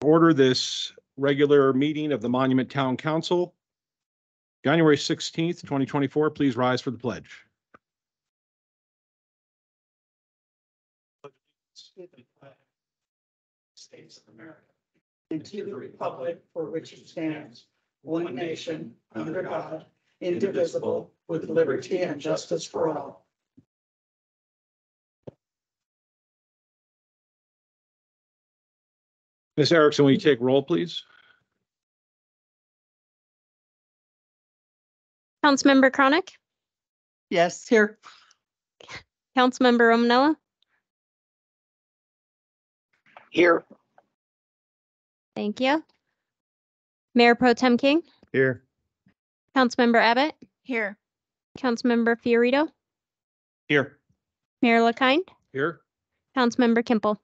Order this regular meeting of the Monument Town Council, January 16th, 2024. Please rise for the pledge. States of America, and to the republic for which it stands, one nation, under God, indivisible, with liberty and justice for all. Ms. Erickson, will you take roll, please? Councilmember Chronic, Yes, here. Councilmember Romanella, Here. thank you. Mayor Pro Tem King, Here. Councilmember Abbott, Here. Councilmember Fiorito, Here. Mayor LaKind, Here. Councilmember Kimple.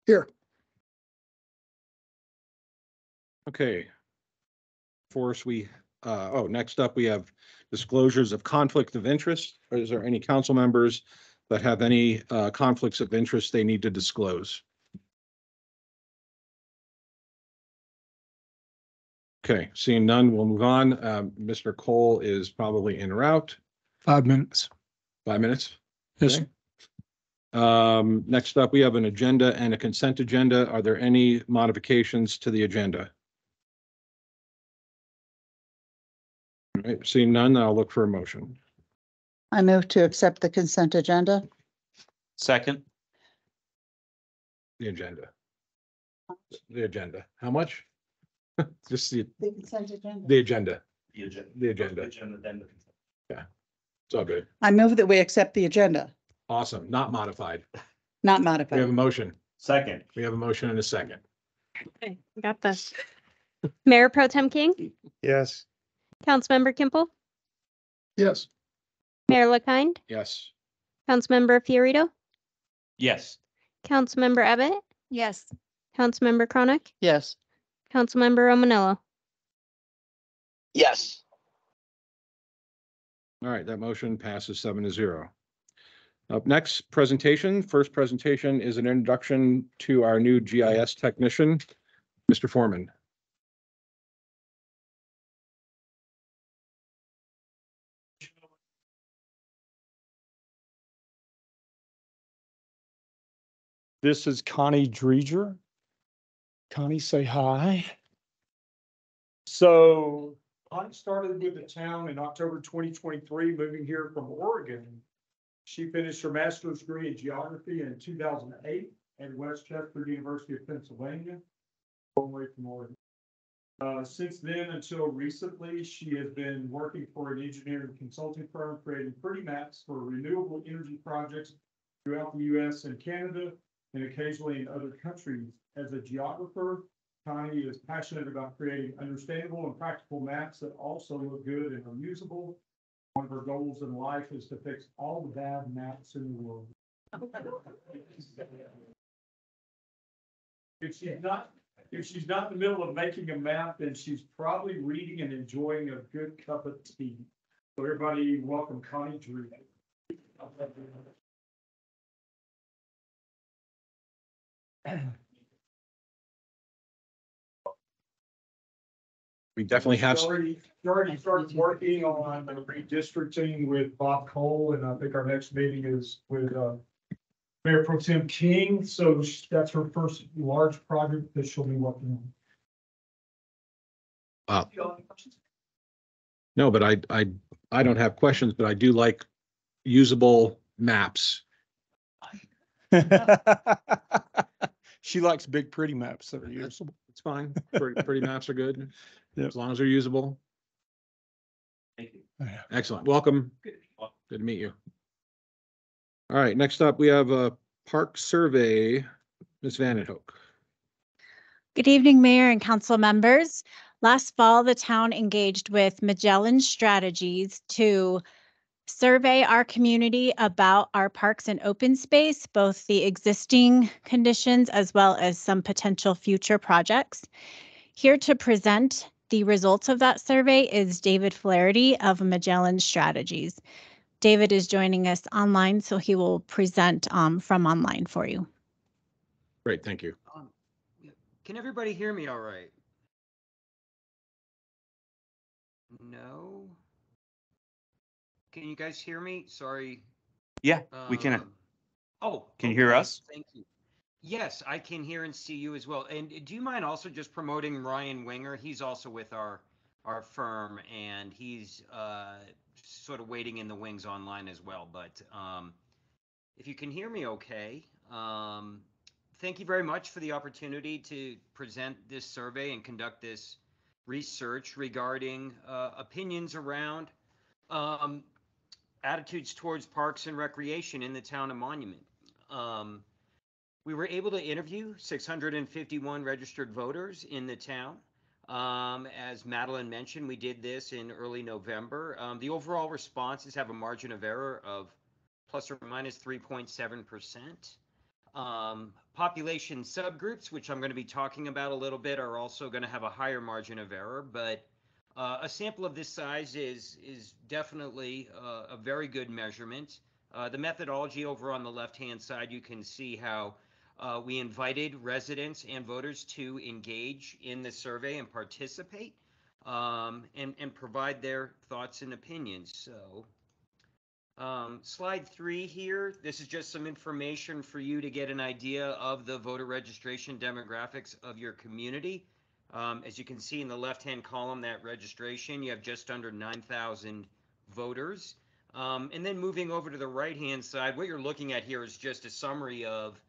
Here. Okay. Next up, we have disclosures of conflict of interest. Is there any council members that have any conflicts of interest they need to disclose? Okay, seeing none, we'll move on. Mr. Cole is probably en route. 5 minutes. 5 minutes? Yes. Okay. Next up, we have an agenda and a consent agenda. Are there any modifications to the agenda? All right, seeing none, I'll look for a motion. I move to accept the consent agenda. Second. The agenda. The agenda. How much? Just The consent agenda. the agenda. The agenda. The agenda. Then the consent. It's all good. I move that we accept the agenda, Awesome. Not modified. not We have a modified. motion. Second. We have a motion and a second. Okay, we got this. Mayor Pro Tem King, Yes. Councilmember Kimple, Yes. Mayor LaKind, Yes. Councilmember Fiorito, Yes. Councilmember Abbott, Yes. Councilmember Chronic, Yes. Councilmember Romanella. Yes. All right, that motion passes 7-0. Up next, presentation. First presentation is an introduction to our new GIS technician, Mr. Foreman. This is Connie Dreger. Connie, say hi. So Connie started with the town in October 2023, moving here from Oregon. She finished her master's degree in geography in 2008 at Westchester University of Pennsylvania, all the way from Oregon. Since then until recently, she has been working for an engineering consulting firm, creating pretty maps for renewable energy projects throughout the U.S. and Canada, and occasionally in other countries. As a geographer, Connie is passionate about creating understandable and practical maps that also look good and are usable. One of her goals in life is to fix all the bad maps in the world. If she's not in the middle of making a map, then she's probably reading and enjoying a good cup of tea. So everybody, welcome Connie Dreger. We definitely have. She already started working on the redistricting with Bob Cole, and I think our next meeting is with Mayor Pro Tem King. So that's her first large project that she'll be working on. No, but I don't have questions, but I do like usable maps. She likes big, pretty maps that are usable. It's fine. Pretty maps are good. Yep. As long as they're usable. Thank you. Excellent. Welcome. Good. Good to meet you. All right, next up, we have a park survey. Ms. Vandenhoek. Good evening, Mayor and council members. Last fall, the town engaged with Magellan Strategies to survey our community about our parks and open space, both the existing conditions as well as some potential future projects. Here to present the results of that survey is David Flaherty of Magellan Strategies. David is joining us online, so he will present from online for you. Great, thank you. Can everybody hear me all right? No? Can you guys hear me? Sorry. Yeah, we can. Oh. Can you hear okay, us? Thank you. Yes, I can hear and see you as well. And do you mind also just promoting Ryan Winger? He's also with our firm, and he's sort of waiting in the wings online as well. But if you can hear me okay, thank you very much for the opportunity to present this survey and conduct this research regarding opinions around um, attitudes towards parks and recreation in the town of Monument. We were able to interview 651 registered voters in the town. As Madeline mentioned, we did this in early November. The overall responses have a margin of error of plus or minus 3.7%. Population subgroups, which I'm going to be talking about a little bit, are also going to have a higher margin of error, but a sample of this size is definitely a very good measurement. The methodology over on the left-hand side, you can see how we invited residents and voters to engage in the survey and participate and provide their thoughts and opinions. So slide 3 here, this is just some information for you to get an idea of the voter registration demographics of your community. As you can see in the left-hand column, that registration, you have just under 9,000 voters. And then moving over to the right-hand side, what you're looking at here is just a summary of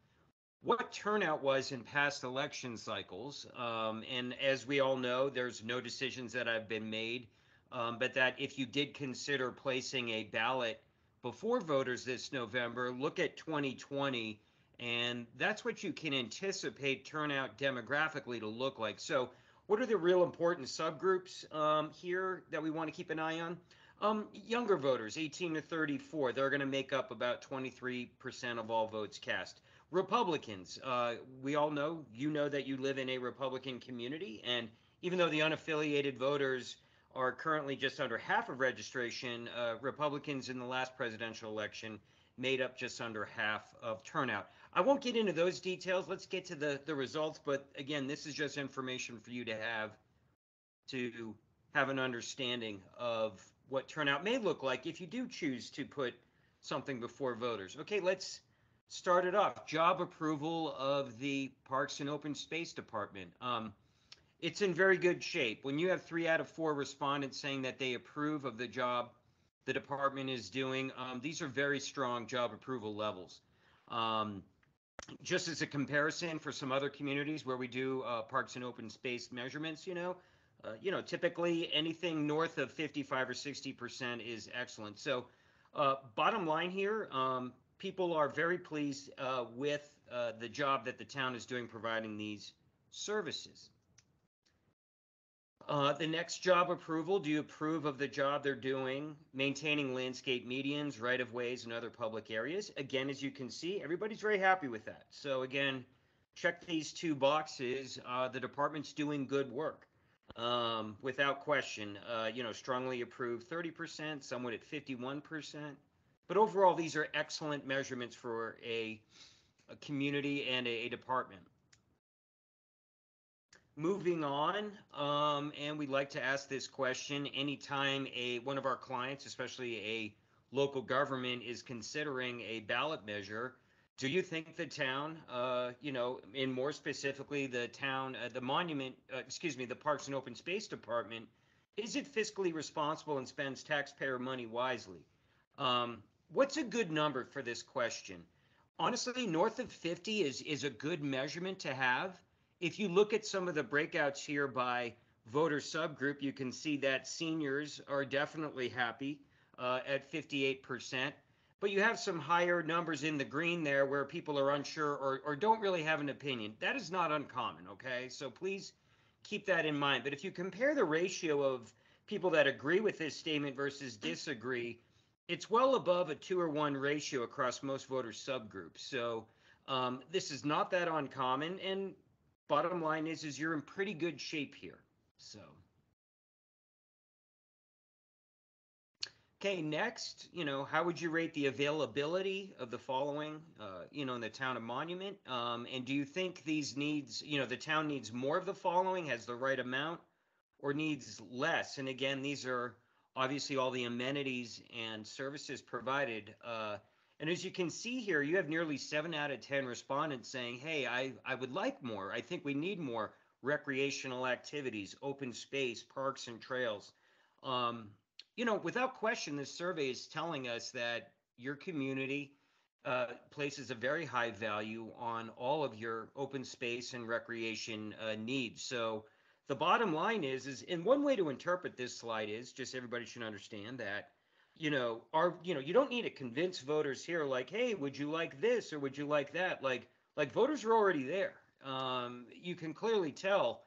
what turnout was in past election cycles. And as we all know, there's no decisions that have been made, but that if you did consider placing a ballot before voters this November, look at 2020, and that's what you can anticipate turnout demographically to look like. So what are the real important subgroups here that we want to keep an eye on? Younger voters, 18 to 34, they're going to make up about 23% of all votes cast. Republicans, we all know, you know that you live in a Republican community, and even though the unaffiliated voters are currently just under half of registration, Republicans in the last presidential election made up just under half of turnout. I won't get into those details. Let's get to the results, but again, this is just information for you to have an understanding of what turnout may look like if you do choose to put something before voters. Okay, let's start it off. Job approval of the Parks and Open Space Department. It's in very good shape. When you have 3 out of 4 respondents saying that they approve of the job the department is doing, these are very strong job approval levels. Just as a comparison for some other communities where we do parks and open space measurements, typically anything north of 55 or 60% is excellent. So bottom line here, people are very pleased with the job that the town is doing providing these services. The next job approval, do you approve of the job they're doing maintaining landscape medians, right-of-ways, and other public areas? Again, as you can see, everybody's very happy with that. So again, check these 2 boxes. The department's doing good work. Without question, strongly approved 30%, somewhat at 51%. But overall, these are excellent measurements for a community and a department. Moving on, and we'd like to ask this question anytime one of our clients, especially a local government, is considering a ballot measure. Do you think the town, and more specifically the town, the Parks and Open Space Department, is it fiscally responsible and spends taxpayer money wisely? What's a good number for this question? Honestly, north of 50 is a good measurement to have. If you look at some of the breakouts here by voter subgroup, you can see that seniors are definitely happy at 58%. But you have some higher numbers in the green there where people are unsure or don't really have an opinion. That is not uncommon, okay? So please keep that in mind. But if you compare the ratio of people that agree with this statement versus disagree, it's well above a 2-to-1 ratio across most voter subgroups. So this is not that uncommon. And bottom line is you're in pretty good shape here. So Okay, next, how would you rate the availability of the following, in the town of Monument? And do you think these needs, the town needs more of the following, has the right amount, or needs less? And again, these are obviously all the amenities and services provided. And as you can see here, you have nearly 7 out of 10 respondents saying, hey, I would like more. I think we need more recreational activities, open space, parks and trails. Without question, this survey is telling us that your community places a very high value on all of your open space and recreation needs. So the bottom line is, and one way to interpret this slide is just everybody should understand that, you don't need to convince voters here like, hey, would you like this or would you like that? Like voters are already there. You can clearly tell.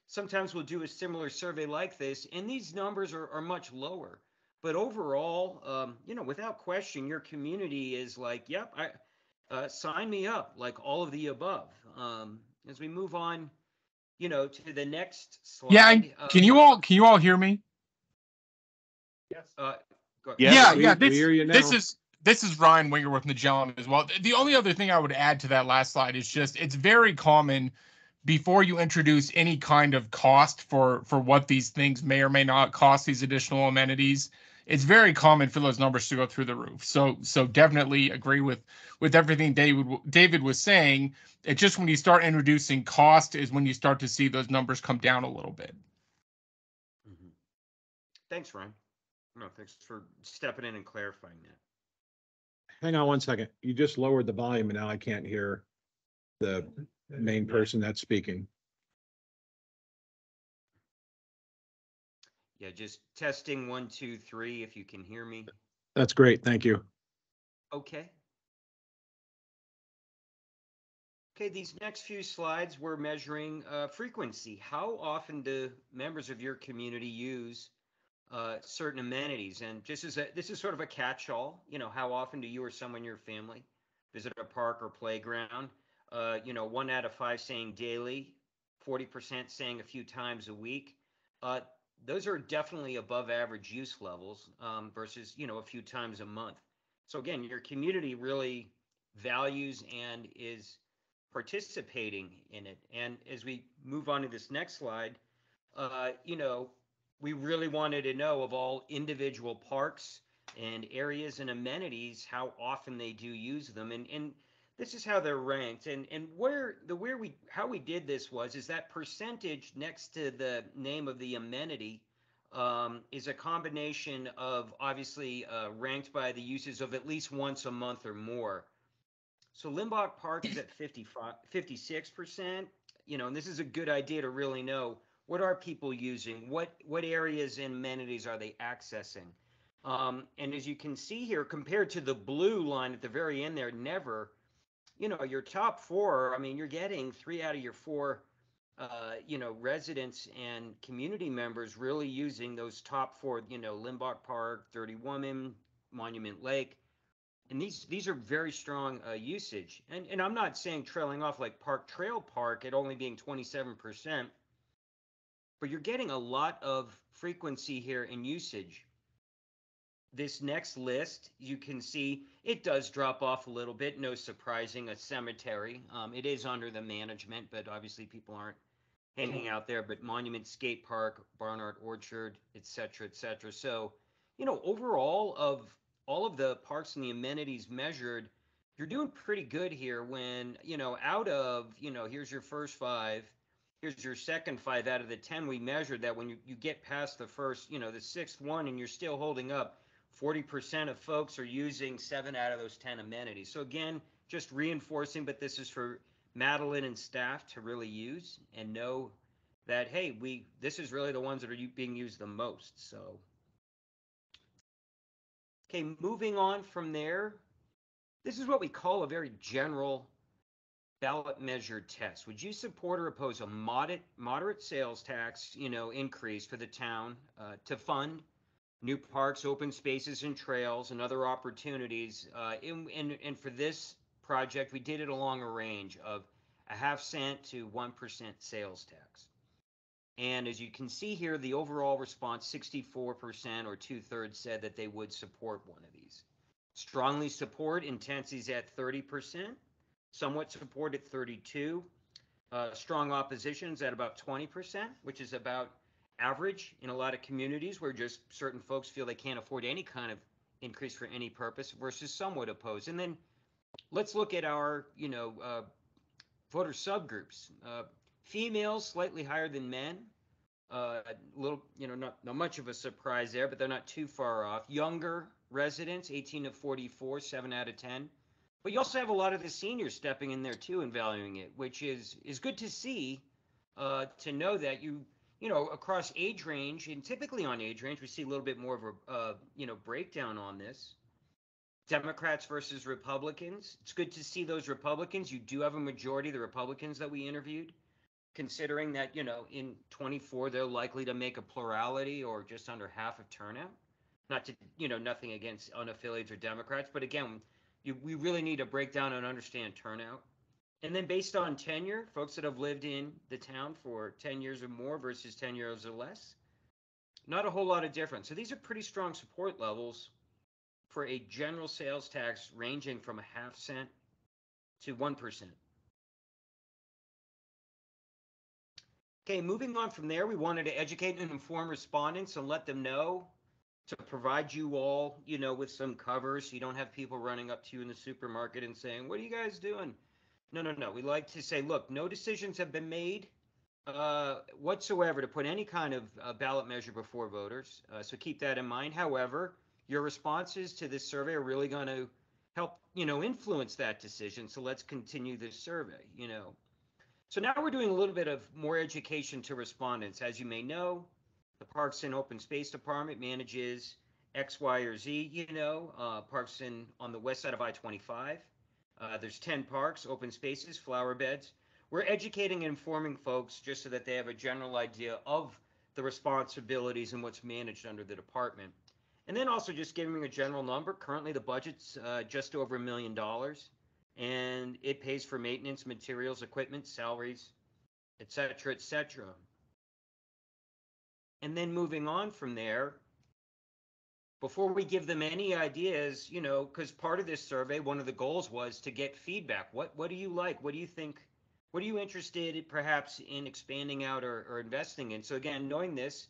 Sometimes we'll do a similar survey like this, and these numbers are much lower. But overall, without question, your community is like, yep, sign me up, like all of the above. As we move on, to the next slide. Yeah, can you all hear me? Yes. Yes. Yeah. We hear you now. This is Ryan Winger with Magellan as well. The only other thing I would add to that last slide is just it's very common before you introduce any kind of cost for what these things may or may not cost, these additional amenities. It's very common for those numbers to go through the roof. So definitely agree with everything David was saying. It's just when you start introducing cost is when you start to see those numbers come down a little bit. Mhm. Thanks, Ryan. No, thanks for stepping in and clarifying that. Hang on one second. You just lowered the volume and now I can't hear the main person that's speaking. Yeah, just testing 1, 2, 3, if you can hear me. That's great. Thank you. Okay. Okay, these next few slides, we're measuring frequency. How often do members of your community use certain amenities? And this is sort of a catch-all. How often do you or someone in your family visit a park or playground? 1 out of 5 saying daily, 40% saying a few times a week. Those are definitely above average use levels versus, a few times a month. So again, your community really values and is participating in it. And as we move on to this next slide, we really wanted to know of all individual parks and areas and amenities, how often they do use them. And this is how they're ranked. And how we did this is that percentage next to the name of the amenity is a combination of obviously ranked by the uses of at least once a month or more. So Limbach Park is at 56%, and this is a good idea to really know what are people using, what areas and amenities are they accessing. And as you can see here, compared to the blue line at the very end there, never, your top 4, I mean, you're getting 3 out of your 4, residents and community members really using those top 4, Limbach Park, 30 Woman, Monument Lake. And these are very strong usage. And I'm not saying trailing off like Park Trail Park at only being 27%, but you're getting a lot of frequency here in usage. This next list, you can see it does drop off a little bit. No surprising, a cemetery. It is under the management, but obviously people aren't hanging out there. But Monument Skate Park, Barnard Orchard, et cetera, et cetera. So, overall of all of the parks and the amenities measured, you're doing pretty good here when, out of, here's your first 5, here's your second 5 out of the 10 we measured, that when you get past the first, the 6th one and you're still holding up, 40% of folks are using 7 out of those 10 amenities. So again, just reinforcing, but this is for Madeline and staff to really use and know that, hey, this is really the ones that are being used the most. So, okay, moving on from there, this is what we call a very general ballot measured test. Would you support or oppose a moderate sales tax, increase for the town to fund new parks, open spaces and trails and other opportunities? And for this project, we did it along a range of a 0.5 cent to 1% sales tax. And as you can see here, the overall response, 64% or 2/3 said that they would support one of these. Strongly support, intensity's at 30%, somewhat support at 32%. Strong opposition's at about 20%, which is about average in a lot of communities where just certain folks feel they can't afford any kind of increase for any purpose versus somewhat opposed. And then let's look at our, voter subgroups. Females slightly higher than men. A little, not much of a surprise there, but they're not too far off. Younger residents, 18 to 44, 7 out of 10. But you also have a lot of the seniors stepping in there too and valuing it, which is good to see, to know that across age range, and typically on age range, we see a little bit more of a, breakdown on this. Democrats versus Republicans. It's good to see those Republicans. You do have a majority of the Republicans that we interviewed, considering that, in 24, they're likely to make a plurality or just under half of turnout. Not to, nothing against unaffiliated or Democrats, but again, we really need to break down and understand turnout. And then based on tenure, folks that have lived in the town for 10 years or more versus 10 years or less, not a whole lot of difference. So these are pretty strong support levels for a general sales tax ranging from 0.5 cent to 1%. Okay, moving on from there, we wanted to educate and inform respondents and let them know, to provide you all, with some cover so you don't have people running up to you in the supermarket and saying, what are you guys doing? No. We like to say, look, no decisions have been made whatsoever to put any kind of ballot measure before voters. So keep that in mind. However, your responses to this survey are really going to help, influence that decision. So let's continue this survey, So now we're doing a little bit of more education to respondents. As you may know, the Parks and Open Space Department manages X, Y, or Z, parks on the west side of I-25. There's 10 parks, open spaces, flower beds. We're educating and informing folks just so that they have a general idea of the responsibilities and what's managed under the department. And then also just giving a general number. Currently, the budget's just over $1 million, and it pays for maintenance, materials, equipment, salaries, et cetera, et cetera. And then moving on from there, before we give them any ideas, because part of this survey, one of the goals was to get feedback. What do you like? What do you think? What are you interested perhaps in expanding out or investing in? So again, knowing this,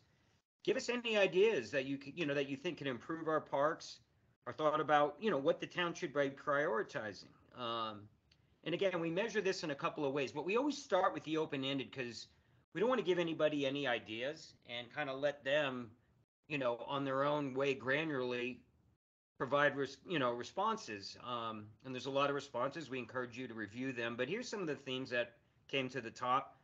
give us any ideas that that you think can improve our parks, or thought about, what the town should be prioritizing. And again, we measure this in a couple of ways, but we always start with the open-ended because we don't want to give anybody any ideas and kind of let them, on their own way granularly provide, responses. And there's a lot of responses. We encourage you to review them. But here's some of the themes that came to the top.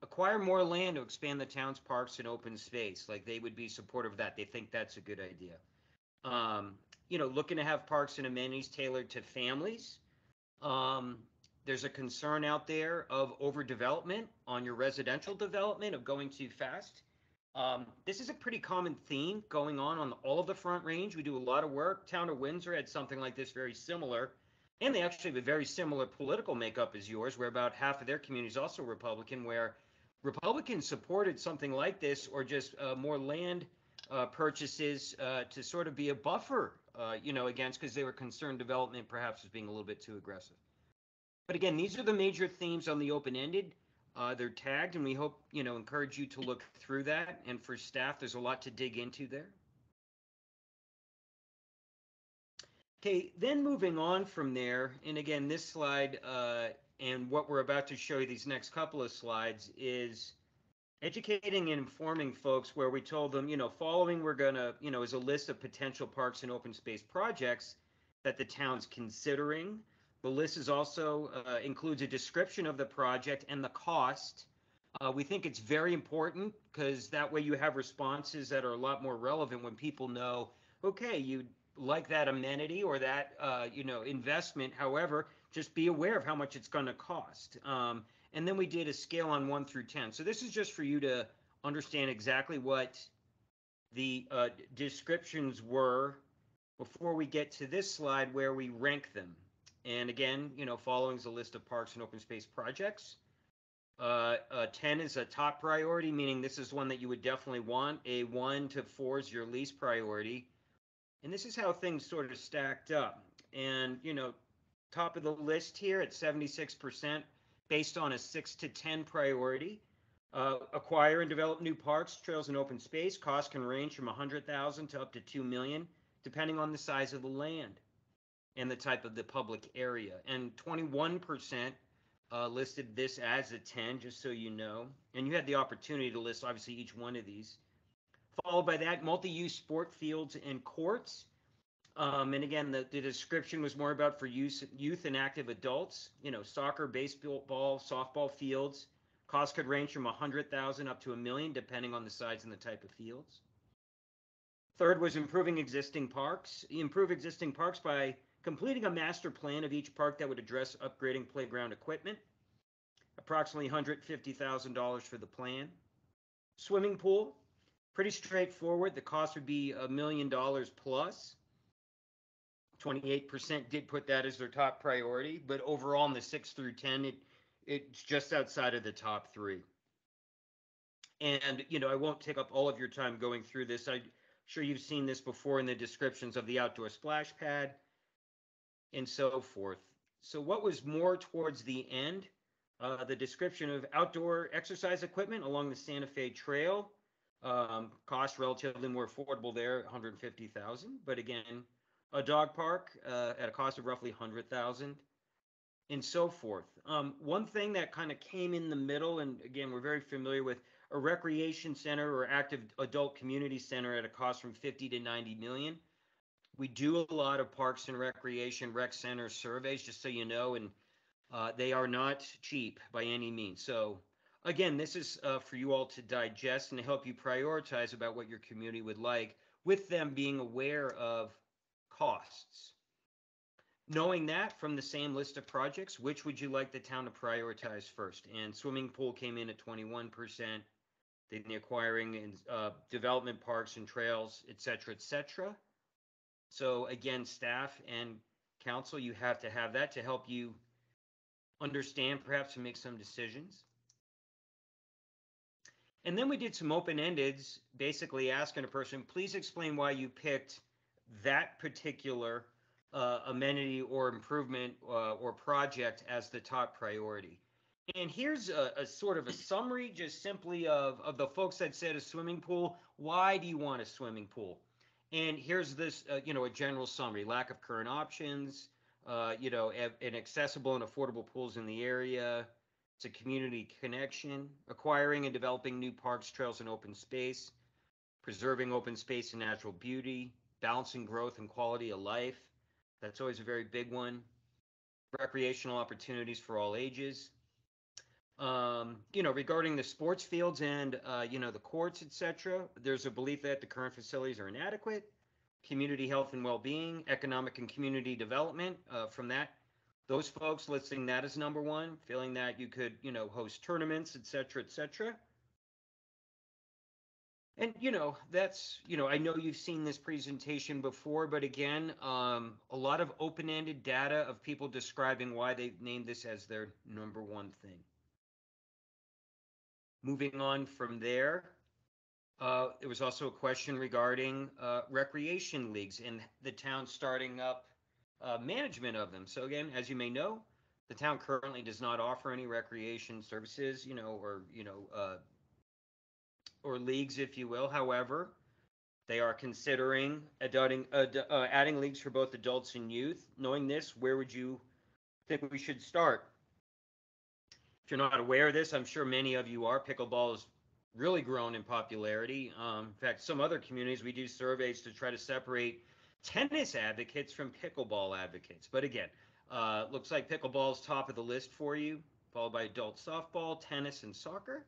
Acquire more land to expand the town's parks and open space. Like, they would be supportive of that. They think that's a good idea. Looking to have parks and amenities tailored to families. There's a concern out there of overdevelopment on your residential development, of going too fast. This is a pretty common theme going on all of the Front Range. We do a lot of work. Town of Windsor had something like this very similar. And they actually have a very similar political makeup as yours, where about half of their community is also Republican, where Republicans supported something like this, or just more land purchases to sort of be a buffer, against, because they were concerned development perhaps was being a little bit too aggressive. But again, these are the major themes on the open-ended. They're tagged, and we hope, encourage you to look through that. And for staff, there's a lot to dig into there. Okay, then moving on from there, and again, this slide and what we're about to show you, these next couple of slides, is educating and informing folks, where we told them, following we're gonna, is a list of potential parks and open space projects that the town's considering. The list is also includes a description of the project and the cost. We think it's very important because that way you have responses that are a lot more relevant when people know, okay, you like that amenity or that investment. However, just be aware of how much it's going to cost. And then we did a scale on 1 through 10. So this is just for you to understand exactly what the descriptions were before we get to this slide where we rank them. And again, following is a list of parks and open space projects. A 10 is a top priority, meaning this is one that you would definitely want. A 1 to 4 is your least priority. And this is how things sort of stacked up. And, top of the list here at 76% based on a 6 to 10 priority. Acquire and develop new parks, trails, and open space. Cost can range from $100,000 to up to $2 million, depending on the size of the land and the type of the public area. And 21% listed this as a 10, just so you know. And you had the opportunity to list, obviously, each one of these. Followed by that, multi-use sport fields and courts. And again, the description was more about for youth and active adults. Soccer, baseball, softball fields. Cost could range from $100,000 up to $1 million, depending on the size and the type of fields. Third was improving existing parks. Improve existing parks by completing a master plan of each park that would address upgrading playground equipment. Approximately $150,000 for the plan. Swimming pool, pretty straightforward. The cost would be $1 million plus. 28% did put that as their top priority, but overall in the 6 through 10, it's just outside of the top 3. And, I won't take up all of your time going through this. I'm sure you've seen this before in the descriptions of the outdoor splash pad and so forth. So what was more towards the end, the description of outdoor exercise equipment along the Santa Fe Trail, cost relatively more affordable there, $150,000. But again, a dog park at a cost of roughly $100,000 and so forth. One thing that kind of came in the middle, and again, we're very familiar with a recreation center or active adult community center at a cost from 50 to 90 million. We do a lot of parks and recreation rec center surveys, just so you know, and they are not cheap by any means. So again, this is for you all to digest and to help you prioritize about what your community would like, with them being aware of costs. Knowing that from the same list of projects, which would you like the town to prioritize first? And swimming pool came in at 21%. Then the acquiring and development parks and trails, et cetera, et cetera. So again, staff and council, you have to have that to help you understand, perhaps to make some decisions. And then we did some open-endeds, basically asking a person, please explain why you picked that particular amenity or improvement or project as the top priority. And here's a sort of a summary, just simply of the folks that said a swimming pool. Why do you want a swimming pool? And here's this, a general summary: lack of current options, inaccessible and affordable pools in the area. It's a community connection, acquiring and developing new parks, trails, and open space, preserving open space and natural beauty, balancing growth and quality of life. That's always a very big one. Recreational opportunities for all ages. Regarding the sports fields and, the courts, etc., there's a belief that the current facilities are inadequate. Community health and well-being, economic and community development, from that, those folks listing that as number 1, feeling that you could, host tournaments, etc., etc. And, that's, I know you've seen this presentation before, but again, a lot of open-ended data of people describing why they've named this as their number 1 thing. Moving on from there, there was also a question regarding recreation leagues and the town starting up management of them. So again, as you may know, the town currently does not offer any recreation services, or leagues, if you will. However, they are considering adding leagues for both adults and youth. Knowing this, where would you think we should start? If you're not aware of this, I'm sure many of you are. Pickleball has really grown in popularity. In fact, some other communities, we do surveys to try to separate tennis advocates from pickleball advocates. But again, looks like pickleball is top of the list for you, followed by adult softball, tennis, and soccer.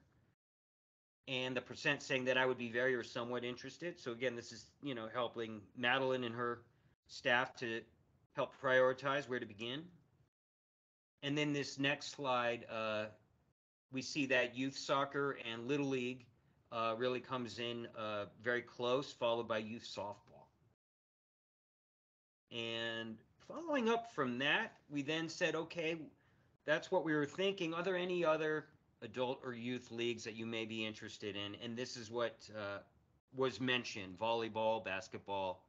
And the percent saying that I would be very or somewhat interested. So again, this is, helping Madeline and her staff to help prioritize where to begin. And then this next slide, we see that youth soccer and Little League really comes in very close, followed by youth softball. And following up from that, we then said, okay, that's what we were thinking. Are there any other adult or youth leagues that you may be interested in. And this is what was mentioned: volleyball, basketball,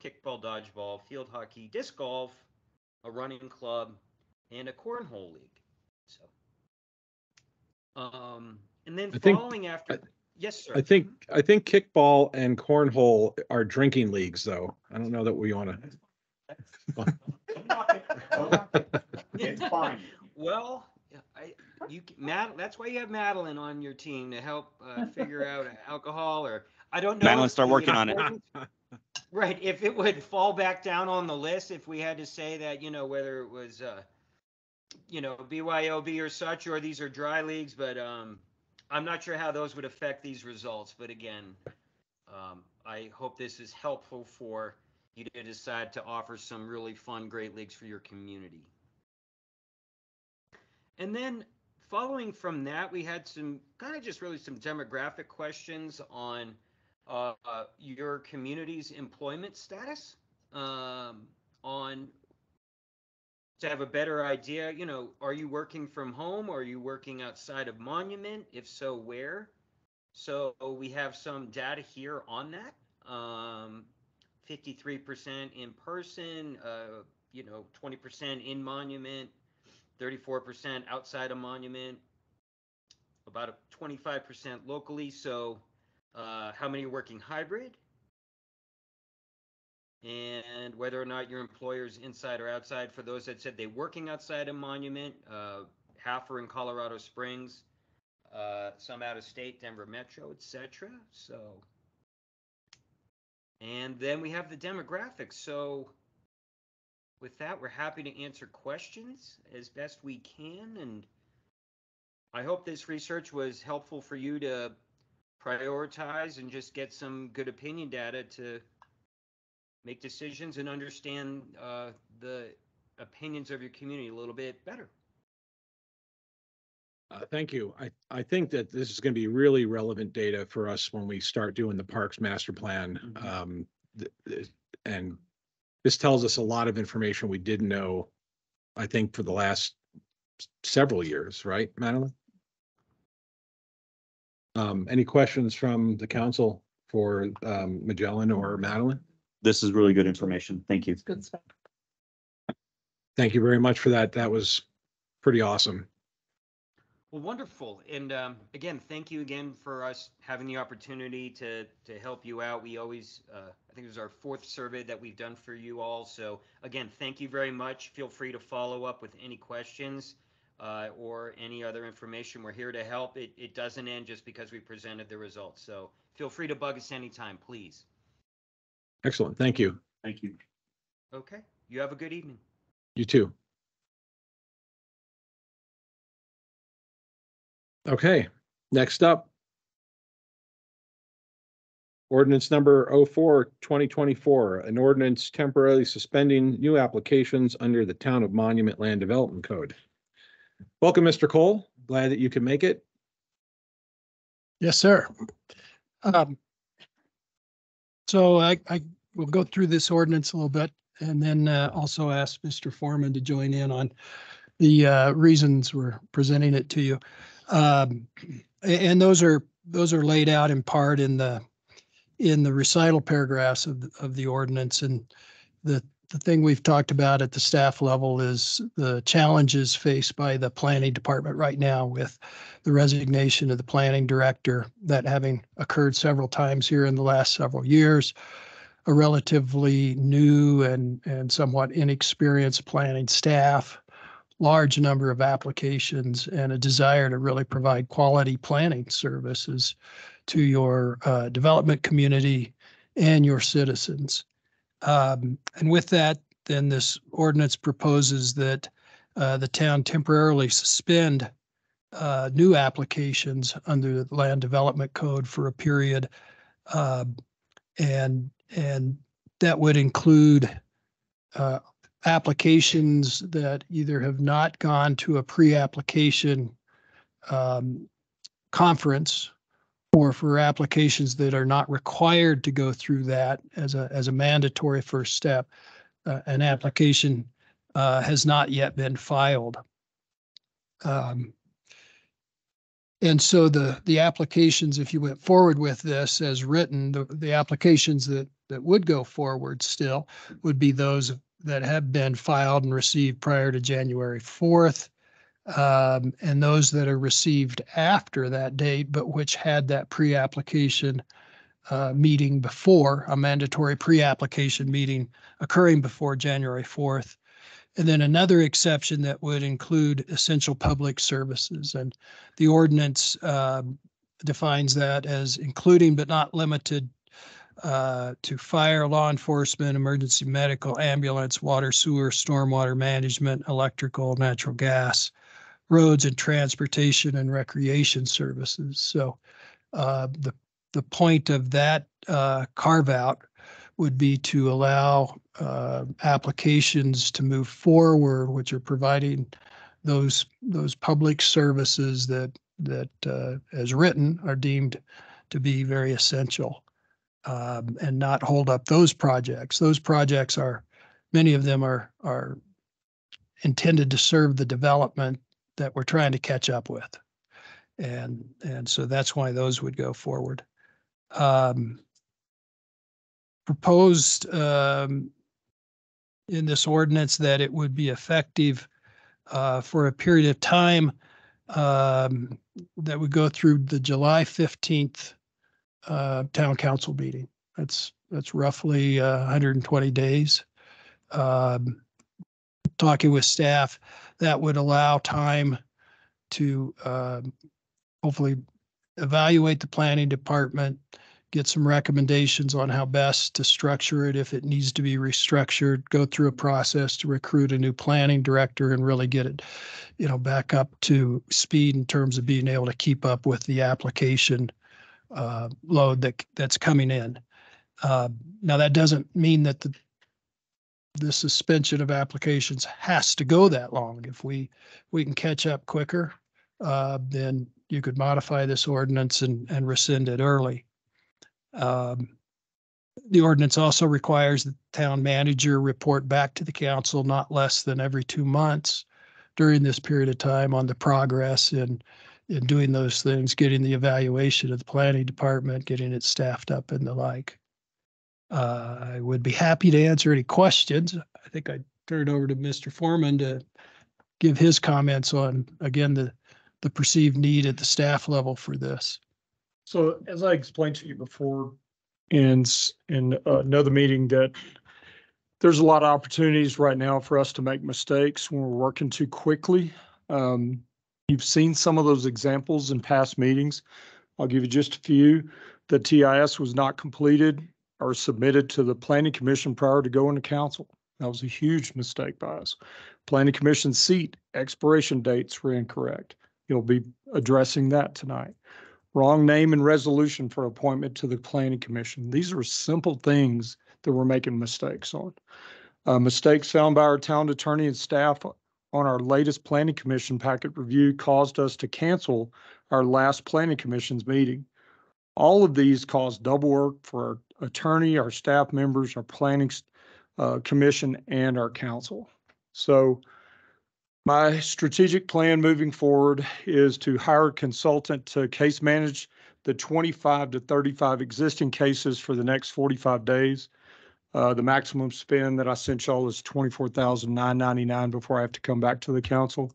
kickball, dodgeball, field hockey, disc golf, a running club, and a cornhole league. So, and then I think- following after, yes, sir. I think kickball and cornhole are drinking leagues, though. I don't know that we want It's fine. Well, that's why you have Madeline on your team to help figure out alcohol, or I don't know. Madeline, if start the working on it. important- Right, if it would fall back down on the list, if we had to say that, whether it was, BYOB or such, or these are dry leagues, but I'm not sure how those would affect these results. But again, I hope this is helpful for you to decide to offer some really fun, great leagues for your community. And then following from that, we had some kind of just really some demographic questions on your community's employment status, on to have a better idea, are you working from home? Or are you working outside of Monument? If so, where? So we have some data here on that. 53% in person, 20% in Monument, 34% outside of Monument, about 25% locally. So how many are working hybrid? And whether or not your employer's inside or outside. For those that said they're working outside of Monument, half are in Colorado Springs, some out of state, Denver Metro, etc. So, and then we have the demographics. So with that, we're happy to answer questions as best we can. And I hope this research was helpful for you to prioritize and just get some good opinion data to make decisions and understand the opinions of your community a little bit better. Thank you. I think that this is going to be really relevant data for us when we start doing the Parks Master Plan. And this tells us a lot of information we didn't know, I think, for the last several years, right, Madeline? Any questions from the council for Magellan or Madeline? This is really good information. Thank you. Good stuff. Thank you very much for that. That was pretty awesome. Well, wonderful. And again, thank you again for us having the opportunity to help you out. We always, I think it was our 4th survey that we've done for you all. So again, thank you very much. Feel free to follow up with any questions or any other information. We're here to help. It doesn't end just because we presented the results. So feel free to bug us anytime, please. Excellent. Thank you. Thank you. Okay. You have a good evening. You too. Okay, next up. Ordinance number 04-2024, an ordinance temporarily suspending new applications under the Town of Monument Land Development Code. Welcome, Mr. Cole. Glad that you can make it. Yes, sir. So I will go through this ordinance a little bit and then also ask Mr. Foreman to join in on the reasons we're presenting it to you. And those are laid out in part in the recital paragraphs of the ordinance. And the thing we've talked about at the staff level is the challenges faced by the planning department right now with the resignation of the planning director, that having occurred several times here in the last several years, a relatively new and somewhat inexperienced planning staff, large number of applications, and a desire to really provide quality planning services to your development community and your citizens. And with that, then this ordinance proposes that the town temporarily suspend new applications under the Land Development Code for a period. And that would include applications that either have not gone to a pre-application conference, or for applications that are not required to go through that as a mandatory first step. An application has not yet been filed. And so the applications, if you went forward with this as written, the applications that would go forward still would be those that have been filed and received prior to January 4th. And those that are received after that date, but which had that pre-application meeting before, a mandatory pre-application meeting occurring before January 4th. And then another exception that would include essential public services. And the ordinance defines that as including but not limited to fire, law enforcement, emergency medical, ambulance, water, sewer, stormwater management, electrical, natural gas, roads and transportation and recreation services. So the point of that carve out would be to allow applications to move forward, which are providing those public services that as written are deemed to be very essential, and not hold up those projects. Those projects are, many of them are intended to serve the development that we're trying to catch up with. And so that's why those would go forward. Proposed in this ordinance that it would be effective for a period of time that would go through the July 15th town council meeting. That's roughly 120 days. Talking with staff, that would allow time to hopefully evaluate the planning department, get some recommendations on how best to structure it if it needs to be restructured, go through a process to recruit a new planning director and really get it, back up to speed in terms of being able to keep up with the application load that's coming in. Now that doesn't mean that the suspension of applications has to go that long. If we can catch up quicker, then you could modify this ordinance and rescind it early. The ordinance also requires the town manager report back to the council not less than every 2 months during this period of time on the progress in doing those things, getting the evaluation of the planning department, getting it staffed up and the like. I would be happy to answer any questions. I think I'd turn it over to Mr. Foreman to give his comments on, again, the perceived need at the staff level for this. So as I explained to you before in another meeting, that there's a lot of opportunities right now for us to make mistakes when we're working too quickly. You've seen some of those examples in past meetings. I'll give you just a few. The TIS was not completed or submitted to the Planning Commission prior to going to council. That was a huge mistake by us. Planning Commission seat expiration dates were incorrect. You'll be addressing that tonight. Wrong name and resolution for appointment to the Planning Commission. These are simple things that we're making mistakes on. Mistakes found by our town attorney and staff on our latest Planning Commission packet review caused us to cancel our last Planning Commission's meeting. All of these caused double work for our attorney, our staff members, our Planning Commission, and our council. So my strategic plan moving forward is to hire a consultant to case manage the 25 to 35 existing cases for the next 45 days. The maximum spend that I sent y'all is $24,999 before I have to come back to the council.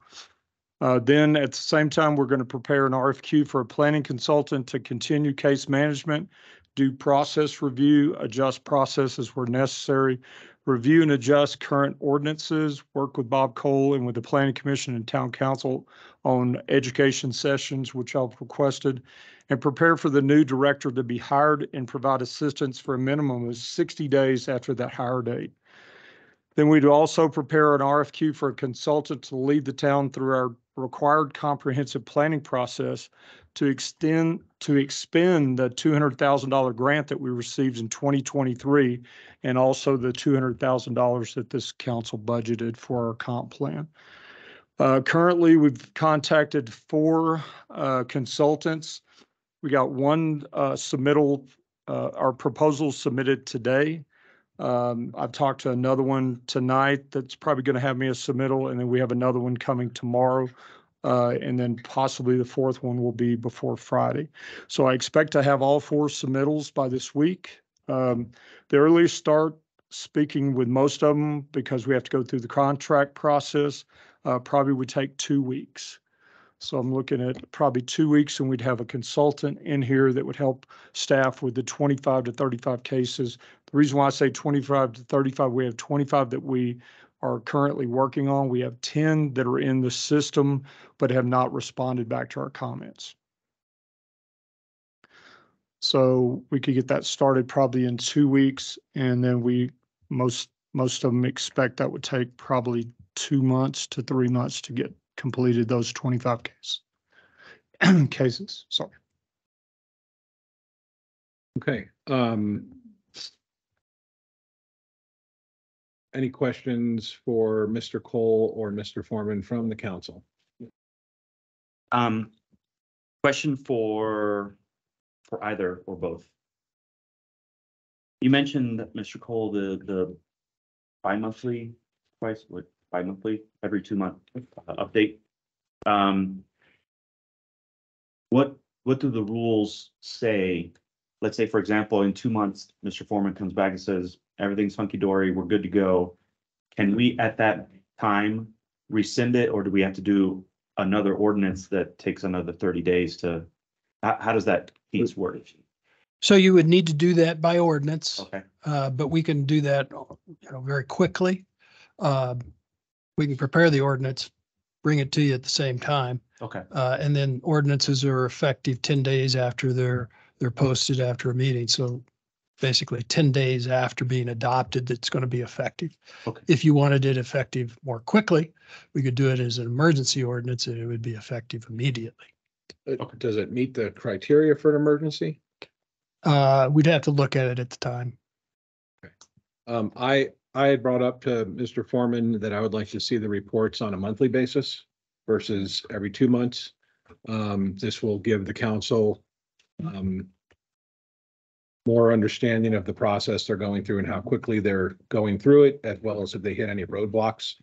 Then at the same time, we're going to prepare an RFQ for a planning consultant to continue case management, do process review, adjust processes where necessary, review and adjust current ordinances, work with Bob Cole and with the Planning Commission and Town Council on education sessions, which I've requested, and prepare for the new director to be hired and provide assistance for a minimum of 60 days after that hire date. Then we'd also prepare an RFQ for a consultant to lead the town through our required comprehensive planning process to expend the $200,000 grant that we received in 2023, and also the $200,000 that this council budgeted for our comp plan. Currently, we've contacted 4 consultants. We got one submittal, our proposal submitted today. I've talked to another one tonight that's probably going to have me a submittal, and then we have another one coming tomorrow. And then possibly the fourth one will be before Friday. So I expect to have all 4 submittals by this week. The earliest start, speaking with most of them, because we have to go through the contract process, probably would take 2 weeks. So I'm looking at probably 2 weeks, and we'd have a consultant in here that would help staff with the 25 to 35 cases. The reason why I say 25 to 35, we have 25 that we are currently working on. We have 10 that are in the system but have not responded back to our comments. So we could get that started probably in 2 weeks, and then most of them expect that would take probably 2 months to 3 months to get completed, those 25 cases. Sorry. Okay. Any questions for Mr. Cole or Mr. Foreman from the council? Question for either or both. You mentioned, Mr. Cole, the bi-monthly price, what, bi-monthly, every 2 month update. What do the rules say? Let's say, for example, in 2 months, Mr. Foreman comes back and says, everything's hunky-dory, we're good to go. Can we at that time rescind it, or do we have to do another ordinance that takes another 30 days to, how does that piece work? So you would need to do that by ordinance. Okay. But we can do that, very quickly. We can prepare the ordinance, bring it to you at the same time. Okay. And then ordinances are effective 10 days after they're posted after a meeting. So basically 10 days after being adopted, it's going to be effective. Okay. If you wanted it effective more quickly, we could do it as an emergency ordinance and it would be effective immediately. Does it meet the criteria for an emergency? We'd have to look at it at the time. I had brought up to Mr. Foreman that I would like to see the reports on a monthly basis versus every 2 months. This will give the council more understanding of the process they're going through and how quickly they're going through it, as well as if they hit any roadblocks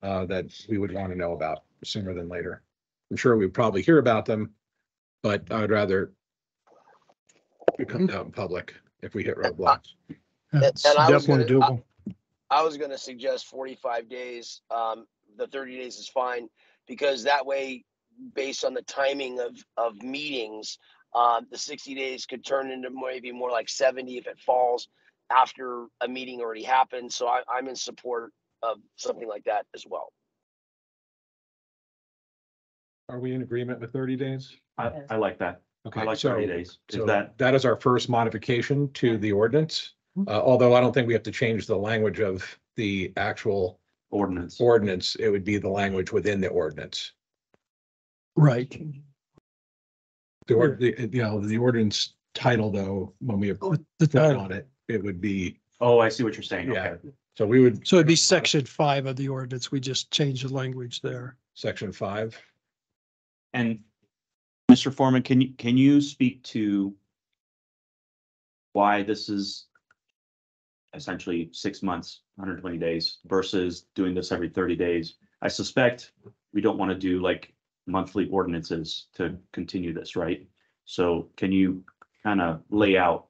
that we would want to know about sooner than later. I'm sure we'd probably hear about them, but I would rather it comes out in public if we hit roadblocks. That's And I was definitely doable. I was gonna suggest 45 days. The 30 days is fine, because that way, based on the timing of meetings, the 60 days could turn into maybe more like 70 if it falls after a meeting already happened. So I'm in support of something like that as well. Are we in agreement with 30 days? I like that. Okay, I like so 30 days. Is so that, that is our first modification to the ordinance. Although I don't think we have to change the language of the actual ordinance? ordinance, it would be the language within the ordinance. Right. The ordinance title, though, when we have The put title. on it, it would be, Oh, I see what you're saying. yeah. Okay. So we would. So it'd be section 5 of the ordinance. We just changed the language there. Section 5. And Mr. Foreman, can you speak to why this is essentially 6 months, 120 days versus doing this every 30 days? I suspect we don't want to do like monthly ordinances to continue this, right? So can you kind of lay out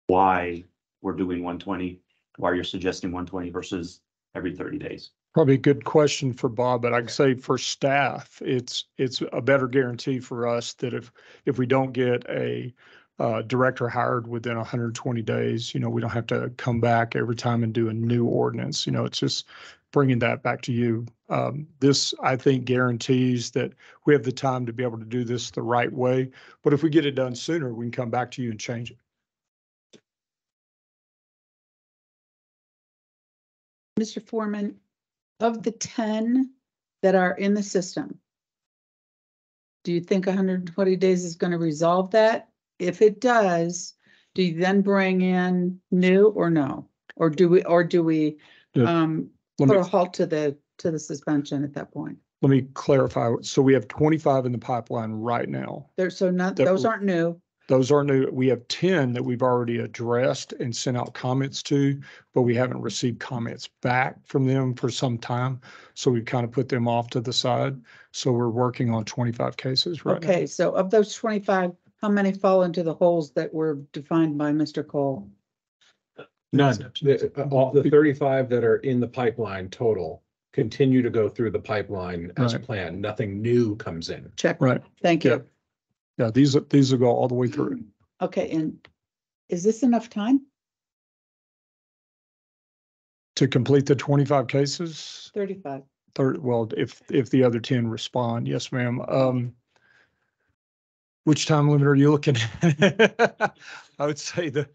why we're doing 120, why you're suggesting 120 versus every 30 days? Probably a good question for Bob, but I can say for staff, it's a better guarantee for us that if we don't get a director hired within 120 days, we don't have to come back every time and do a new ordinance. It's just bringing that back to you. This, I think, guarantees that we have the time to be able to do this the right way. But if we get it done sooner, we can come back to you and change it. Mr. Foreman, of the 10 that are in the system, do you think 120 days is going to resolve that? If it does, do you then bring in new or no? Or do we Let put me, a halt to the suspension at that point? let me clarify. So we have 25 in the pipeline right now. There, so not, That- those aren't new. Those are new. We have 10 that we've already addressed and sent out comments to, but we haven't received comments back from them for some time. So we've kind of put them off to the side. So we're working on 25 cases right now. Okay, so of those 25, how many fall into the holes that were defined by Mr. Cole? None. All the 35 that are in the pipeline total continue to go through the pipeline as Right. planned. Nothing new comes in. Check. Right. Thank you. Yeah, these will go all the way through. Okay, and is this enough time? To complete the 25 cases, 35. well, if the other 10 respond, yes, ma'am. Which time limit are you looking at? I would say the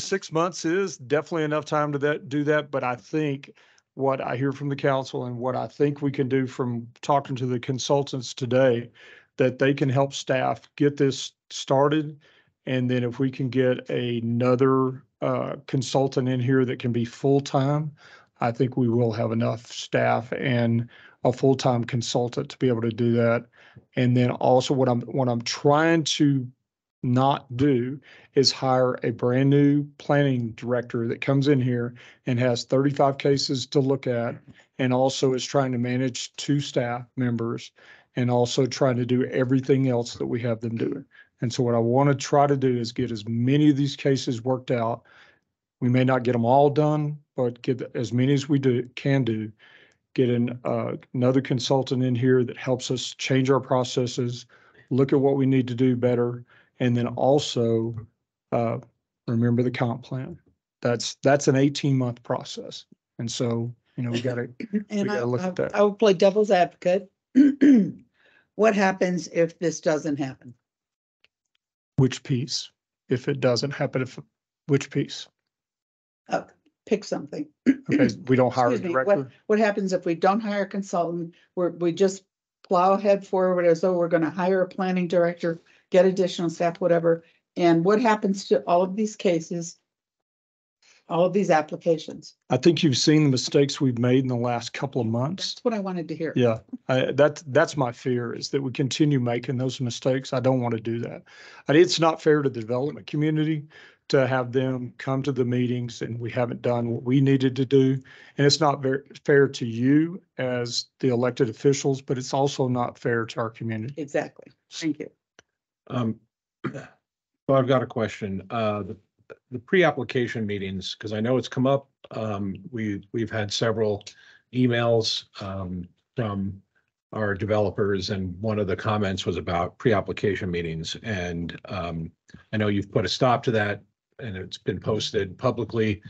6 months is definitely enough time to do that, but I think what I hear from the council and what I think we can do from talking to the consultants today, that they can help staff get this started. And then if we can get another consultant in here that can be full-time, I think we will have enough staff and a full-time consultant to be able to do that. And then also what I'm trying to not do is hire a brand new planning director that comes in here and has 35 cases to look at, and also is trying to manage 2 staff members, and also trying to do everything else that we have them doing. And so what I want to try to do is get as many of these cases worked out. We may not get them all done, but get as many as we can do. Get another consultant in here that helps us change our processes, look at what we need to do better, and then also remember the comp plan. That's an 18-month process. And so, we gotta look at that. I will play devil's advocate. What happens if this doesn't happen? Which piece? If it doesn't happen, which piece? Pick something. Okay, we don't hire a Excuse me, director. what happens if we don't hire a consultant? We just plow ahead forward as though we're gonna hire a planning director, get additional staff, whatever. And what happens to all of these cases? All of these applications? I think you've seen the mistakes we've made in the last couple of months. That's what I wanted to hear. Yeah, that's my fear, is that we continue making those mistakes. I don't want to do that. It's not fair to the development community to have them come to the meetings and we haven't done what we needed to do. And it's not very fair to you as the elected officials, but it's also not fair to our community. Exactly. Thank you. So I've got a question. The pre-application meetings, because I know it's come up. We've had several emails from our developers, and one of the comments was about pre-application meetings. And I know you've put a stop to that, and it's been posted publicly.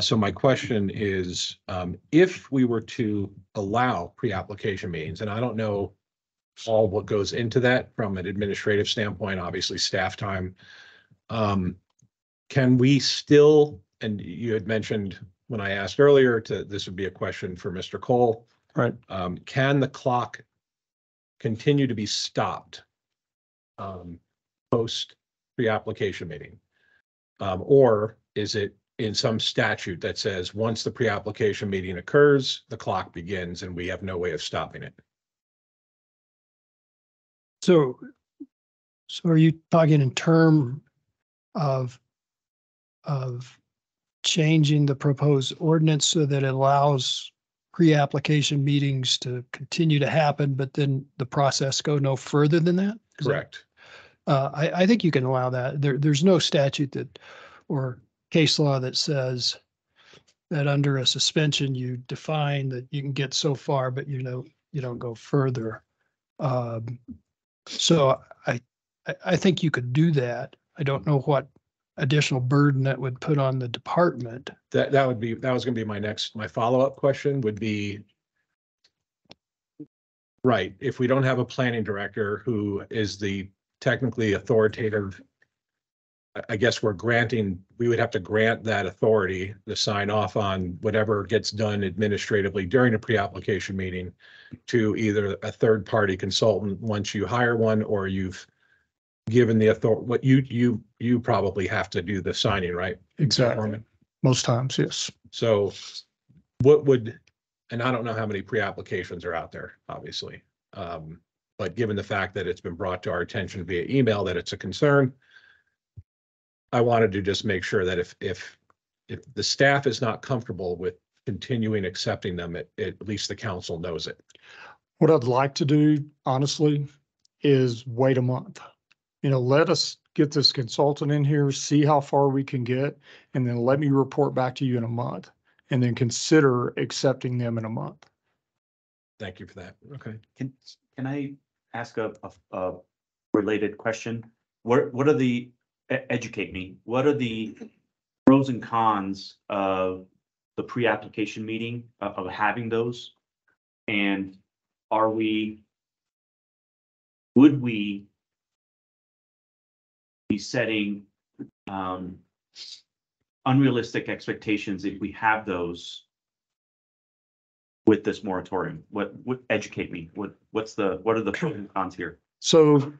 So my question is, if we were to allow pre-application meetings, and I don't know all what goes into that from an administrative standpoint, obviously staff time, can we still, and you had mentioned when I asked earlier, this would be a question for Mr. Cole. Right. Can the clock continue to be stopped post pre-application meeting? Or is it in some statute that says once the pre-application meeting occurs, the clock begins and we have no way of stopping it? So are you talking in term of changing the proposed ordinance so that it allows pre-application meetings to continue to happen, but then the process go no further than that? Correct. I think you can allow that. There's no statute or case law that says that under a suspension, you define that you can get so far, but you don't go further. So I think you could do that. I don't know what additional burden that would put on the department. That was gonna be my follow-up question would be, right, if we don't have a planning director who is the technically authoritative, I guess we would have to grant that authority to sign off on whatever gets done administratively during a pre-application meeting to either a third-party consultant once you hire one, or you've given the authority, what you probably have to do the signing, right? Exactly. Most times, yes. So and I don't know how many pre-applications are out there, obviously. But given the fact that it's been brought to our attention via email that it's a concern, I wanted to just make sure that if the staff is not comfortable with continuing accepting them, at least the council knows it. What I'd like to do, honestly, is wait a month. Let us get this consultant in here, see how far we can get, and then let me report back to you in a month, and then consider accepting them in a month. Thank you for that. Okay. Can I ask a related question? What are the, educate me, what are the pros and cons of the pre-application meeting, of having those? And would we be setting unrealistic expectations if we have those with this moratorium? What educate me? What are the pros and cons here? So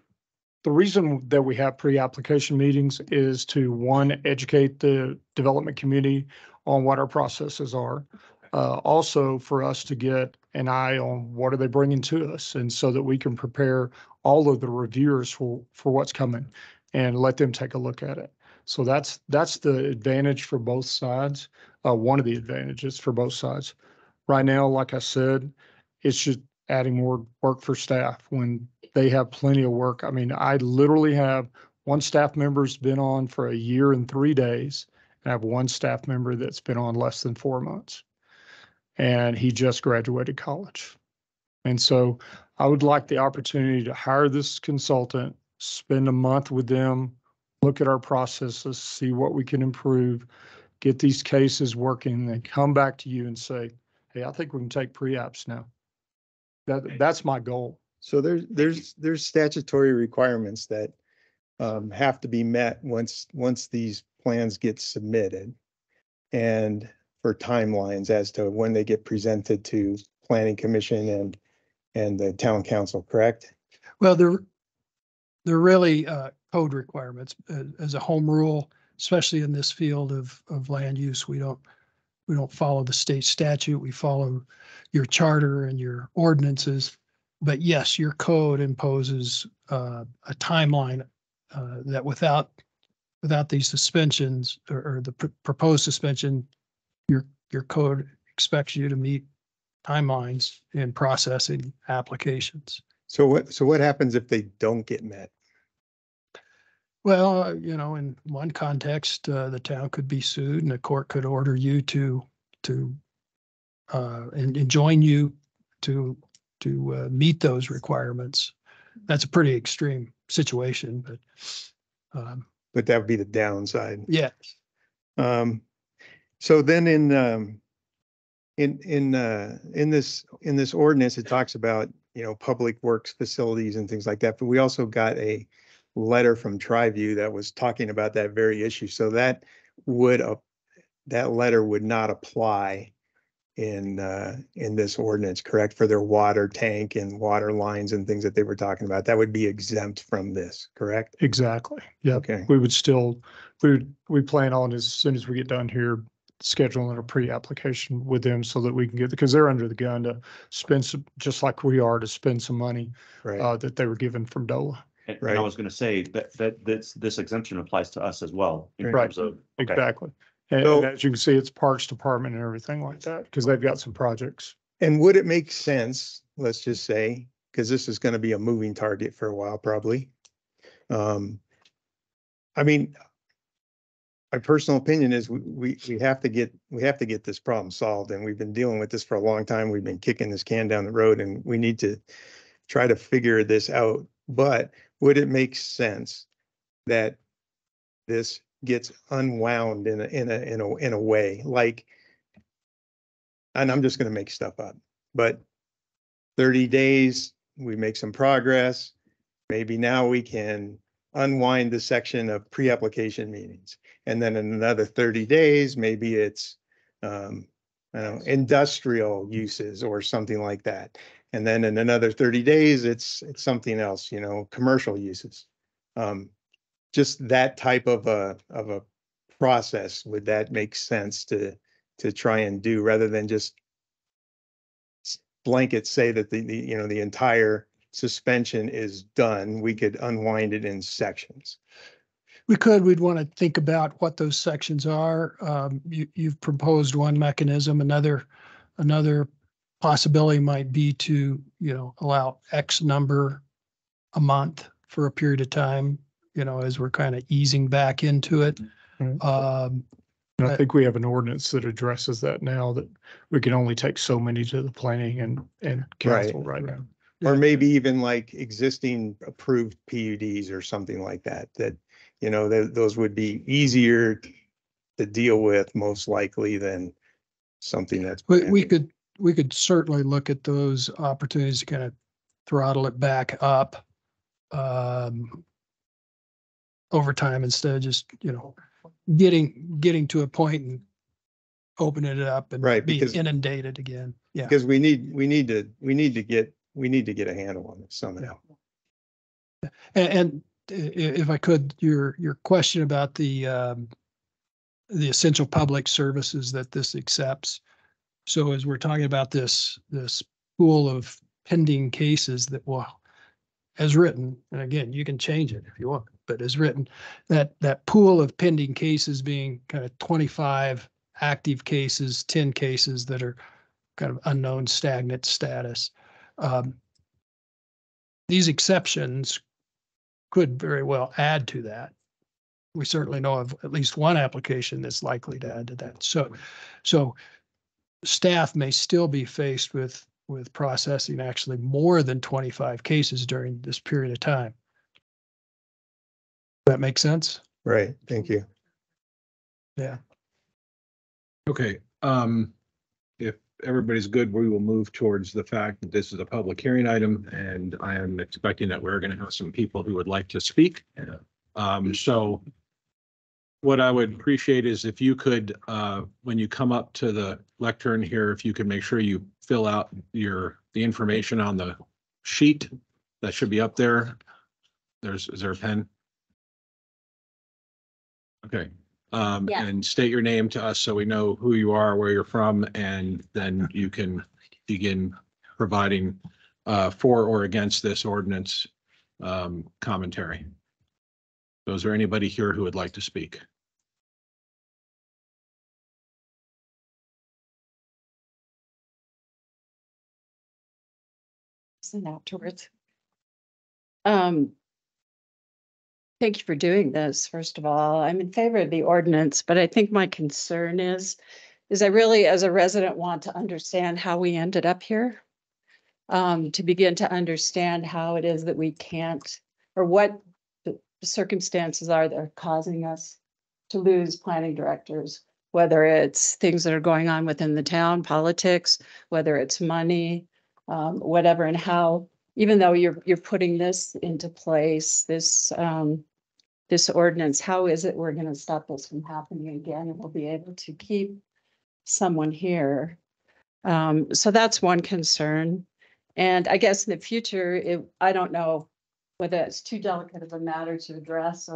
the reason that we have pre-application meetings is to, one, educate the development community on what our processes are. Also for us to get an eye on what are they bringing to us, and so that we can prepare all of the reviewers for what's coming and let them take a look at it. So that's the advantage for both sides. One of the advantages for both sides. Right now, like I said, it's just adding more work for staff when they have plenty of work. I mean, I literally have one staff member's been on for 1 year and 3 days, and I have one staff member that's been on less than 4 months. And he just graduated college. And so I would like the opportunity to hire this consultant, spend a month with them, look at our processes, see what we can improve, get these cases working, and come back to you and say, hey, I think we can take pre-apps now. That's my goal. So there's statutory requirements that have to be met once these plans get submitted, and for timelines as to when they get presented to Planning Commission and the town council, correct? Well, they're really code requirements as a home rule, especially in this field of land use. We don't follow the state statute. We follow your charter and your ordinances. But yes, your code imposes a timeline that without these suspensions or the proposed suspension, your code expects you to meet timelines in processing applications. So what happens if they don't get met? Well, in one context, the town could be sued and the court could order you to enjoin you to meet those requirements. That's a pretty extreme situation, But that would be the downside. yes. So then in this ordinance, it talks about, public works facilities and things like that, but we also got a letter from Triview that was talking about that very issue. So that letter would not apply in this ordinance, correct? For their water tank and water lines and things that they were talking about, that would be exempt from this, correct? Exactly. Yeah. Okay. We plan on, as soon as we get done here, scheduling a pre-application with them so that we can because they're under the gun to spend some, just like we are, to spend some money Right. that they were given from DOLA. And Right. I was going to say that this exemption applies to us as well in Right. terms of, okay. Exactly. And So- as you can see, it's Parks Department and everything like that, because they've got some projects. And would it make sense, let's just say, because this is going to be a moving target for a while, probably. I mean, my personal opinion is we have to get this problem solved, and we've been dealing with this for a long time. We've been kicking this can down the road, and we need to try to figure this out. But would it make sense that this gets unwound in a way, like, and I'm just going to make stuff up, but 30 days, we make some progress. Maybe now we can unwind the section of pre-application meetings. And then in another 30 days, maybe it's, I don't know, industrial uses or something like that. And then in another 30 days, it's something else, commercial uses. Just that type of a process, would that make sense to try and do, rather than just blanket say that the entire suspension is done? We could unwind it in sections. we'd want to think about what those sections are. You've proposed one mechanism, another possibility might be to, allow X number a month for a period of time, as we're kind of easing back into it. Mhm. Um, And I think we have an ordinance that addresses that now, that we can only take so many to the planning and council right now. Or maybe even like existing approved PUDs or something like that, those would be easier to deal with most likely than something that's. we brand new. could certainly look at those opportunities to kind of throttle it back up over time instead of just, getting to a point and opening it up and Right, being because- inundated again. Yeah. Because we need to get a handle on it somehow. And if I could, your question about the essential public services that this accepts. So as we're talking about this pool of pending cases that will, as written, and again, you can change it if you want, but as written, that pool of pending cases being kind of 25 active cases, 10 cases that are kind of unknown stagnant status. These exceptions could very well add to that. We certainly know of at least one application that's likely to add to that. So staff may still be faced with processing actually more than 25 cases during this period of time. That makes sense? Right, thank you. Yeah. Okay, if everybody's good, we will move towards the fact that this is a public hearing item, and I am expecting that we're gonna have some people who would like to speak. So what I would appreciate is if you could, when you come up to the lectern here, if you could make sure you fill out the information on the sheet that should be up there. Is there a pen? Okay. Yeah. And state your name to us so we know who you are, where you're from, and then you can begin providing for or against this ordinance commentary. So is there anybody here who would like to speak? And afterwards. Thank you for doing this. First of all, I'm in favor of the ordinance, but I think my concern is I really, as a resident, want to understand how we ended up here. To begin to understand how it is that we can't, or what the circumstances are that are causing us to lose planning directors, whether it's things that are going on within the town, politics, whether it's money, whatever, and how, even though you're putting this into place, this ordinance, how is it we're going to stop this from happening again, and we'll be able to keep someone here? So that's one concern. And I guess in the future, I don't know whether it's too delicate of a matter to address,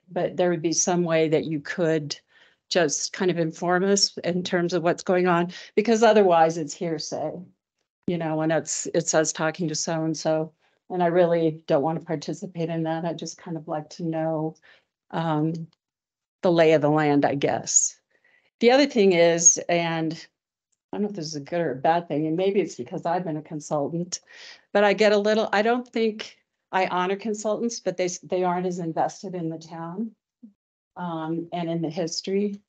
but there would be some way that you could just kind of inform us in terms of what's going on, because otherwise it's hearsay, and it's us talking to so-and-so, and I really don't want to participate in that. I just kind of like to know the lay of the land, I guess. The other thing is, and I don't know if this is a good or a bad thing, and maybe it's because I've been a consultant, but I don't think I honor consultants, but they aren't as invested in the town and in the history.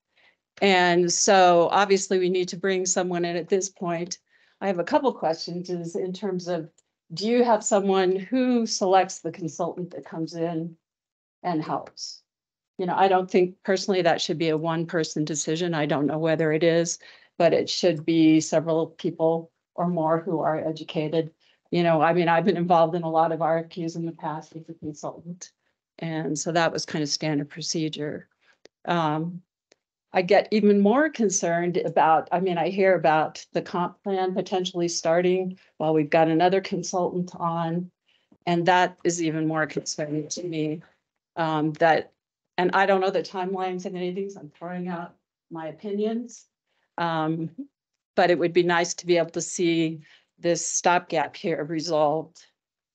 And so obviously we need to bring someone in at this point. I have a couple questions is in terms of, do you have someone who selects the consultant that comes in and helps? I don't think personally that should be a one-person decision. I don't know whether it is, but it should be several people or more who are educated. I've been involved in a lot of RFQs in the past as a consultant. And so that was kind of standard procedure. I get even more concerned about, I hear about the comp plan potentially starting while we've got another consultant on. And that is even more concerning to me. And I don't know the timelines and anything, so I'm throwing out my opinions. But it would be nice to be able to see this stopgap here resolved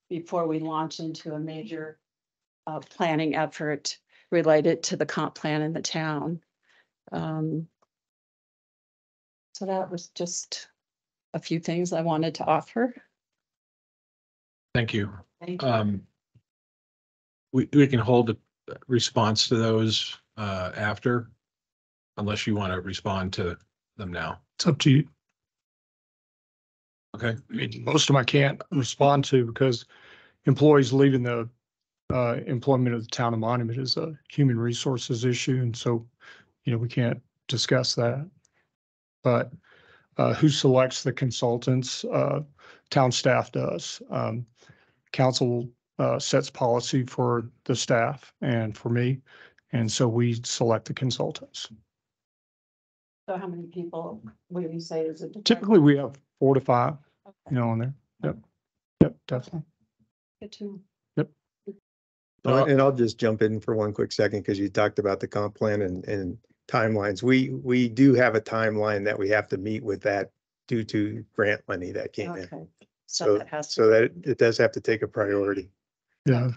before we launch into a major planning effort related to the comp plan in the town. So that was just a few things I wanted to offer. Thank you. Thank you. We can hold a response to those after, unless you want to respond to them now. It's up to you. Okay. I mean, most of them I can't respond to because employees leaving the employment of the town of Monument is a human resources issue. And so, we can't discuss that. But who selects the consultants? Town staff does. Council sets policy for the staff and for me. And so we select the consultants. So how many people would you say is it? Typically, we have 4 to 5, on there. Yep, definitely. Good to And I'll just jump in for one quick second because you talked about the comp plan and timelines. We do have a timeline that we have to meet with that due to grant money that came in. Okay. So that has to. so that it does have to take a priority. Yeah.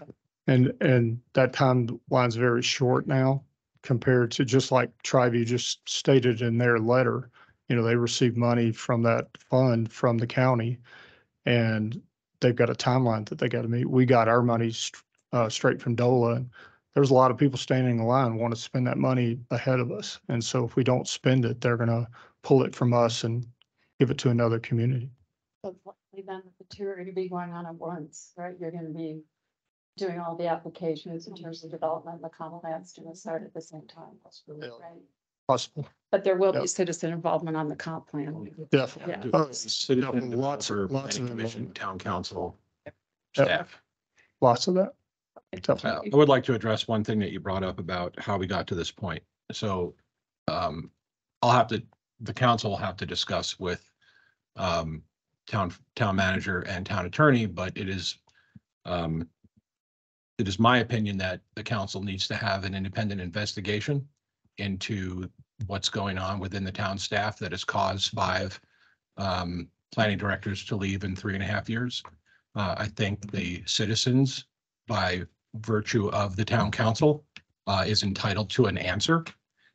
And that timeline's very short now compared to just like Tri-View just stated in their letter. They received money from that fund from the county and they've got a timeline that they got to meet. We got our money straight from DOLA. And there's a lot of people standing in line want to spend that money ahead of us. And so if we don't spend it, they're going to pull it from us and give it to another community. So likely then the two are going to be going on at once, right? You're going to be doing all the applications in terms of development, the comp plan's going to start at the same time. Yeah. Right? Possible. But there will be Yep. citizen involvement on the comp plan. Definitely. Yeah. Oh, Citizen definitely. Lots developer, of planning commission, involvement. town council, Yep. staff. Lots of that. Definitely. I would like to address one thing that you brought up about how we got to this point. So the council will have to discuss with town manager and town attorney, but it is my opinion that the council needs to have an independent investigation into what's going on within the town staff that has caused 5 planning directors to leave in 3.5 years. I think the citizens, by virtue of the town council, is entitled to an answer.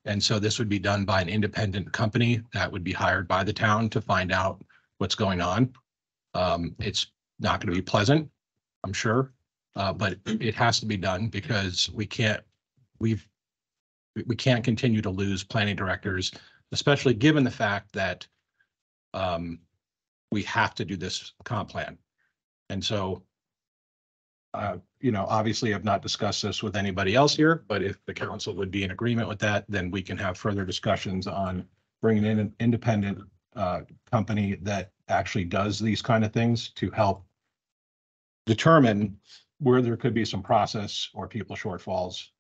And so this would be done by an independent company that would be hired by the town to find out what's going on. It's not going to be pleasant, I'm sure, but it has to be done because we can't continue to lose planning directors, especially given the fact that we have to do this comp plan. And so, obviously I've not discussed this with anybody else here, but if the council would be in agreement with that, then we can have further discussions on bringing in an independent company that actually does these kind of things to help determine where there could be some process or people shortfalls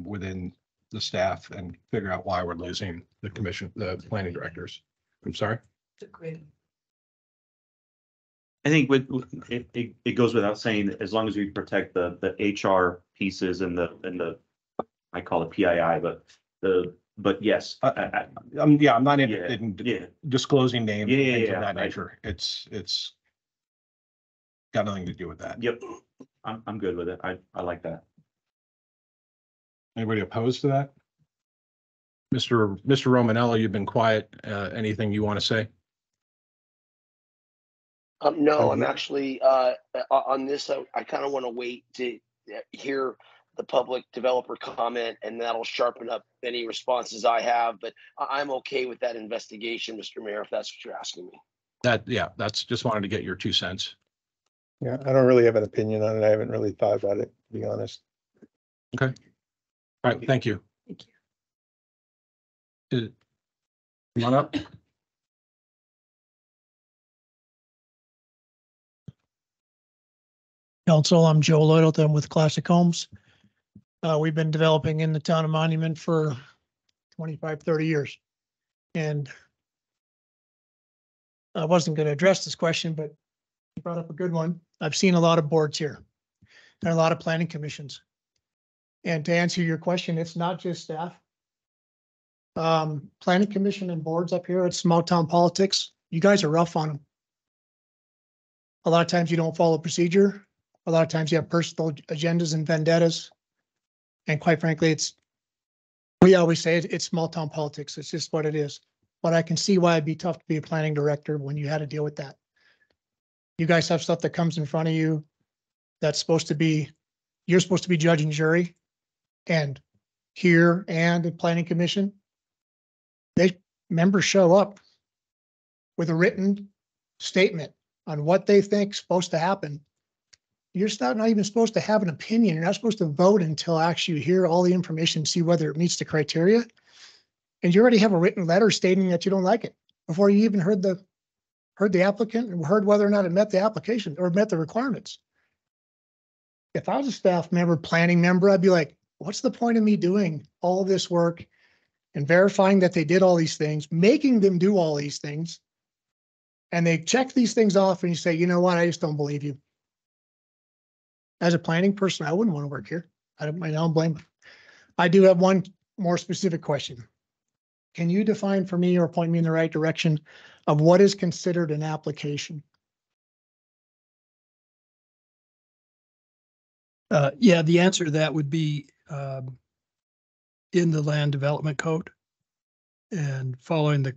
within the staff and figure out why we're losing the planning directors. I'm sorry. I think it goes without saying that as long as we protect the HR pieces and the I call it PII, but yes. I'm not interested in disclosing names and things of that right. nature. It's got nothing to do with that. Yep, I'm good with it. I like that. Anybody opposed to that? Mr. Romanello, you've been quiet. Anything you want to say? No, I'm actually, on this, I kind of want to wait to hear the public developer comment and that'll sharpen up any responses I have, but I'm okay with that investigation, Mr. Mayor, if that's what you're asking me. That's just wanted to get your 2 cents. Yeah, I don't really have an opinion on it. I haven't really thought about it, to be honest. Okay. All right, thank you. Thank you. Come on up. Council, I'm Joe Littleton with Classic Homes. We've been developing in the town of Monument for 25, 30 years. And I wasn't going to address this question, but you brought up a good one. I've seen a lot of boards here and a lot of planning commissions. And to answer your question, it's not just staff. Planning commission and boards up here at small town politics, you guys are rough on them. A lot of times you don't follow procedure. A lot of times you have personal agendas and vendettas. And quite frankly, we always say it's small town politics. It's just what it is. But I can see why it'd be tough to be a planning director when you had to deal with that. You guys have stuff that comes in front of you that's you're supposed to be judge and jury. And here and the planning commission, members show up with a written statement on what they think is supposed to happen. You're not even supposed to have an opinion. You're not supposed to vote until actually you hear all the information, see whether it meets the criteria. And you already have a written letter stating that you don't like it before you even heard the applicant and heard whether or not it met the application or met the requirements. If I was a staff member, planning member, I'd be like, what's the point of me doing all of this work and verifying that they did all these things, making them do all these things? And they check these things off and you say, you know what? I just don't believe you. As a planning person, I wouldn't want to work here. I don't blame them. I do have one more specific question. Can you define for me or point me in the right direction of what is considered an application? Yeah, the answer to that would be in the land development code and following the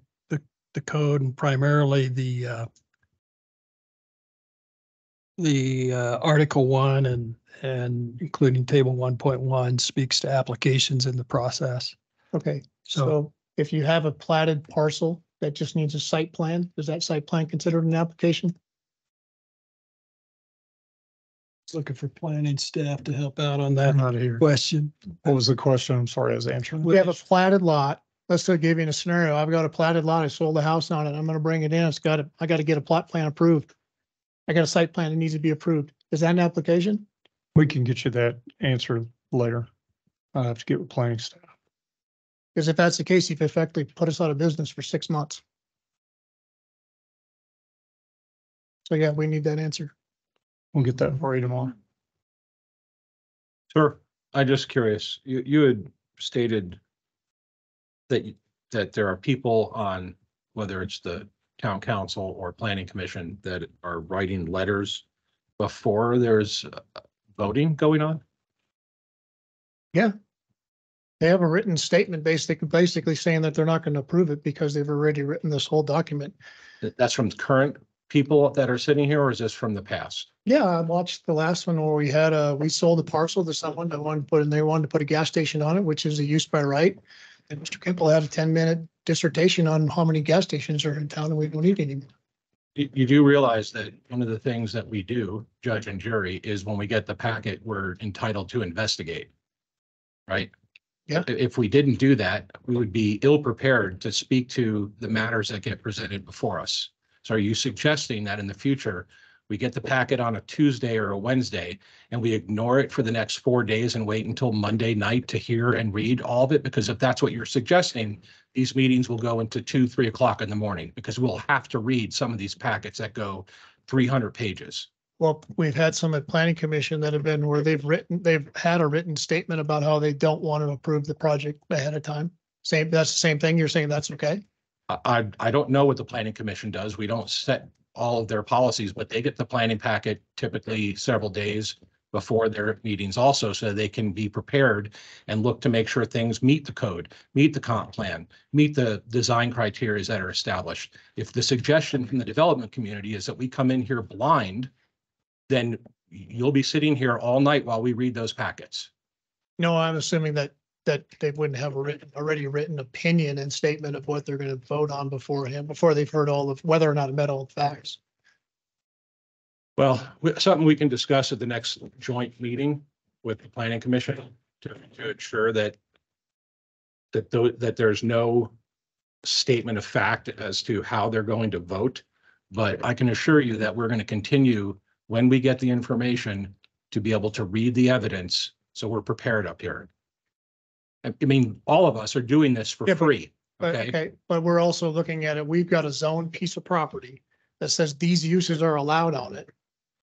code, and primarily the Article 1 and including Table 1.1 speaks to applications in the process. Okay, So so if you have a platted parcel that just needs a site plan, is that site plan considered an application? looking for planning staff to help out on that I'm not here. question. What was the question? I'm sorry, I was answering. We have a platted lot. Let's say give you a scenario. I've got a platted lot. I sold a house on it. I'm gonna bring it in. I gotta get a plot plan approved. I got a site plan that needs to be approved. Is that an application? We can get you that answer later. I have to get with planning staff. Because if that's the case, you've effectively put us out of business for 6 months. So yeah, we need that answer. We'll get that for you tomorrow. Sure. I'm just curious. You had stated that there are people on, whether it's the town council or planning commission, that are writing letters before there's voting going on? Yeah. They have a written statement basically saying that they're not going to approve it because they've already written this whole document. That's from current people that are sitting here, or is this from the past? Yeah, I watched the last one where we sold a parcel to someone that they wanted to put a gas station on it, which is a use by right. And Mr. Kimple had a 10-minute dissertation on how many gas stations are in town and we don't need any. You do realize that one of the things that we do, judge and jury, is when we get the packet, we're entitled to investigate. Right? Yeah. If we didn't do that, we would be ill prepared to speak to the matters that get presented before us. So are you suggesting that in the future, we get the packet on a Tuesday or a Wednesday and we ignore it for the next 4 days and wait until Monday night to hear and read all of it? Because if that's what you're suggesting, these meetings will go into 2, 3 o'clock in the morning because we'll have to read some of these packets that go 300 pages. Well, we've had some at planning commission that have been where they've had a written statement about how they don't want to approve the project ahead of time. That's the same thing. You're saying that's okay? I don't know what the planning commission does. We don't set all of their policies, but they get the planning packet typically several days before their meetings also, so they can be prepared and look to make sure things meet the code, meet the comp plan, meet the design criteria that are established. If the suggestion from the development community is that we come in here blind, then you'll be sitting here all night while we read those packets. No, I'm assuming that they wouldn't have already written opinion and statement of what they're going to vote on beforehand, before they've heard all of whether or not it met all the facts. Well, something we can discuss at the next joint meeting with the planning commission to ensure that there's no statement of fact as to how they're going to vote. But I can assure you that we're going to continue, when we get the information, to be able to read the evidence so we're prepared up here. I mean, all of us are doing this for free. Okay. But we're also looking at it. We've got a zoned piece of property that says these uses are allowed on it.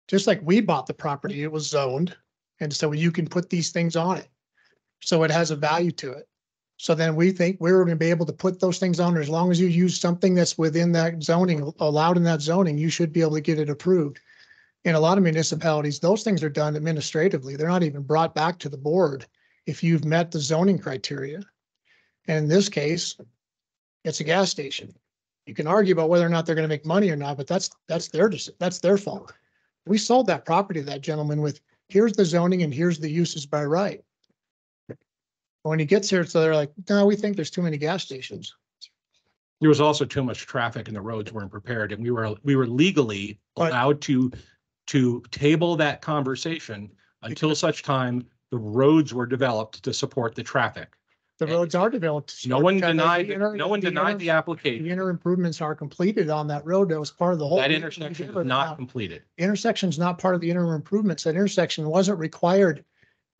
Just like we bought the property, it was zoned. And so you can put these things on it. So it has a value to it. So then we think we're going to be able to put those things on there. As long as you use something that's within that zoning, allowed in that zoning, you should be able to get it approved. In a lot of municipalities, those things are done administratively. They're not even brought back to the board if you've met the zoning criteria. And in this case, it's a gas station. You can argue about whether or not they're going to make money or not, but that's their fault. We sold that property to that gentleman with, here's the zoning and here's the uses by right. When he gets here, so they're like, no, we think there's too many gas stations. There was also too much traffic and the roads weren't prepared, and we were legally But- allowed to table that conversation until such time the roads were developed to support the traffic. The roads are developed. No one The denied, inter- no one the denied inter- the The application. inner improvements are completed on that road. That was part of the whole. That intersection is not completed. Intersection's not part of the interim improvements. That intersection wasn't required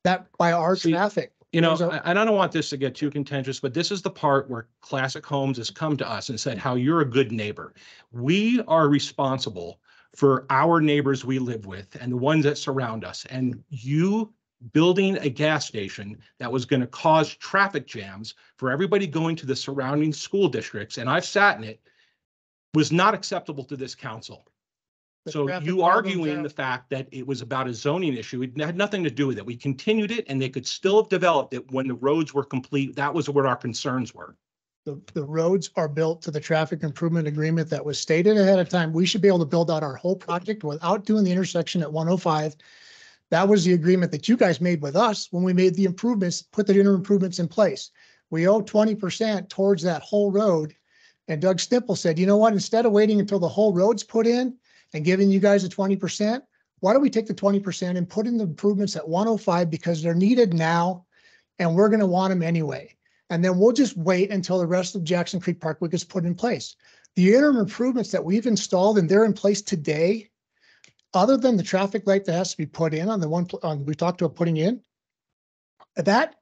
that by our See, traffic. You know, There's a- and I don't want this to get too contentious, but this is the part where Classic Homes has come to us and said how you're a good neighbor. We are responsible for our neighbors we live with and the ones that surround us. And you building a gas station that was going to cause traffic jams for everybody going to the surrounding school districts, and I've sat in it, was not acceptable to this council. The So traffic you problems arguing are- the fact that it was about a zoning issue, it had nothing to do with it. We continued it and they could still have developed it when the roads were complete. That was what our concerns were. The roads are built to the traffic improvement agreement that was stated ahead of time. We should be able to build out our whole project without doing the intersection at 105. That was the agreement that you guys made with us when we made the improvements, put the inner improvements in place. We owe 20% towards that whole road. And Doug Stimple said, you know what, instead of waiting until the whole road's put in and giving you guys a 20%, why don't we take the 20% and put in the improvements at 105 because they're needed now and we're going to want them anyway. And then we'll just wait until the rest of Jackson Creek Parkway gets put in place. The interim improvements that we've installed and they're in place today, other than the traffic light that has to be put in on the one we talked about putting in, that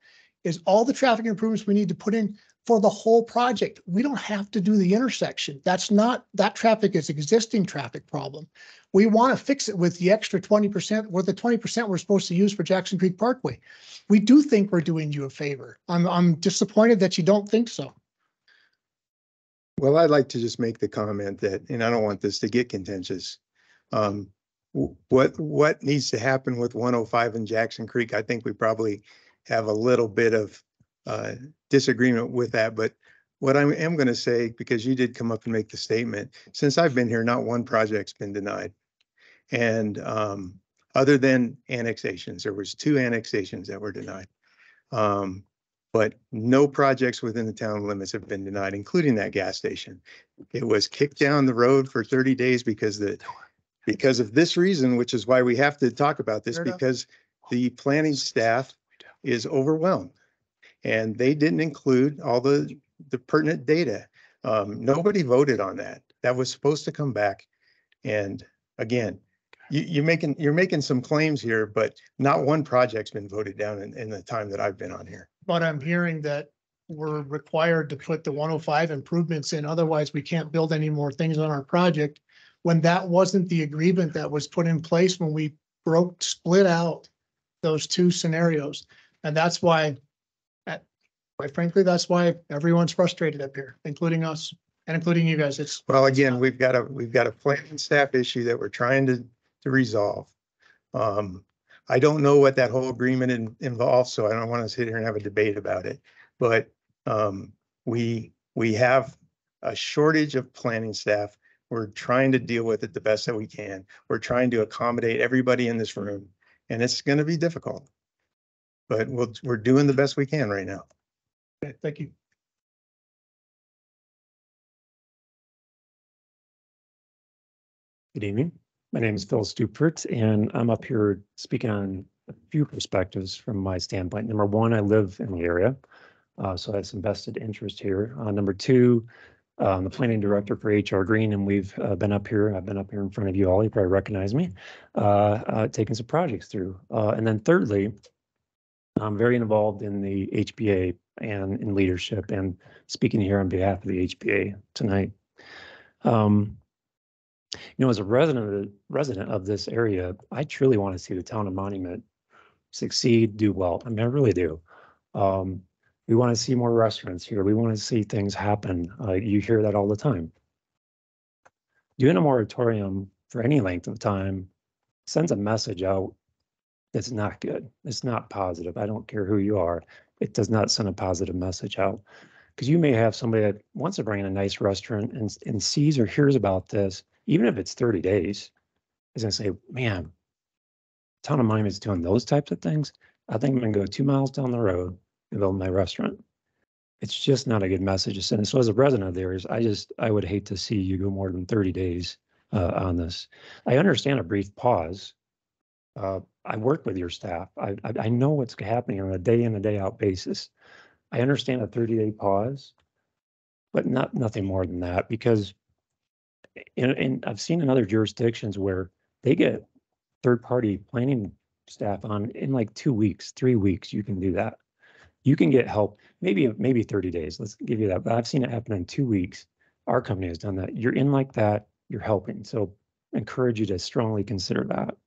is all the traffic improvements we need to put in for the whole project. We don't have to do the intersection. That traffic is existing traffic problem. We want to fix it with the extra 20%, or the 20% we're supposed to use for Jackson Creek Parkway. We do think we're doing you a favor. I'm disappointed that you don't think so. Well, I'd like to just make the comment that, and I don't want this to get contentious. What needs to happen with 105 and Jackson Creek? I think we probably have a little bit of disagreement with that, but what I am going to say, because you did come up and make the statement, since I've been here, not one project's been denied. And other than annexations, there was 2 annexations that were denied. But no projects within the town limits have been denied, including that gas station. It was kicked down the road for 30 days because of this reason, which is why we have to talk about this, Fair enough. because the planning staff is overwhelmed. And they didn't include all the pertinent data. Nobody voted on that. That was supposed to come back. And again, you're making some claims here, but not one project's been voted down in the time that I've been on here. But I'm hearing that we're required to put the 105 improvements in. Otherwise, we can't build any more things on our project. When that wasn't the agreement that was put in place when we split out those 2 scenarios. And that's why, quite frankly, that's why everyone's frustrated up here, including us and including you guys. Well, again, we've got a planning staff issue that we're trying to resolve. I don't know what that whole agreement involves, so I don't want to sit here and have a debate about it. But we have a shortage of planning staff. We're trying to deal with it the best that we can. We're trying to accommodate everybody in this room, and it's going to be difficult. But we're doing the best we can right now. Okay, thank you. Good evening. My name is Phil Stupert, and I'm up here speaking on a few perspectives from my standpoint. Number one, I live in the area, so I have some vested interest here. Number two, I'm the planning director for HR Green, and I've been up here in front of you all. You probably recognize me, taking some projects through. And then thirdly, I'm very involved in the HBA and in leadership, and speaking here on behalf of the HBA tonight. As a resident of this area, I truly want to see the town of Monument succeed, do well. I mean, I really do. We want to see more restaurants here. We want to see things happen. You hear that all the time. Doing a moratorium for any length of time sends a message out That's not good. It's not positive. I don't care who you are. It does not send a positive message out. Because you may have somebody that wants to bring in a nice restaurant and sees or hears about this, even if it's 30 days, is going to say, man, town of Miami is doing those types of things. I think I'm going to go 2 miles down the road and build my restaurant. It's just not a good message to send. So as a resident of theirs, I would hate to see you go more than 30 days on this. I understand a brief pause. I work with your staff. I know what's happening on a day in and day out basis. I understand a 30-day pause, but nothing more than that, because and I've seen in other jurisdictions where they get third-party planning staff on in like 2 weeks, 3 weeks. You can do that. You can get help, maybe 30 days. Let's give you that. But I've seen it happen in 2 weeks. Our company has done that. You're in like that, you're helping. So I encourage you to strongly consider that.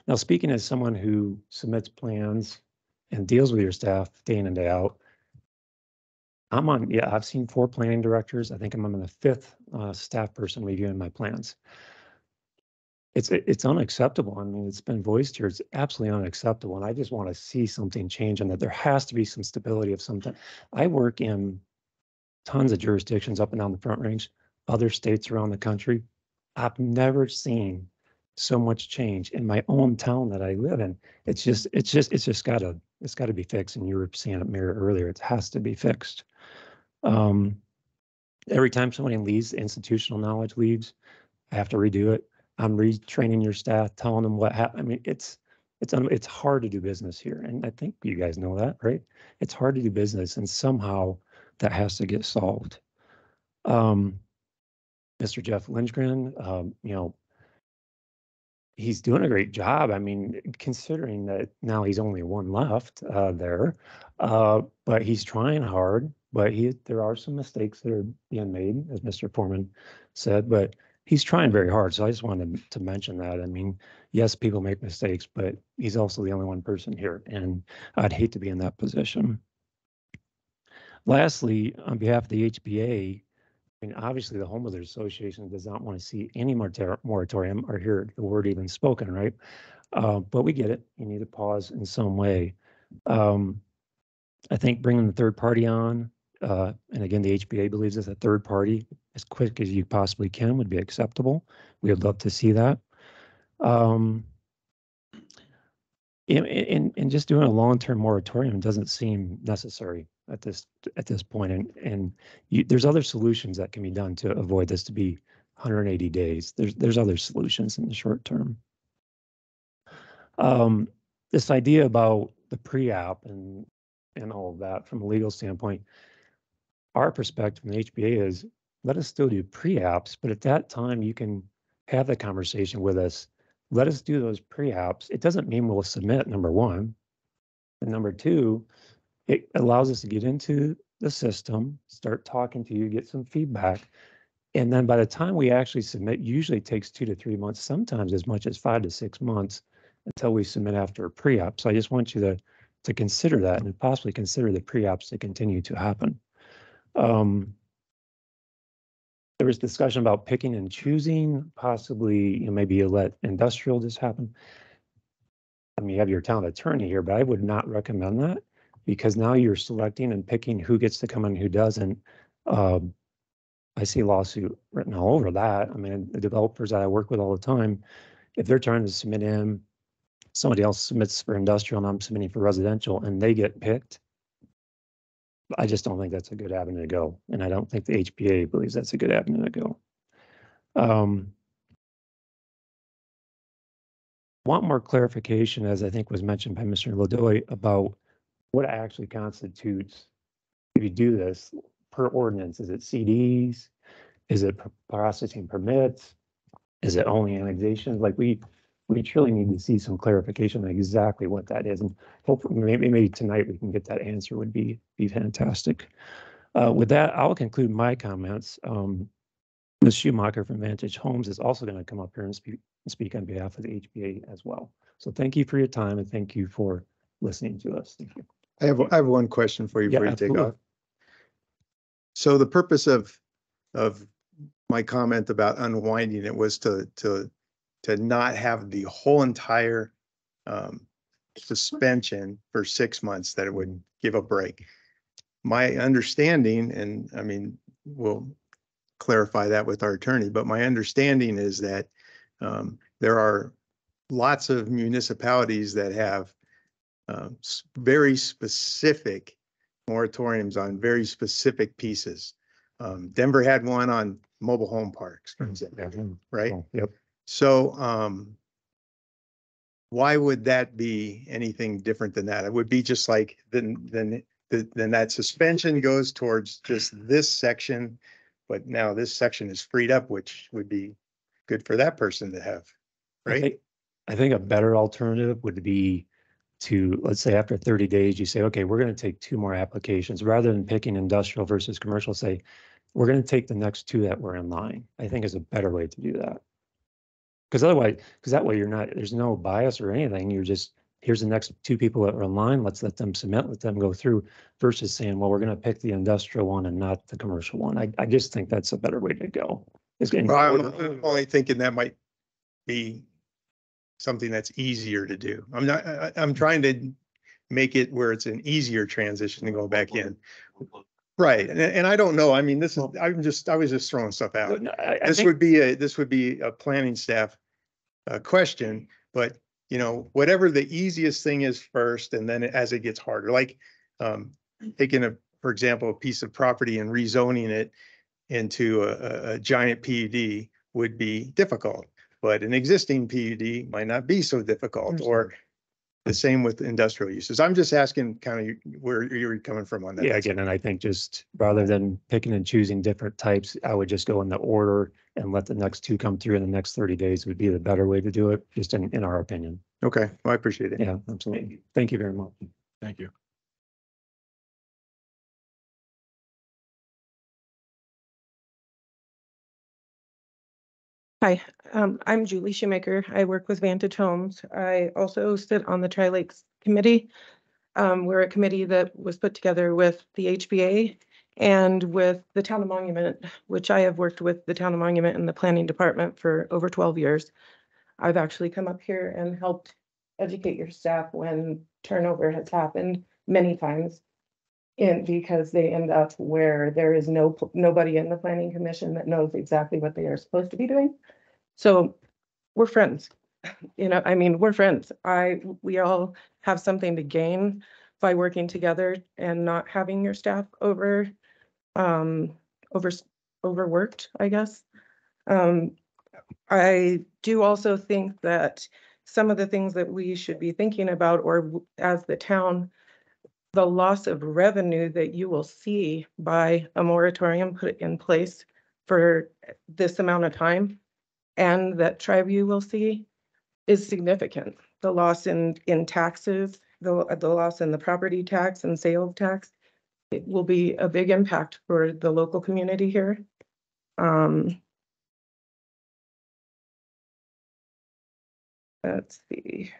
Now, speaking as someone who submits plans and deals with your staff day in and day out, I've seen 4 planning directors. I think I'm on the 5th staff person reviewing my plans. It's unacceptable. I mean, it's been voiced here. It's absolutely unacceptable. And I just want to see something change and that there has to be some stability of something. I work in tons of jurisdictions up and down the Front Range, other states around the country. I've never seen so much change in my own town that I live in. It's just gotta be fixed. And you were saying it, Mayor, earlier, it has to be fixed. Every time somebody leaves, institutional knowledge leaves, I have to redo it. I'm retraining your staff, telling them what happened. I mean, it's hard to do business here. And I think you guys know that, right? It's hard to do business, and somehow that has to get solved. Mr. Jeff Lindgren, he's doing a great job. I mean, considering that now he's only 1 left there, but he's trying hard. But there are some mistakes that are being made, as Mr. Foreman said, but he's trying very hard. So I just wanted to mention that. I mean, yes, people make mistakes, but he's also the only one person here, and I'd hate to be in that position. Lastly, on behalf of the HBA, I mean, obviously the Homeowners Association does not want to see any moratorium or hear the word even spoken, right? But we get it. You need to pause in some way. I think bringing the third party on, and again, the HBA believes that a third party as quick as you possibly can would be acceptable. We would love to see that. And just doing a long-term moratorium doesn't seem necessary at this point. And there's other solutions that can be done to avoid this to be 180 days. There's other solutions in the short term. This idea about the pre-app and all of that from a legal standpoint, our perspective from the HBA is, let us still do pre-apps, but at that time you can have the conversation with us. Let us do those pre-apps. It doesn't mean we'll submit, number one. And number two, it allows us to get into the system, start talking to you, get some feedback. And then by the time we actually submit, usually it takes 2 to 3 months, sometimes as much as 5 to 6 months until we submit after a pre-app. So I just want you to consider that and possibly consider the pre-apps to continue to happen. There was discussion about picking and choosing, possibly maybe you let industrial just happen. I mean, you have your town attorney here, but I would not recommend that, because now you're selecting and picking who gets to come in and who doesn't. I see a lawsuit written all over that. I mean, the developers that I work with all the time, if they're trying to submit in, somebody else submits for industrial and I'm submitting for residential and they get picked, I just don't think that's a good avenue to go. And I don't think the HBA believes that's a good avenue to go. Want more clarification, as I think was mentioned by Mr. Ladoy, about what actually constitutes, if you do this per ordinance. Is it CDs? Is it processing permits? Is it only annexations? Like we truly need to see some clarification on exactly what that is. And hopefully maybe tonight we can get that answer. Would be fantastic. With that, I'll conclude my comments. Ms. Schumacher from Vantage Homes is also going to come up here and speak on behalf of the HBA as well. So thank you for your time and thank you for listening to us. Thank you. I have one question for you before you take absolutely. off. So the purpose of my comment about unwinding it was to to not have the whole entire suspension for 6 months, that it would give a break. My understanding, and I mean, we'll clarify that with our attorney, but my understanding is that there are lots of municipalities that have very specific moratoriums on very specific pieces. Denver had one on mobile home parks, for example, right? Yep. So why would that be anything different than that? It would be just like, then that suspension goes towards just this section, but now this section is freed up, which would be good for that person to have, right? I think a better alternative would be to, let's say after 30 days, you say, okay, we're going to take 2 more applications rather than picking industrial versus commercial, say, we're going to take the next 2 that were in line. I think is a better way to do that. Because that way you're not, there's no bias or anything. You're just, here's the next 2 people that are in line. Let's let them submit, let them go through versus saying, well, we're going to pick the industrial one and not the commercial one. I just think that's a better way to go. I'm only thinking that might be something that's easier to do. I'm trying to make it where it's an easier transition to go back in. Right. And I don't know. I mean, this is, I was just throwing stuff out. This would be a planning staff question, but you know, whatever the easiest thing is first, and then as it gets harder, like taking for example, a piece of property and rezoning it into a giant PUD would be difficult, but an existing PUD might not be so difficult, or the same with industrial uses. I'm just asking kind of where you're coming from on that. Yeah, again, and I think just rather than picking and choosing different types, I would just go in the order and let the next 2 come through in the next 30 days would be the better way to do it, just in our opinion. Okay, well, I appreciate it. Yeah, absolutely. Thank you very much. Thank you. Hi, I'm Julie Shoemaker. I work with Vantage Homes. I also sit on the Tri-Lakes Committee. We're a committee that was put together with the HBA and with the Town of Monument, which I have worked with the Town of Monument and the Planning Department for over 12 years. I've actually come up here and helped educate your staff when turnover has happened many times. And because they end up where there is nobody in the Planning Commission that knows exactly what they are supposed to be doing. So we're friends, you know, I mean, we're friends. We all have something to gain by working together and not having your staff overworked, I guess. I do also think that some of the things that we should be thinking about, or as the town, the loss of revenue that you will see by a moratorium put in place for this amount of time, and that TriView will see, is significant. The loss in taxes, the loss in the property tax and sales tax, it will be a big impact for the local community here. Let's see.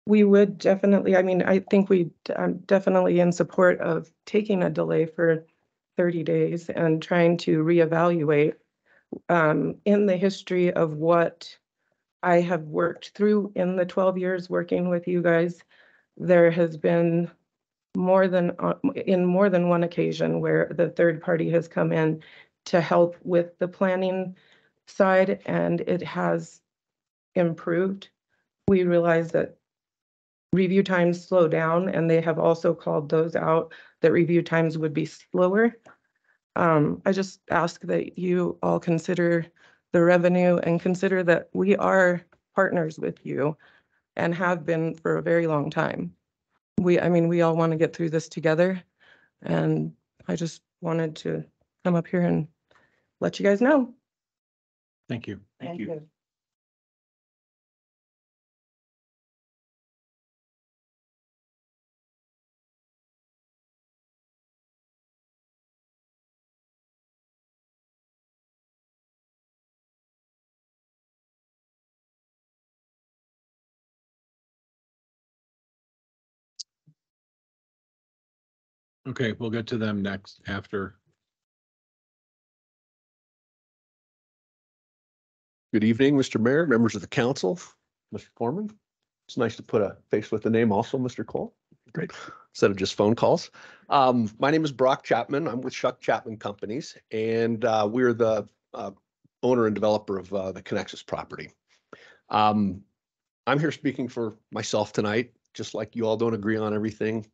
We would definitely, I mean, I think I'm definitely in support of taking a delay for 30 days and trying to reevaluate in the history of what I have worked through in the 12 years working with you guys. There has been more than one occasion where the third party has come in to help with the planning side, and it has improved. We realize that review times slow down, and they have also called those out, that review times would be slower. I just ask that you all consider the revenue and consider that we are partners with you and have been for a very long time. I mean, we all want to get through this together, and I just wanted to come up here and let you guys know. Thank you. Thank you. Okay, we'll get to them next after Good evening, Mr. Mayor, members of the council, Mr. Foreman. It's nice to put a face with the name also, Mr. Cole. Great. Instead of just phone calls. My name is Brock Chapman. I'm with Shuck Chapman Companies, and we're the owner and developer of the Connexus property. I'm here speaking for myself tonight, just like you all don't agree on everything.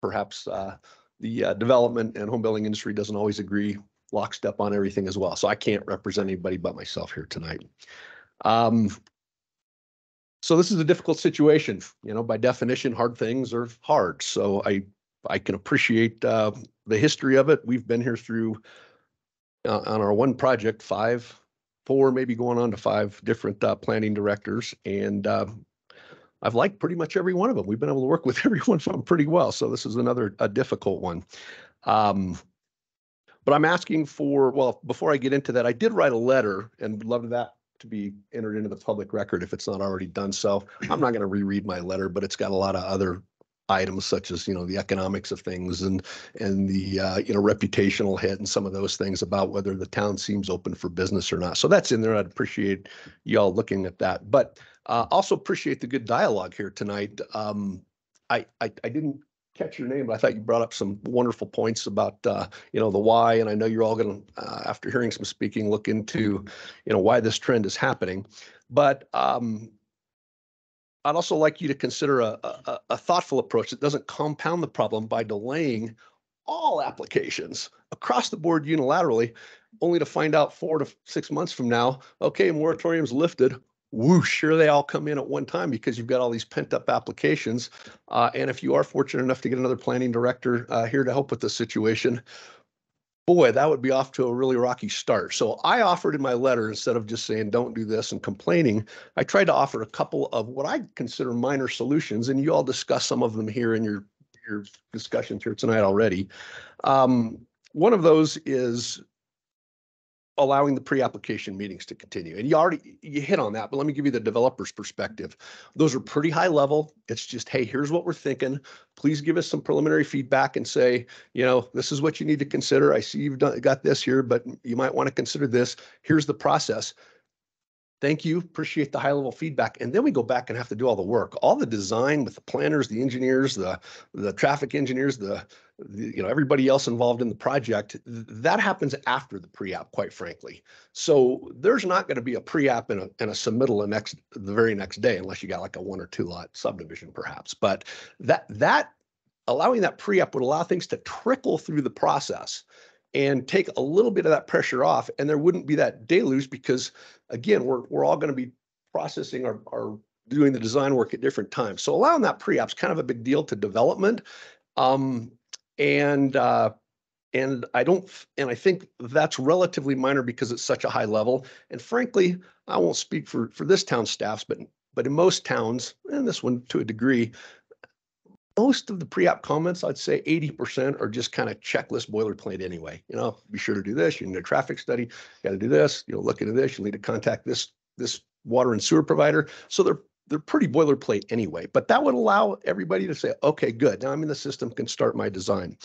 Perhaps the development and home building industry doesn't always agree lockstep on everything as well. So I can't represent anybody but myself here tonight. So this is a difficult situation. You know, by definition, hard things are hard. So I can appreciate the history of it. We've been here through on our one project, four, maybe going on to 5 different planning directors. And I've liked pretty much every one of them. We've been able to work with every one of them pretty well. So this is a difficult one. But I'm asking for, well, before I get into that, I did write a letter and would love that to be entered into the public record if it's not already done so. I'm not going to reread my letter, but it's got a lot of other items such as, you know, the economics of things and the, you know, reputational hit and some of those things about whether the town seems open for business or not. So that's in there. I'd appreciate y'all looking at that, but also appreciate the good dialogue here tonight. I didn't catch your name, but I thought you brought up some wonderful points about, you know, the why, and I know you're all going to, after hearing some speaking, look into, you know, why this trend is happening. But I'd also like you to consider a thoughtful approach that doesn't compound the problem by delaying all applications across the board unilaterally, only to find out 4 to 6 months from now, okay, moratorium's lifted. Whoosh, sure they all come in at one time because you've got all these pent up applications. And if you are fortunate enough to get another planning director here to help with the situation, boy, that would be off to a really rocky start. So I offered in my letter, instead of just saying, don't do this and complaining, I tried to offer a couple of what I consider minor solutions. And you all discussed some of them here in your discussions here tonight already. One of those is allowing the pre-application meetings to continue. And you hit on that, but let me give you the developer's perspective. Those are pretty high level. It's just, hey, here's what we're thinking. Please give us some preliminary feedback and say, you know, this is what you need to consider. I see you've got this here, but you might want to consider this. Here's the process. Thank you. Appreciate the high level feedback. And then we go back and have to do all the work, all the design with the planners, the engineers, the traffic engineers, the you know, everybody else involved in the project. That happens after the pre-app, quite frankly. So there's not going to be a pre-app and a submittal the very next day, unless you got like a 1 or 2 lot subdivision, perhaps. But that allowing that pre-app would allow things to trickle through the process and take a little bit of that pressure off, and there wouldn't be that deluge because, again, we're all going to be processing or doing the design work at different times. So allowing that pre-app is kind of a big deal to development. And I think that's relatively minor because it's such a high level. And frankly, I won't speak for this town's staffs, but in most towns, and this one to a degree, most of the pre-app comments, I'd say 80% are just kind of checklist boilerplate anyway. You know, be sure to do this. You need a traffic study. You got to do this. You know, look into this. You need to contact this water and sewer provider. So they're pretty boilerplate anyway. But that would allow everybody to say, okay, good. Now I'm in the system, can start my design.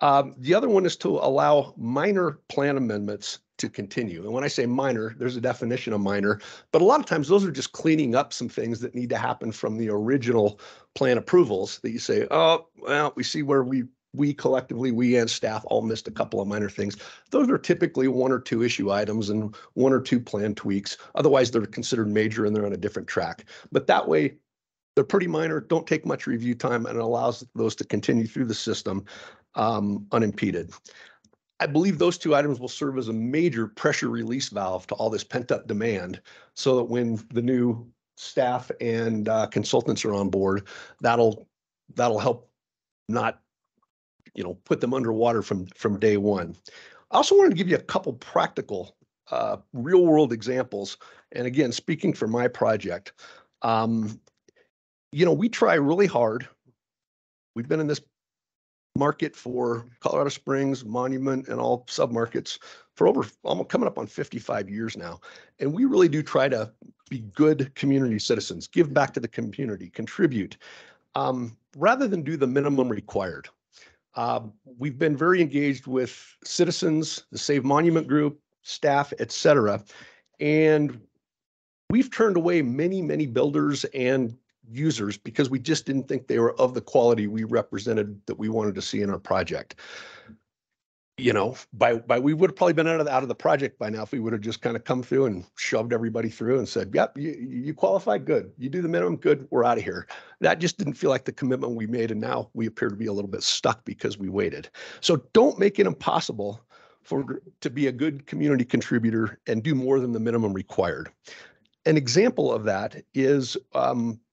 The other one is to allow minor plan amendments to continue. And when I say minor, there's a definition of minor, but a lot of times those are just cleaning up some things that need to happen from the original plan approvals that you say, oh, well, we see where we collectively, we and staff all missed a couple of minor things. Those are typically 1 or 2 issue items and 1 or 2 plan tweaks. Otherwise, they're considered major and they're on a different track. But that way, they're pretty minor, don't take much review time, and it allows those to continue through the system unimpeded. I believe those 2 items will serve as a major pressure release valve to all this pent up demand so that when the new staff and consultants are on board, that'll help not, you know, put them underwater from day one. I also wanted to give you a couple practical real world examples. And again, speaking for my project, you know, we try really hard. We've been in this market for Colorado Springs, Monument, and all submarkets for over almost coming up on 55 years now. And we really do try to be good community citizens, give back to the community, contribute, rather than do the minimum required. We've been very engaged with citizens, the Save Monument Group, staff, et cetera. And we've turned away many, many builders and users because we just didn't think they were of the quality we represented that we wanted to see in our project. You know, we would have probably been out of the project by now if we would have just kind of come through and shoved everybody through and said, yep, you qualify, good. You do the minimum, good, we're out of here. That just didn't feel like the commitment we made, and now we appear to be a little bit stuck because we waited. So don't make it impossible to be a good community contributor and do more than the minimum required. An example of that is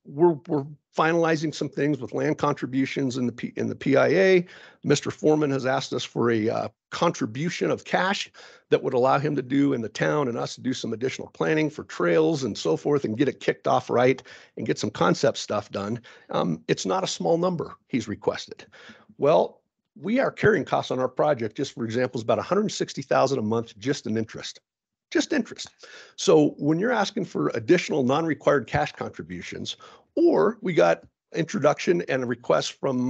we're finalizing some things with land contributions in the PIA. Mr. Foreman has asked us for a contribution of cash that would allow him to do in the town and us to do some additional planning for trails and so forth and get it kicked off right and get some concept stuff done. It's not a small number he's requested. Well, our carrying costs on our project, just for example, is about $160,000 a month just in interest. Just interest. So when you're asking for additional non-required cash contributions, or we got introduction and a request from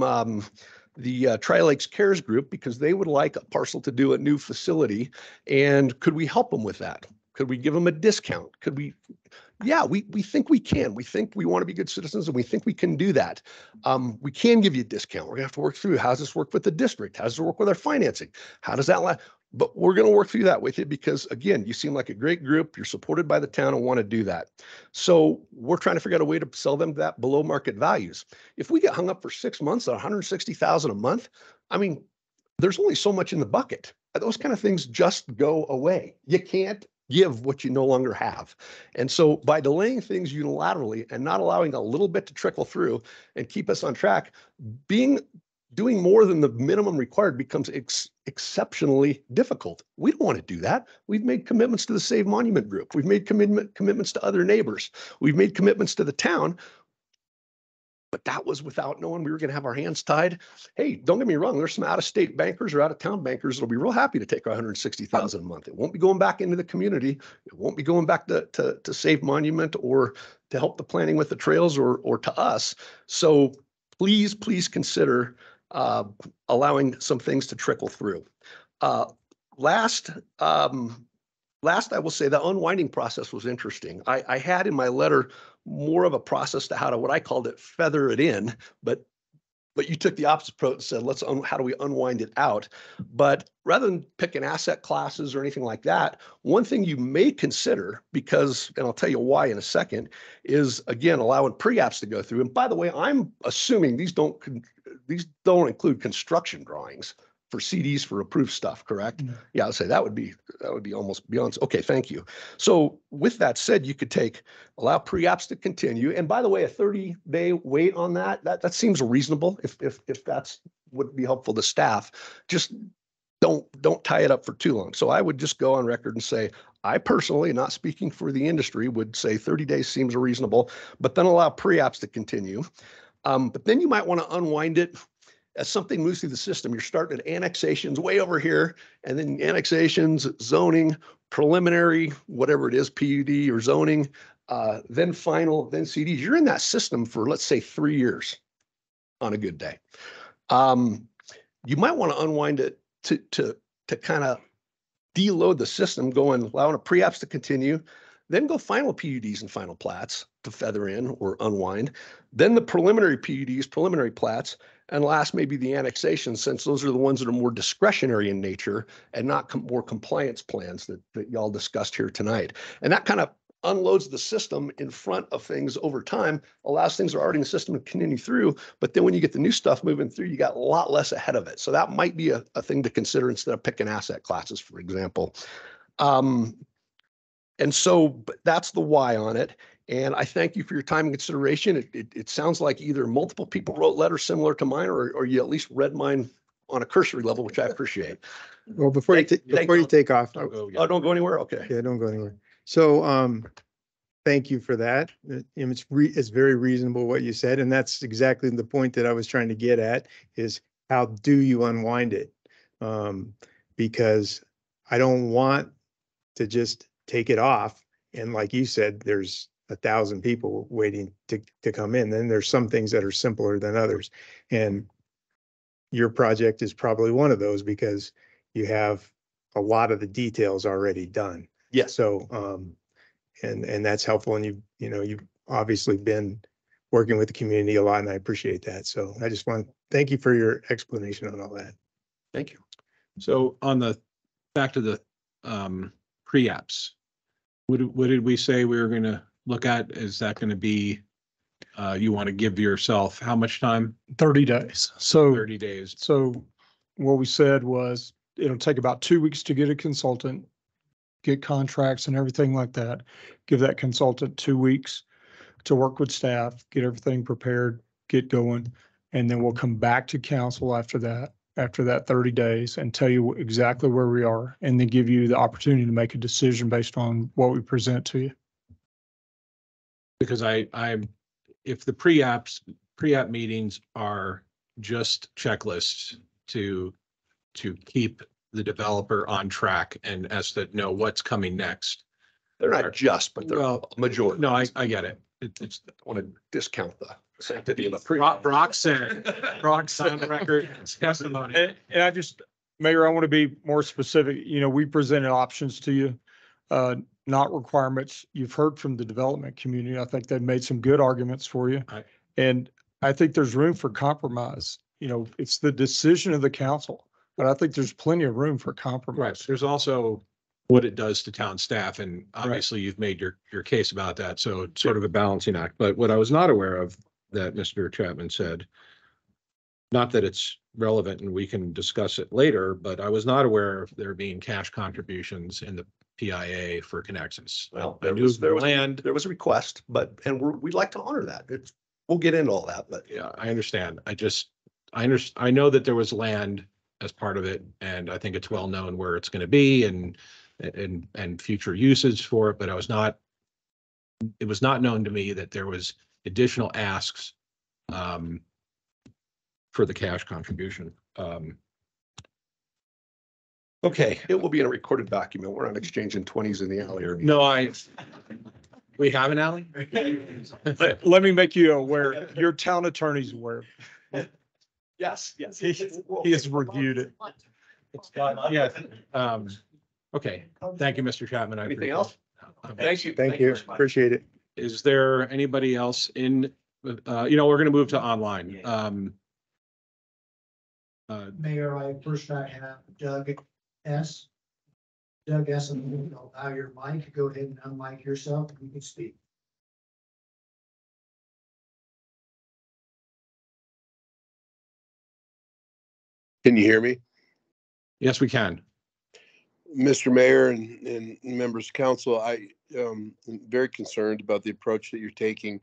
the Tri-Lakes Cares Group because they would like a parcel to do a new facility, and could we help them with that? Could we give them a discount? Could we? Yeah, we think we can. We think we want to be good citizens, and we think we can do that. We can give you a discount. We're gonna have to work through, how does this work with the district? How does it work with our financing? How does that But we're going to work through that with you because, again, you seem like a great group. You're supported by the town and want to do that. So we're trying to figure out a way to sell them that below market values. If we get hung up for 6 months at $160,000 a month, I mean, there's only so much in the bucket. Those kind of things just go away. You can't give what you no longer have. And so by delaying things unilaterally and not allowing a little bit to trickle through and keep us on track, doing more than the minimum required becomes exceptionally difficult. We don't want to do that. We've made commitments to the Save Monument Group. We've made commitments to other neighbors. We've made commitments to the town, but that was without knowing we were going to have our hands tied. Hey, don't get me wrong. There's some out-of-state bankers or out-of-town bankers that'll be real happy to take $160,000 a month. It won't be going back into the community. It won't be going back to Save Monument or to help the planning with the trails or to us. So please consider allowing some things to trickle through. Last, I will say the unwinding process was interesting. I had in my letter more of a process to how to, what I called it, feather it in, but you took the opposite approach and said, how do we unwind it out? But rather than picking asset classes or anything like that, one thing you may consider, because, and I'll tell you why in a second, is again, allowing pre-apps to go through. And by the way, I'm assuming these don't include construction drawings for CDs for approved stuff, correct? Mm-hmm. Yeah, I'll say that would be almost beyond. Okay, thank you. So with that said, you could allow pre-apps to continue. And by the way, a 30-day wait on that seems reasonable if that's would be helpful to staff. Just don't tie it up for too long. So I would just go on record and say, I personally, not speaking for the industry, would say 30 days seems reasonable, but then allow pre-apps to continue. But then you might want to unwind it as something moves through the system. You're starting at annexations way over here, and then annexations, zoning, preliminary, whatever it is, PUD or zoning, then final, then CDs. You're in that system for, let's say, 3 years on a good day. You might want to unwind it to kind of deload the system, allowing a pre-apps to continue, then go final PUDs and final plats to feather in or unwind, then the preliminary PUDs, preliminary plats, and last maybe the annexation, since those are the ones that are more discretionary in nature and not more compliance plans that y'all discussed here tonight. And that kind of unloads the system in front of things over time, allows things that are already in the system to continue through. But then when you get the new stuff moving through, you got a lot less ahead of it. So that might be a thing to consider instead of picking asset classes, for example. And so that's the why on it. And I thank you for your time and consideration. It sounds like either multiple people wrote letters similar to mine, or you at least read mine on a cursory level, which I appreciate. Well, before you take off. Don't go anywhere. Okay. Yeah, don't go anywhere. So thank you for that. It's very reasonable what you said. And that's exactly the point that I was trying to get at, is how do you unwind it? Because I don't want to just take it off. And like you said, there's 1,000 people waiting to come in. Then there's some things that are simpler than others. And your project is probably one of those because you have a lot of the details already done. Yes. So and that's helpful. And you've obviously been working with the community a lot, and I appreciate that. So I just want to thank you for your explanation on all that. Thank you. So back to the pre-apps, what did we say we were going to look at? Is that going to be, you want to give yourself how much time? 30 days. So 30 days. So what we said was it'll take about 2 weeks to get a consultant, get contracts and everything like that. Give that consultant 2 weeks to work with staff, get everything prepared, get going. And then we'll come back to council after that 30 days and tell you exactly where we are, and then give you the opportunity to make a decision based on what we present to you. Because if the pre-app meetings are just checklists to keep the developer on track and as to know what's coming next. They're not just, but they're majority. No, I get it. It's I want to discount the sanctity of the Brock said, on the record, testimony. And I just, Mayor, I want to be more specific. We presented options to you, not requirements. You've heard from the development community. I think they've made some good arguments for you. Right. And I think there's room for compromise. It's the decision of the council, but I think there's plenty of room for compromise. Right. There's also what it does to town staff. And obviously you've made your case about that. So it's sort of a balancing act. But what I was not aware of that Mr. Chapman said, not that it's relevant and we can discuss it later, but I was not aware of there being cash contributions in the PIA for Connexus. Well, there was there was a request, and we'd like to honor that. We'll get into all that, but yeah, I understand. I know that there was land as part of it, and I think it's well known where it's going to be and future usage for it, but it was not known to me that there was additional asks for the cash contribution. Okay. It will be in a recorded document. We're not exchanging 20s in the alley or anything. No, we have an alley? Let me make you aware, your town attorney's aware. Yes. He has reviewed it. Yeah. Okay. Thank you, Mr. Chapman. Anything else? Thank you. Thank you. Appreciate it. Is there anybody else we're going to move to online. Mayor, I have Doug S. Doug S. And I'll allow your mic. Go ahead and unmic yourself. You can speak. Can you hear me? Yes, we can. Mr. Mayor and members of council, I am very concerned about the approach that you're taking.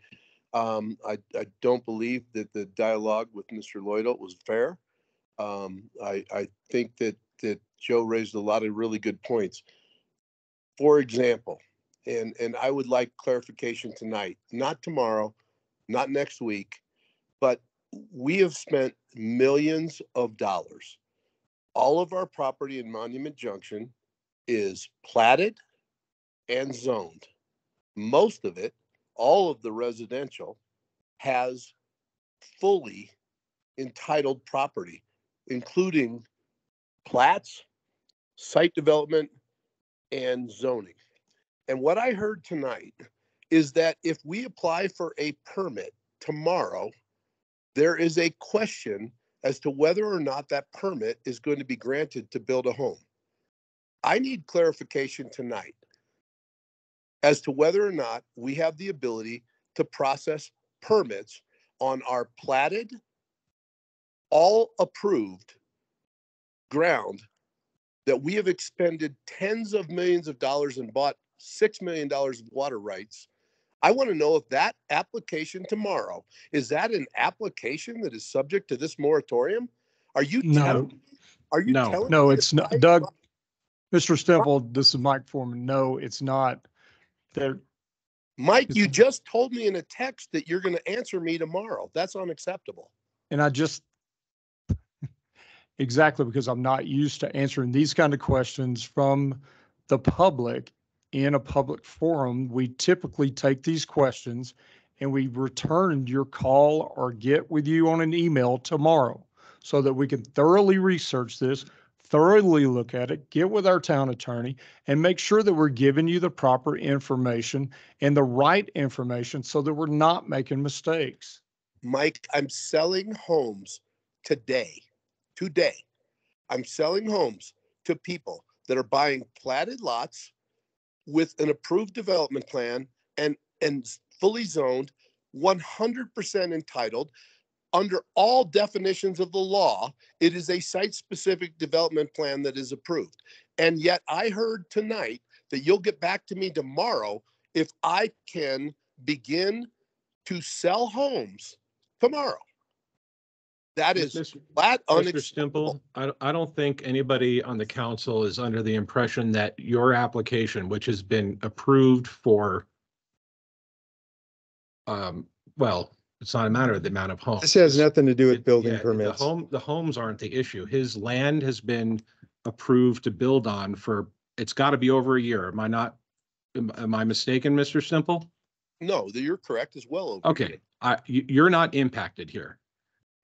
I don't believe that the dialogue with Mr. Lloydell was fair. I think that Joe raised a lot of really good points. For example, and I would like clarification tonight, not tomorrow, not next week, but we have spent millions of dollars. All of our property in Monument Junction is platted and zoned. Most of it, all of the residential, has fully entitled property, including plats, site development, and zoning. And what I heard tonight is that if we apply for a permit tomorrow, there is a question as to whether or not that permit is going to be granted to build a home. I need clarification tonight as to whether or not we have the ability to process permits on our platted, all approved ground that we have expended tens of millions of dollars and bought $6 million of water rights. I want to know if that application tomorrow, is that an application that is subject to this moratorium? Are you telling me No, it's not. Doug, Mr. Stemple, this is Mike Foreman. No, it's not. Mike, you just told me in a text that you're going to answer me tomorrow. That's unacceptable. And exactly, because I'm not used to answering these kind of questions from the public in a public forum. We typically take these questions and we return your call or get with you on an email tomorrow so that we can thoroughly research this, thoroughly look at it, get with our town attorney, and make sure that we're giving you the proper information and the right information so that we're not making mistakes. Mike, I'm selling homes today. I'm selling homes to people that are buying platted lots with an approved development plan and fully zoned, 100% entitled. Under all definitions of the law, it is a site-specific development plan that is approved. And yet I heard tonight that you'll get back to me tomorrow if I can begin to sell homes tomorrow. That is flat Mr. unacceptable. Stimple, I don't think anybody on the council is under the impression that your application, which has been approved for, well, it's not a matter of the amount of homes. This has nothing to do with building Yeah, permits. The homes aren't the issue. His land has been approved to build on for, it's got to be over a year. Am I mistaken, Mr. Stimple? No, you're correct as well. Over Okay, you're not impacted here.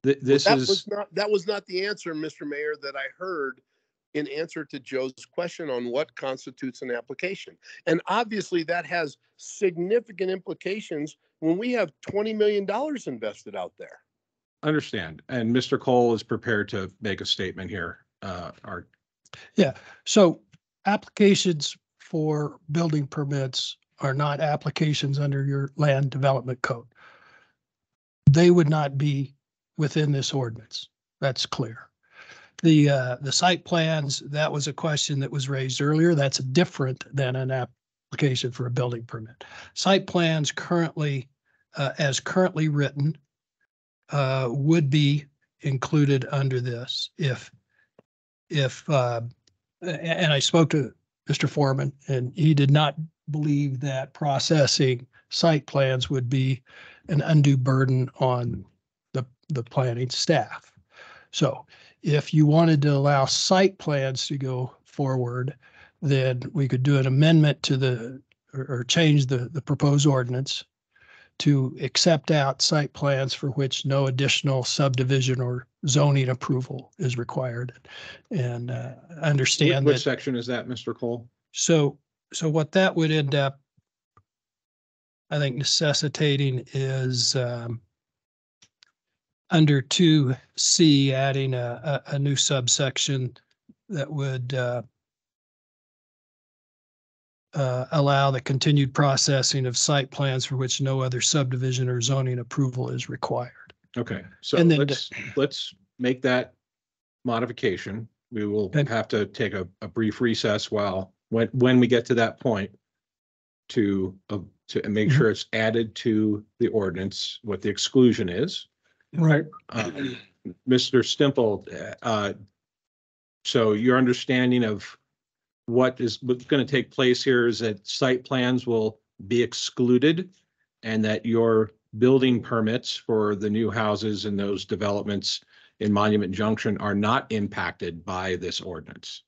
This that is. was not the answer, Mr. Mayor, that I heard in answer to Joe's question on what constitutes an application. And obviously that has significant implications when we have $20 million invested out there. Understand. And Mr. Cole is prepared to make a statement here. Yeah, so applications for building permits are not applications under your land development code. They would not be within this ordinance. That's clear. The site plans, that was a question that was raised earlier. That's different than an application for a building permit. Site plans currently, as currently written, would be included under this and I spoke to Mr. Foreman, and he did not believe that processing site plans would be an undue burden on the planning staff. So if you wanted to allow site plans to go forward, then we could do an amendment to or change the proposed ordinance to accept out site plans for which no additional subdivision or zoning approval is required. And understand Which that. section is that, Mr. Cole? So what that would end up, I think, necessitating is under 2C, adding a new subsection that would allow the continued processing of site plans for which no other subdivision or zoning approval is required. Okay, so And then let's make that modification. We will have to take a brief recess when we get to that point to make sure it's added to the ordinance, what the exclusion is. Right. Mr. Stimple, so your understanding of what's going to take place here is that site plans will be excluded and that your building permits for the new houses and those developments in Monument Junction are not impacted by this ordinance.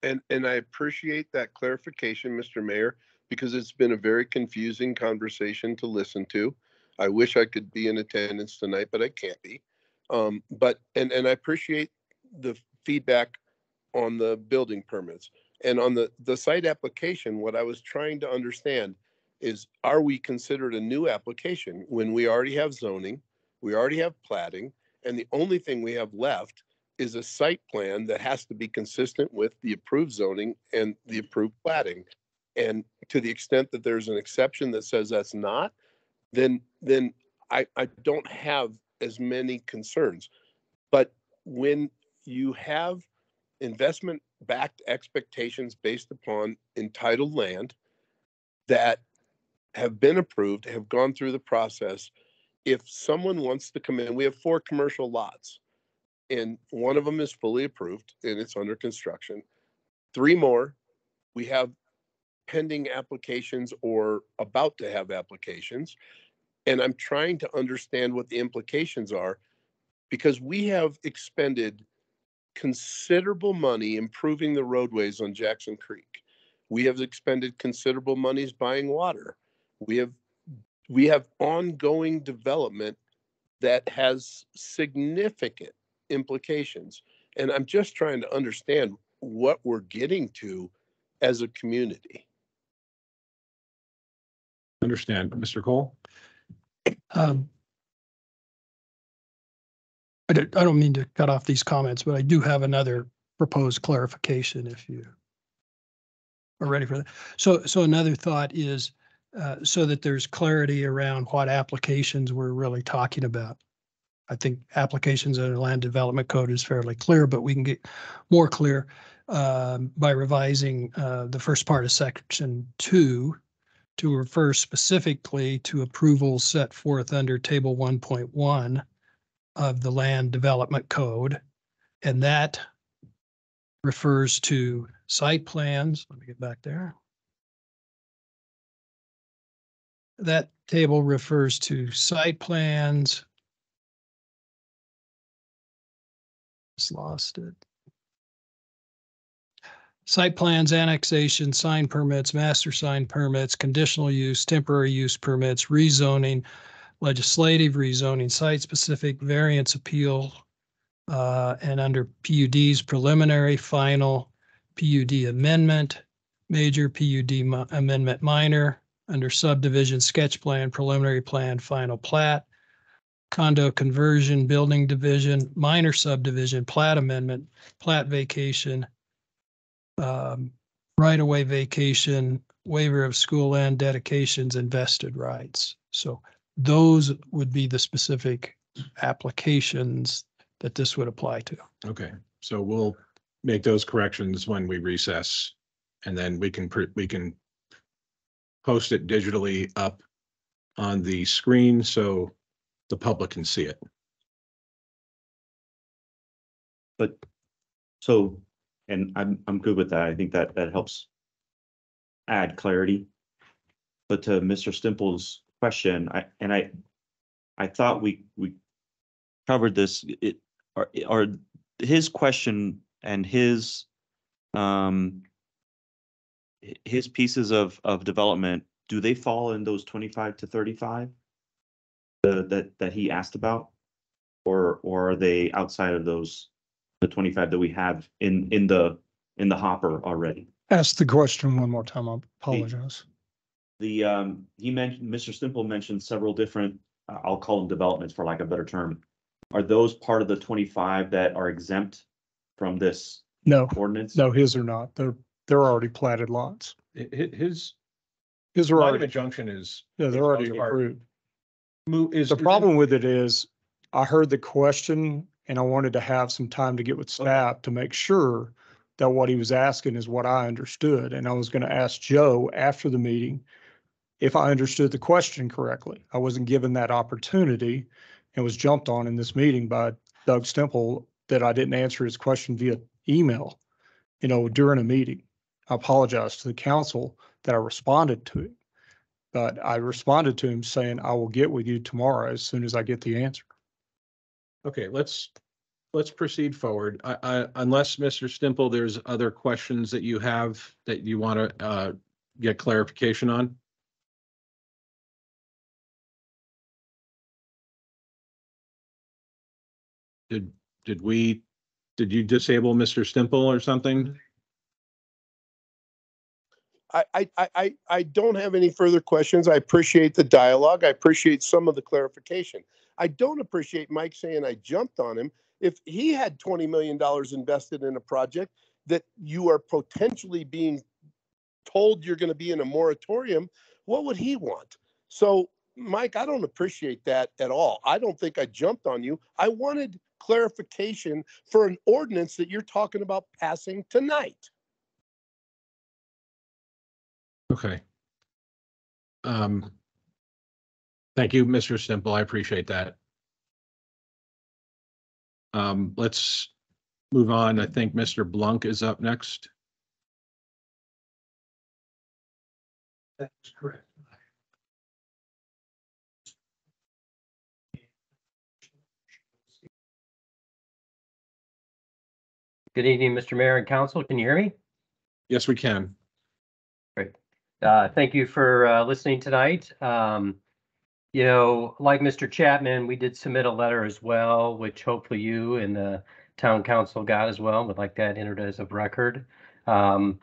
And I appreciate that clarification, Mr. Mayor, because it's been a very confusing conversation to listen to. I wish I could be in attendance tonight, but I can't be. But I appreciate the feedback on the building permits. And on the site application, what I was trying to understand is, are we considered a new application when we already have zoning, we already have platting, and the only thing we have left is a site plan that has to be consistent with the approved zoning and the approved platting. And to the extent that there's an exception that says that's not, then I don't have as many concerns. But when you have investment-backed expectations based upon entitled land that have been approved, have gone through the process, if someone wants to come in, we have 4 commercial lots, and one of them is fully approved and it's under construction. 3 more, we have pending applications or about to have applications. And I'm trying to understand what the implications are, because we have expended considerable money improving the roadways on Jackson Creek. We have expended considerable monies buying water. We have ongoing development that has significant implications. And I'm just trying to understand what we're getting to as a community. Understand, Mr. Cole? I don't mean to cut off these comments, but I do have another proposed clarification if you are ready for that. So another thought is so that there's clarity around what applications we're really talking about. I think applications under land development code is fairly clear, but we can get more clear by revising the first part of section 2 to refer specifically to approvals set forth under table 1.1 of the land development code. And that refers to site plans. Let me get back there. That table refers to site plans. Just lost it. Site plans, annexation, sign permits, master sign permits, conditional use, temporary use permits, rezoning, legislative rezoning, site-specific variance appeal, and under PUDs, preliminary, final, PUD amendment, major PUD amendment minor, under subdivision, sketch plan, preliminary plan, final plat, condo conversion, building division, minor subdivision, plat amendment, plat vacation, right-of-way vacation, waiver of school land dedications, and vested rights. So those would be the specific applications that this would apply to. Okay, so we'll make those corrections when we recess, and then we can post it digitally up on the screen so the public can see it. But so, and I'm good with that. I think that helps add clarity. But to Mr. Stimple's question, I thought we covered this. Are his question and his pieces of development, do they fall in those 25 to 35 that he asked about, or are they outside of those, the 25 that we have in the hopper already? Ask the question one more time. I apologize. He mentioned, Mr. Stimple mentioned several different, I'll call them developments for lack of a better term. Are those part of the 25 that are exempt from this ordinance? No, his are not. They're already platted lots. His are already, Monument Junction is. yeah, they're already approved. Is The problem with it is I heard the question and I wanted to have some time to get with staff to make sure that what he was asking is what I understood. And I was going to ask Joe after the meeting if I understood the question correctly. I wasn't given that opportunity and was jumped on in this meeting by Doug Stemple that I didn't answer his question via email, during a meeting. I apologize to the council that I responded to it, but I responded to him saying, I will get with you tomorrow as soon as I get the answer. Okay, let's proceed forward. Unless Mr. Stimple, there's other questions that you have that you want to get clarification on? Did you disable Mr. Stimple or something? I don't have any further questions. I appreciate the dialogue. I appreciate some of the clarification. I don't appreciate Mike saying I jumped on him. If he had $20 million invested in a project that you are potentially being told you're going to be in a moratorium, what would he want? So, Mike, I don't appreciate that at all. I don't think I jumped on you. I wanted clarification for an ordinance that you're talking about passing tonight. Okay. Thank you, Mr. Stimple. I appreciate that. Let's move on. I think Mr. Blunk is up next. That's correct. Good evening, Mr. Mayor and Council. Can you hear me? Yes, we can. Great. Thank you for listening tonight. Like Mr. Chapman, we did submit a letter as well, which hopefully you and the town council got as well. Would like that entered as of record. Our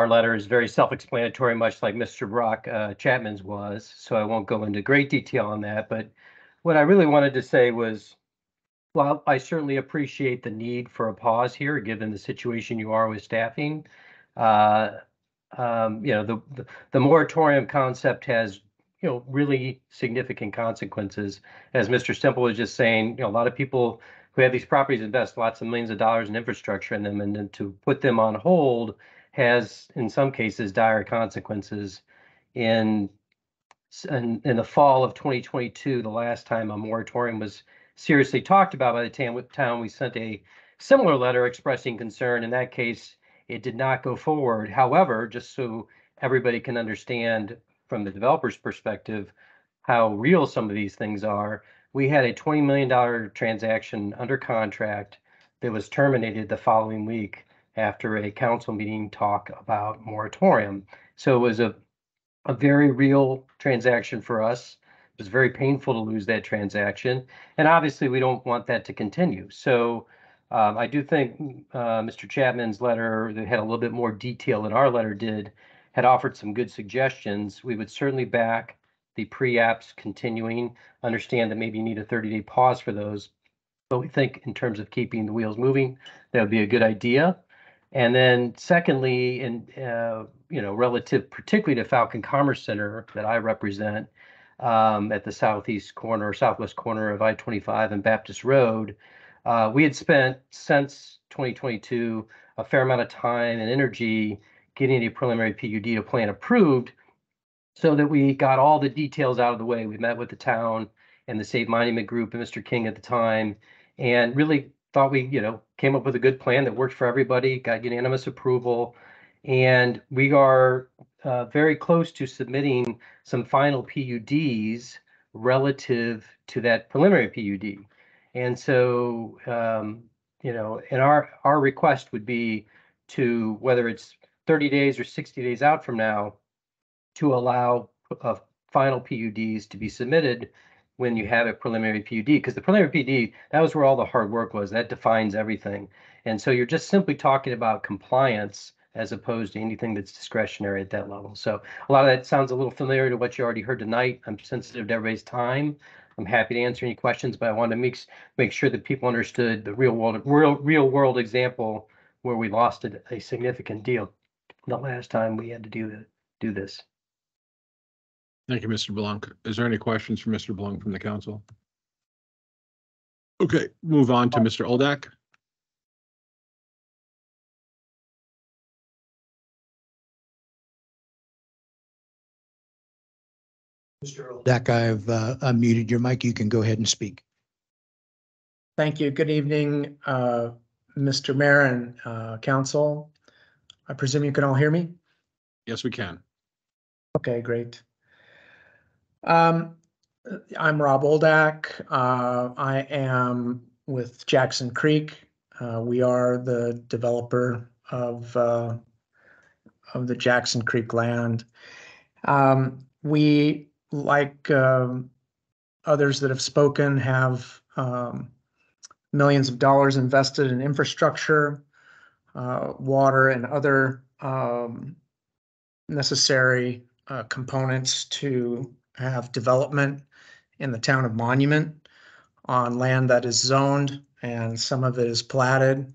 letter is very self-explanatory, much like Mr. Brock Chapman's was, so I won't go into great detail on that. But what I really wanted to say was, well, I certainly appreciate the need for a pause here, given the situation you are with staffing. The moratorium concept has, really significant consequences. As Mr. Stemple was just saying, a lot of people who have these properties invest lots of millions of dollars in infrastructure in them, and then to put them on hold has, in some cases, dire consequences. In the fall of 2022, the last time a moratorium was seriously talked about by the town, we sent a similar letter expressing concern. In that case, it did not go forward. However, just so everybody can understand from the developer's perspective how real some of these things are, we had a $20 million transaction under contract that was terminated the following week after a council meeting talk about moratorium. So it was a very real transaction for us. It was very painful to lose that transaction. And obviously we don't want that to continue. So I do think Mr. Chapman's letter that had a little bit more detail than our letter did had offered some good suggestions. We would certainly back the pre-apps continuing, understand that maybe you need a 30-day pause for those. But we think in terms of keeping the wheels moving, that would be a good idea. And then secondly, relative particularly to Falcon Commerce Center that I represent at the southwest corner of I-25 and Baptist Road, we had spent since 2022 a fair amount of time and energy getting a preliminary PUD plan approved so that we got all the details out of the way. We met with the town and the Save Monument Group and Mr. King at the time, and really thought we, came up with a good plan that worked for everybody, got unanimous approval, and we are very close to submitting some final PUDs relative to that preliminary PUD. And so, and our request would be to, whether it's 30 days or 60 days out from now, to allow final PUDs to be submitted when you have a preliminary PUD, because the preliminary PUD, that was where all the hard work was. That defines everything. And so you're just simply talking about compliance as opposed to anything that's discretionary at that level. So a lot of that sounds a little familiar to what you already heard tonight. I'm sensitive to everybody's time. I'm happy to answer any questions, but I wanted to make sure that people understood the real world example where we lost a significant deal the last time we had to do this. Thank you, Mr. Blanc. Is there any questions for Mr. Blanc from the council? Okay, move on to Mr. Oldak. Mr. Oldak, I've unmuted your mic. You can go ahead and speak. Thank you. Good evening, Mr. Mayor and council. I presume you can all hear me? Yes, we can. Okay, great. I'm Rob Oldak. I am with Jackson Creek. We are the developer of the Jackson Creek land. We, like others that have spoken, have millions of dollars invested in infrastructure, water, and other necessary components to have development in the town of Monument on land that is zoned, and some of it is platted.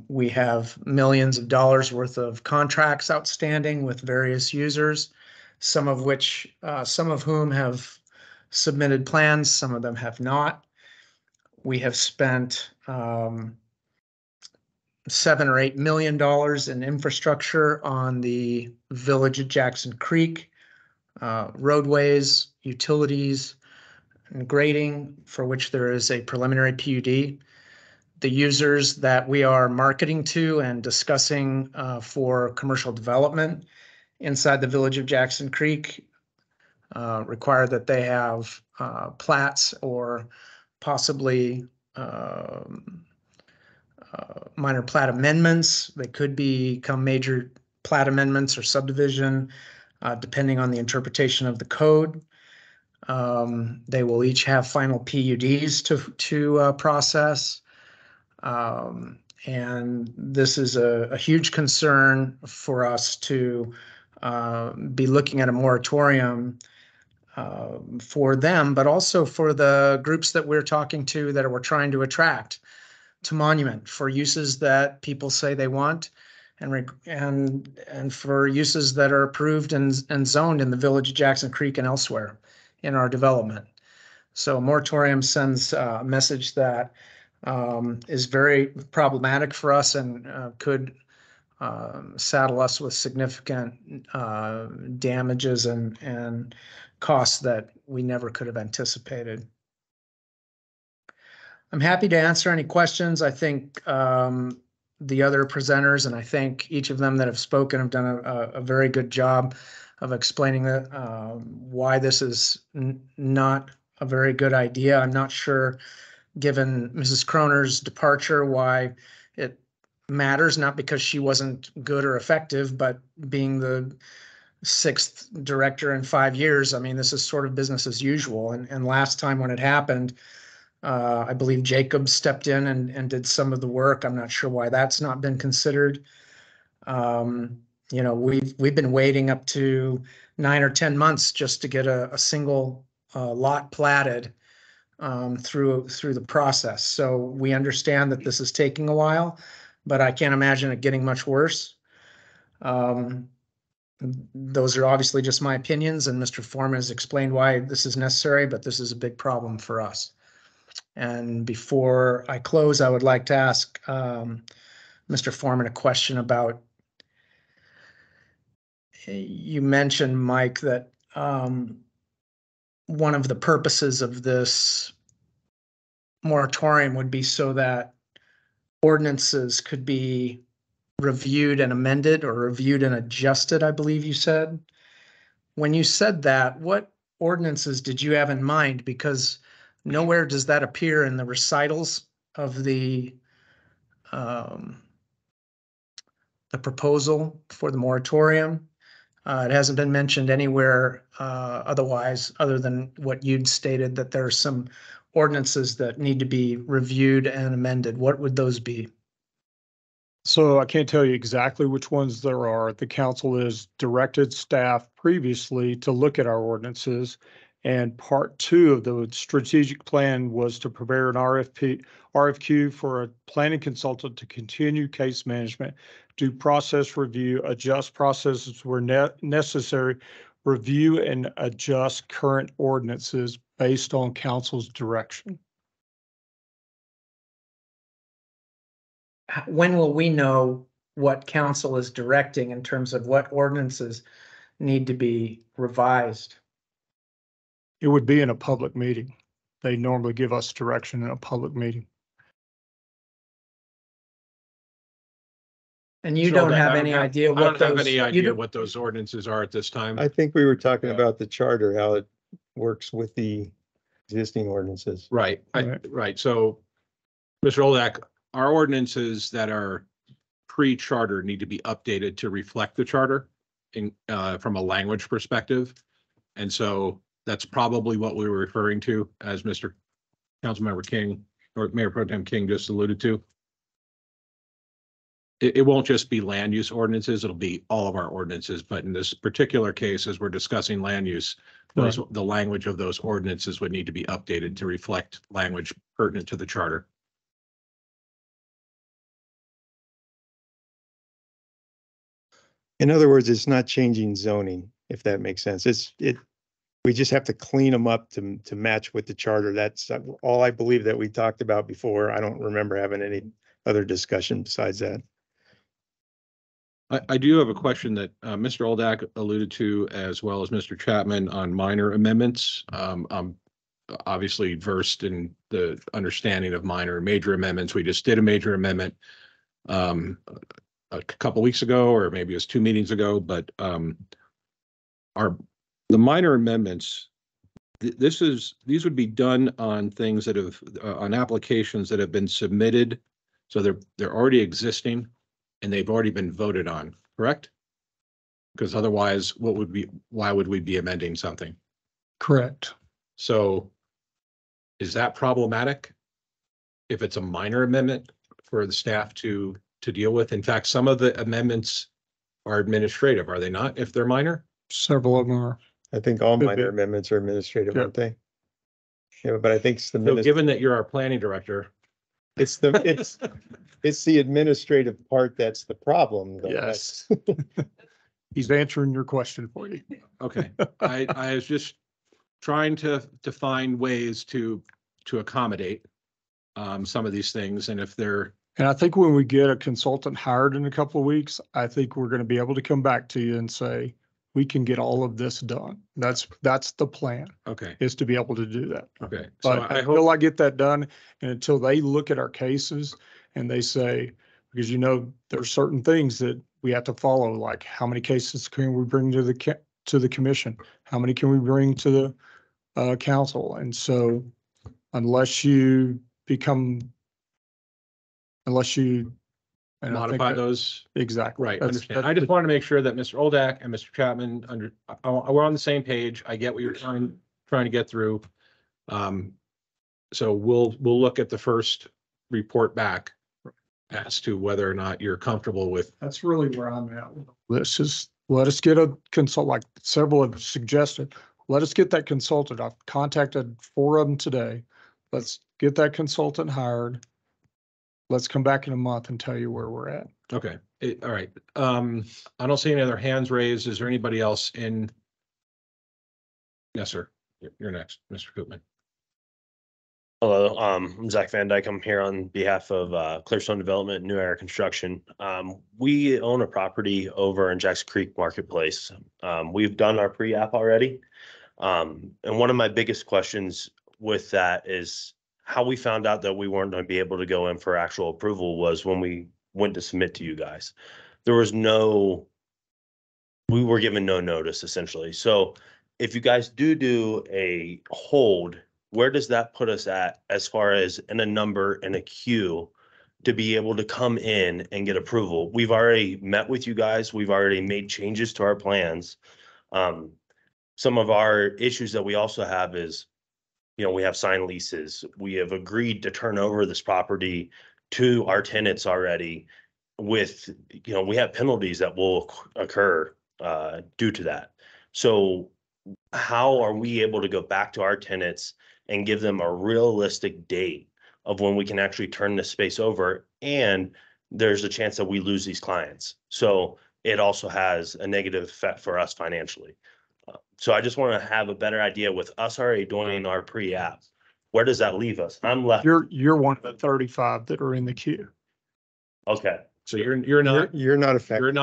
We have millions of dollars worth of contracts outstanding with various users, some of whom have submitted plans, some of them have not. We have spent $7 or $8 million in infrastructure on the village of Jackson Creek, roadways, utilities, and grading, for which there is a preliminary PUD. The users that we are marketing to and discussing for commercial development inside the village of Jackson Creek require that they have plats or possibly minor plat amendments. They could become major plat amendments or subdivision, depending on the interpretation of the code. They will each have final PUDs to process. And this is a huge concern for us to be looking at a moratorium for them, but also for the groups that we're talking to that we're trying to attract to Monument for uses that people say they want, and for uses that are approved and zoned in the village of Jackson Creek and elsewhere in our development. So a moratorium sends a message that is very problematic for us and could saddle us with significant damages and costs that we never could have anticipated. I'm happy to answer any questions. I think the other presenters, and I thank each of them that have spoken, have done a very good job of explaining that, why this is not a very good idea. I'm not sure, given Mrs. Kroner's departure, why it matters, not because she wasn't good or effective, but being the 6th director in 5 years, I mean, this is sort of business as usual. And last time when it happened, I believe Jacob stepped in and did some of the work. I'm not sure why that's not been considered. You know, we've been waiting up to 9 or 10 months just to get a single lot platted through the process. So we understand that this is taking a while, but I can't imagine it getting much worse. Those are obviously just my opinions, and Mr. Foreman has explained why this is necessary, but this is a big problem for us. And before I close, I would like to ask Mr. Foreman a question about, you mentioned, Mike, that one of the purposes of this moratorium would be so that ordinances could be reviewed and amended, or reviewed and adjusted, I believe you said. When you said that, what ordinances did you have in mind? Because nowhere does that appear in the recitals of the proposal for the moratorium. It hasn't been mentioned anywhere otherwise, other than what you'd stated, that there are some ordinances that need to be reviewed and amended. What would those be? So I can't tell you exactly which ones there are. The council has directed staff previously to look at our ordinances. And part 2 of the strategic plan was to prepare an RFQ for a planning consultant to continue case management, do process review, adjust processes where necessary, review and adjust current ordinances based on council's direction. When will we know what council is directing in terms of what ordinances need to be revised? It would be in a public meeting. They normally give us direction in a public meeting. And you don't have any idea what those... I don't have any idea what those ordinances are at this time. I think we were talking about the charter, how it works with the existing ordinances. Right, right. So, Mr. Oldak, our ordinances that are pre-charter need to be updated to reflect the charter in from a language perspective. And so that's probably what we were referring to, as Mr. Councilmember King or Mayor Pro Tem King just alluded to. It won't just be land use ordinances, it'll be all of our ordinances. But in this particular case, as we're discussing land use, the language of those ordinances would need to be updated to reflect language pertinent to the charter. In other words, it's not changing zoning, if that makes sense. We just have to clean them up to match with the charter. That's all I believe that we talked about before. I don't remember having any other discussion besides that. I do have a question that Mr. Oldak alluded to, as well as Mr. Chapman, on minor amendments. I'm obviously versed in the understanding of minor and major amendments. We just did a major amendment a couple weeks ago, or maybe it was 2 meetings ago, but the minor amendments, these would be done on things that have on applications that have been submitted, so they're already existing and they've already been voted on, correct? Because otherwise, why would we be amending something? Correct. So is that problematic? If it's a minor amendment for the staff to deal with? In fact, some of the amendments are administrative, are they not, if they're minor? Several of them are. I think all Could minor be. amendments are administrative, Yeah. aren't they? Yeah, but I think it's the So minutes, given that you're our planning director, it's the administrative part that's the problem. Though. Yes. He's answering your question for you. okay, I was just trying to find ways to accommodate some of these things, and if they're And I think when we get a consultant hired in a couple of weeks, I think we're going to be able to come back to you and say, we can get all of this done. That's the plan, okay, is to be able to do that. okay. So But I until hope, I get that done and until they look at our cases and they say, because there's certain things that we have to follow, like how many cases can we bring to the commission? How many can we bring to the council? And so unless you and I think modify that- those. Exactly. Right, That's- understand. I just want to make sure that Mr. Oldak and Mr. Chapman we're on the same page. I get what you're trying to get through. So we'll look at the first report back as to whether or not you're comfortable with. That's really where I'm at. This is, let us get a consult, like several have suggested, let us get that consultant. I've contacted 4 of them today. Let's get that consultant hired. Let's come back in a month and tell you where we're at. Okay, all right. I don't see any other hands raised. Is there anybody else in? Yes, sir. You're next, Mr. Koopman. Hello, I'm Zach Van Dyke. I'm here on behalf of Clearstone Development, New Era Construction. We own a property over in Jackson Creek Marketplace. We've done our pre-app already. And one of my biggest questions with that is how we found out that we weren't going to be able to go in for actual approval was when we went to submit to you guys. We were given no notice essentially. So if you guys do a hold, where does that put us at as far as in a number in a queue to be able to come in and get approval? We've already met with you guys. We've already made changes to our plans. Some of our issues that we also have is, we have signed leases. We have agreed to turn over this property to our tenants already with, we have penalties that will occur due to that. So how are we able to go back to our tenants and give them a realistic date of when we can actually turn this space over? And there's a chance that we lose these clients. So it also has a negative effect for us financially. So I just want to have a better idea with us already doing our pre-app. Where does that leave us? I'm left. You're one of the 35 that are in the queue. Okay. So you're not affected. You're not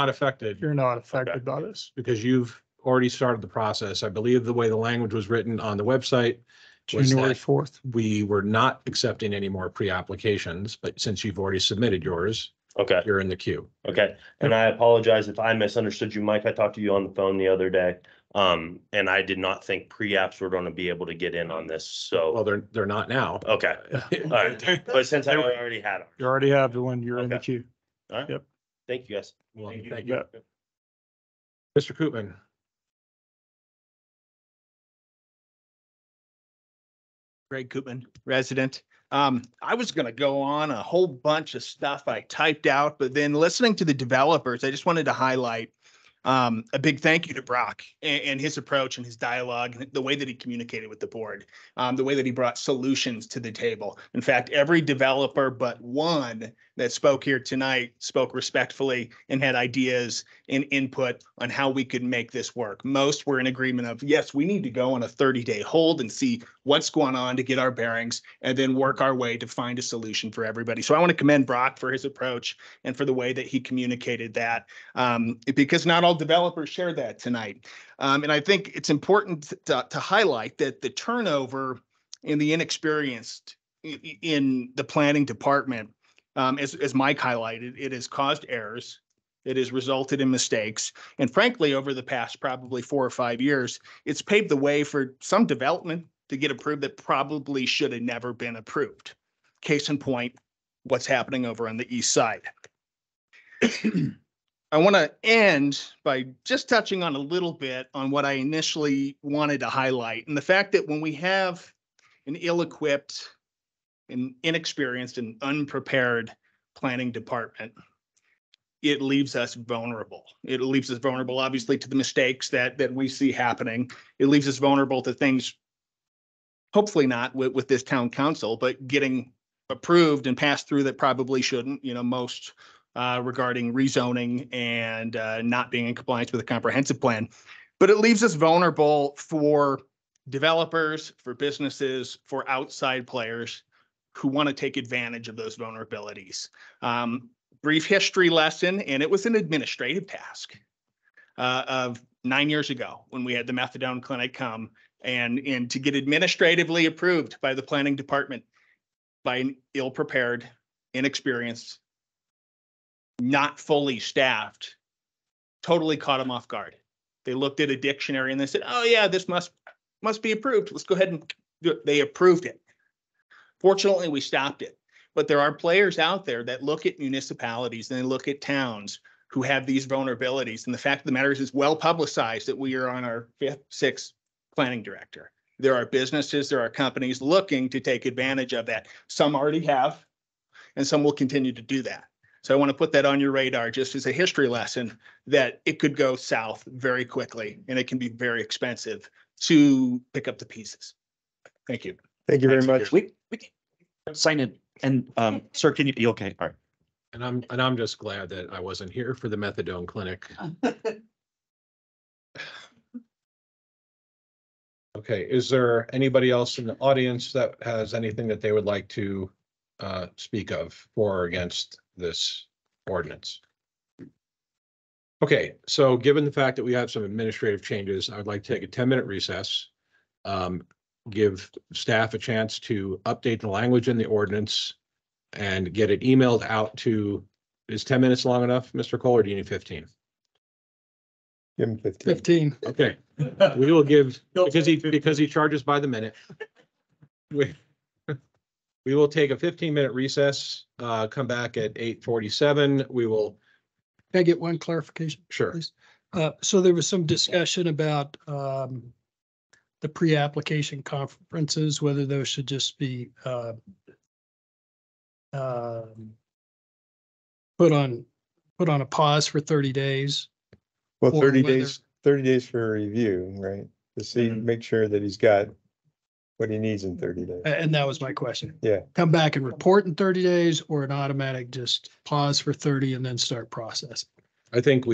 affected You're not affected by this. because you've already started the process. I believe the way the language was written on the website was January that 4th. we were not accepting any more pre-applications, but since you've already submitted yours, Okay. you're in the queue. Okay. And I apologize if I misunderstood you, Mike. I talked to you on the phone the other day. And I did not think pre-apps were going to be able to get in on this. Well, So, they're not now. okay. All right. But since I already had them. You already have the one, you're in the Okay. queue. All right. Yep. Thank you, guys. Well, thank You you. bet. Mr. Koopman. Greg Koopman, resident. I was gonna go on a whole bunch of stuff I typed out, but then listening to the developers, I just wanted to highlight a big thank you to Brock and his approach and his dialogue, and the way that he communicated with the board, the way that he brought solutions to the table. In fact, every developer but one that spoke here tonight spoke respectfully and had ideas and input on how we could make this work. Most were in agreement of, yes, we need to go on a 30-day hold and see what's going on to get our bearings and then work our way to find a solution for everybody. So I want to commend Brock for his approach and for the way that he communicated that, because not all developers share that tonight. And I think it's important to highlight that the turnover and the inexperienced in the planning department, as Mike highlighted, it has caused errors. It has resulted in mistakes. And frankly, over the past probably 4 or 5 years, it's paved the way for some development to get approved that probably should have never been approved. Case in point, what's happening over on the east side. I want to end by just touching on a little bit on what I initially wanted to highlight, and the fact that when we have an ill-equipped and inexperienced and unprepared planning department, it leaves us vulnerable. It leaves us vulnerable, obviously, to the mistakes that we see happening. It leaves us vulnerable to things, hopefully not with this town council, but getting approved and passed through that probably shouldn't, most regarding rezoning and not being in compliance with a comprehensive plan. But it leaves us vulnerable for developers, for businesses, for outside players who want to take advantage of those vulnerabilities. Brief history lesson, and it was an administrative task of 9 years ago when we had the methadone clinic come and to get administratively approved by the planning department by an ill-prepared, inexperienced, not fully staffed, totally caught them off guard. They looked at a dictionary and they said, oh yeah, this must be approved. Let's go ahead and do it. They approved it. Fortunately, we stopped it. But there are players out there that look at municipalities and they look at towns who have these vulnerabilities. And the fact of the matter is, it's well publicized that we are on our 5th, 6th planning director. There are businesses, there are companies looking to take advantage of that. Some already have, and some will continue to do that. So I want to put that on your radar just as a history lesson that it could go south very quickly and it can be very expensive to pick up the pieces. Thank you. Thank you very much. We can sign it. And sir, can you okay? All right. And I'm just glad that I wasn't here for the methadone clinic. Okay, is there anybody else in the audience that has anything that they would like to speak of for or against this ordinance? Okay, so given the fact that we have some administrative changes, I would like to take a 10-minute recess. Give staff a chance to update the language in the ordinance and get it emailed out to, is 10 minutes long enough, Mr. Cole, or do you need 15? Give him 15. 15. Okay, we will give, because he charges by the minute. We will take a 15-minute recess, come back at 8:47. We will. Can I get one clarification? Sure. Please? So there was some discussion about the pre-application conferences, whether those should just be put on a pause for 30 days. Well, or 30 whether- days for a review, right? To see, make sure that he's got what he needs in 30 days. And that was my question. Yeah. Come back and report in 30 days or an automatic just pause for 30 and then start processing. I think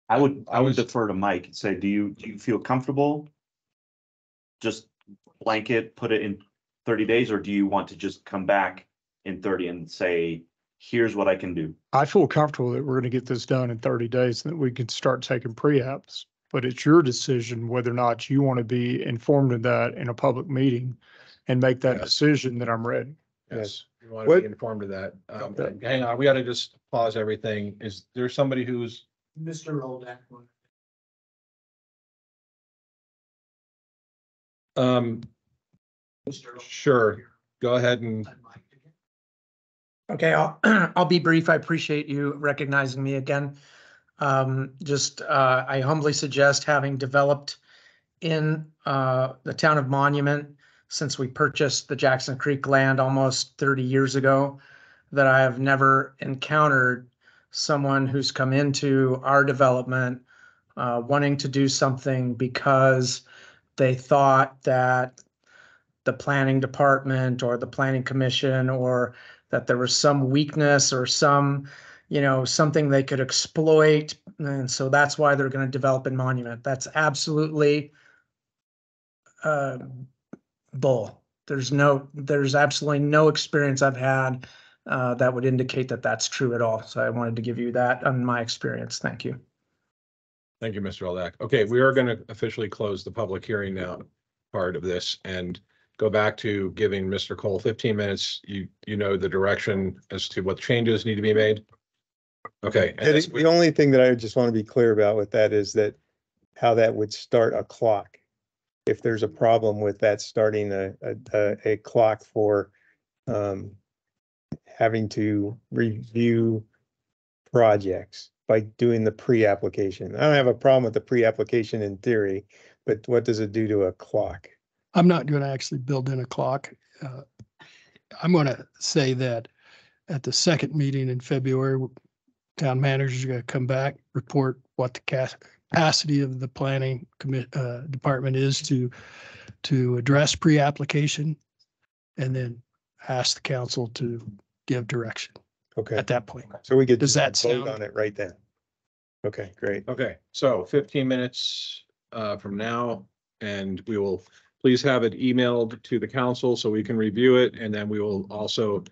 I would defer to Mike and say, do you feel comfortable? Just blanket, put it in 30 days, or do you want to just come back in 30 and say, here's what I can do? I feel comfortable that we're going to get this done in 30 days and that we can start taking pre-apps. But it's your decision whether or not you want to be informed of that in a public meeting and make that decision that I'm ready. Yes, we want to be informed of that. Hang on, we got to just pause everything. Is there somebody who's? Mr. Roldak. Sure, go ahead and. Okay, I'll be brief. I appreciate you recognizing me again. I humbly suggest, having developed in the town of Monument since we purchased the Jackson Creek land almost 30 years ago, that I have never encountered someone who's come into our development wanting to do something because they thought that the planning department or the planning commission, or that there was some weakness or some, something they could exploit. And so that's why they're going to develop in Monument. That's absolutely bull. There's absolutely no experience I've had that would indicate that that's true at all. So I wanted to give you that on my experience. Thank you. Thank you, Mr. Roldak. Okay, we are going to officially close the public hearing now, part of this, and go back to giving Mr. Cole 15 minutes. You know the direction as to what changes need to be made. Okay. The only thing that I just want to be clear about with that is that how that would start a clock. If there's a problem with that starting a clock for having to review projects by doing the pre-application? I don't have a problem with the pre-application in theory, but what does it do to a clock? I'm not going to actually build in a clock. I'm going to say that at the second meeting in February, town manager's going to come back, report what the capacity of the planning department is to address pre-application, and then ask the council to give direction Okay, at that point. so we could Does that just vote sound- on it right then. Okay, great. Okay, so 15 minutes from now, and we will please have it emailed to the council so we can review it, and then we will also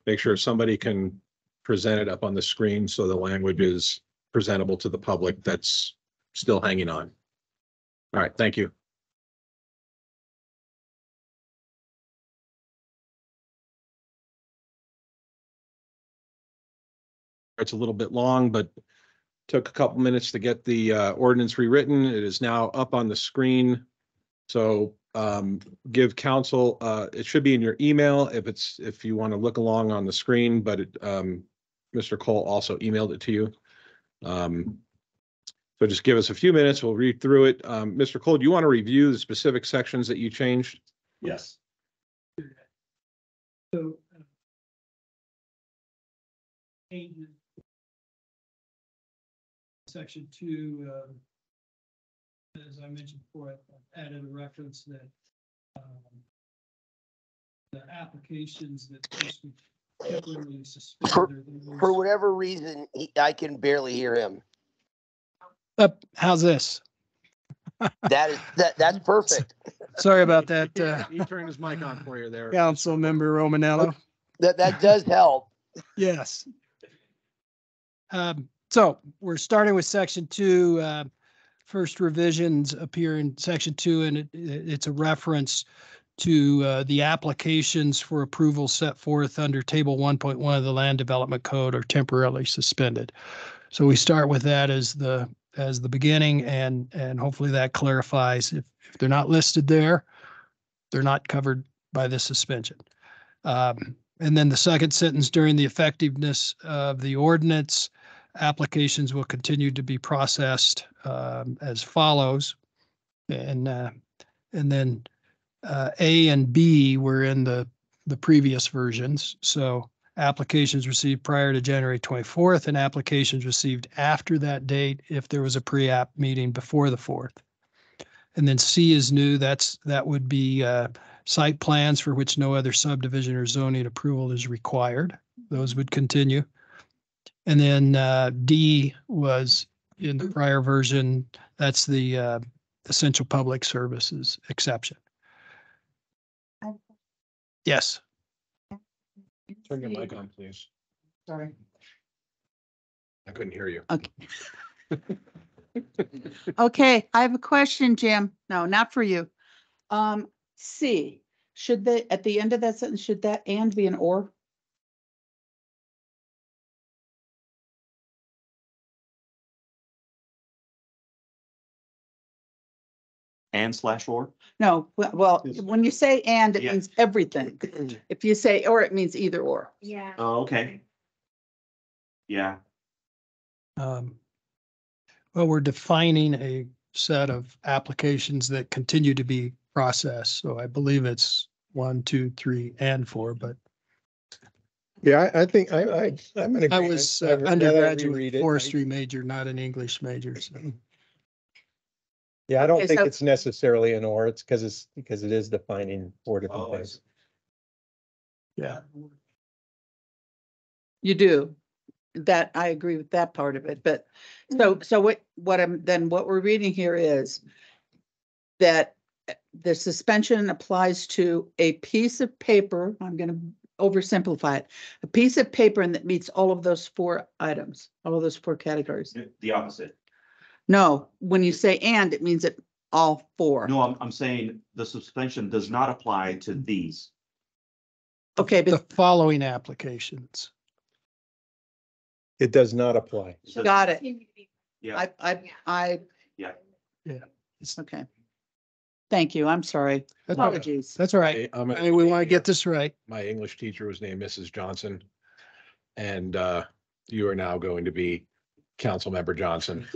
make sure somebody can present it up on the screen so the language is presentable to the public that's still hanging on. All right, thank you. It's a little bit long, but took a couple minutes to get the ordinance rewritten. It is now up on the screen. So give council, it should be in your email if you want to look along on the screen, but Mr. Cole also emailed it to you. So just give us a few minutes. We'll read through it. Mr. Cole, do you want to review the specific sections that you changed? Yes. So changes. Section 2, as I mentioned before, I added a reference that the applications that just temporarily suspended. For whatever reason, I can barely hear him. How's this? That's perfect. Sorry about that, He turned his mic on for you there. Council Member Romanello. That does help. Yes. So we're starting with section 2. First revisions appear in section 2, and it's a reference to the applications for approval set forth under table 1.1 of the Land Development Code are temporarily suspended. So we start with that as the beginning, and hopefully that clarifies if they're not listed there, they're not covered by this suspension. And then the second sentence, during the effectiveness of the ordinance, applications will continue to be processed as follows. And then A and B were in the previous versions. So applications received prior to January 24th and applications received after that date if there was a pre-app meeting before the 4th. And then C is new. That would be site plans for which no other subdivision or zoning approval is required. Those would continue. And then D was in the prior version. That's the essential public services exception. Yes. Turn your mic on, please. Sorry. I couldn't hear you. Okay. Okay, I have a question, Jim. No, not for you. C, should they, at the end of that sentence, should that and be an or? And/or? No, well, when you say and, it Yeah. means everything. If you say or, it means either or. Yeah. Oh, okay. Yeah. Well, we're defining a set of applications that continue to be processed. So I believe it's 1, 2, 3, and 4, but Yeah, I think I'm in I agreement. was Now that I reread undergraduate it, forestry major, not an English major. So Yeah, I don't Okay, think so- it's necessarily an or, it's because it is defining 4 different Oh, I things. yeah. You do. That, I agree with that part of it, but so what we're reading here is that the suspension applies to a piece of paper, I'm gonna oversimplify it, a piece of paper and that meets all of those 4 items, all of those 4 categories. The opposite. No, when you say and, it means it all 4. No, I'm saying the suspension does not apply to these. Okay, The but following applications. It does not apply. got it. Yeah. I, Yeah. okay. Thank you. I'm sorry. That's all right. Apologies. That's all right. I mean, we want to get this right. My English teacher was named Mrs. Johnson. And you are now going to be Councilmember Johnson.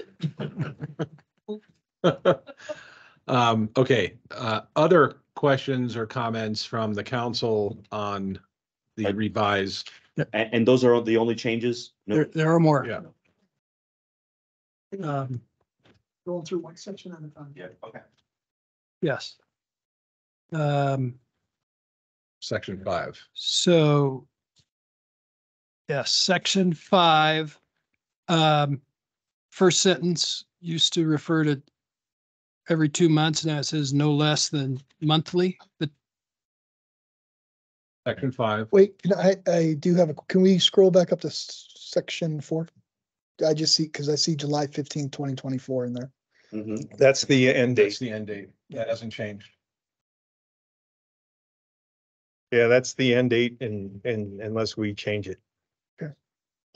Okay, other questions or comments from the council on the revised? And those are the only changes? No. There are more. Yeah. Going through one section at a time. Yeah, okay. Yes. Section 5. So, yes, section 5, first sentence used to refer to every 2 months. Now it says no less than monthly. But Section 5. Wait, I do have can we scroll back up to section 4? I just see, because I see July 15, 2024 in there. That's the end That's date. the end date. That hasn't changed. Yeah, that's the end date and unless we change it. Okay.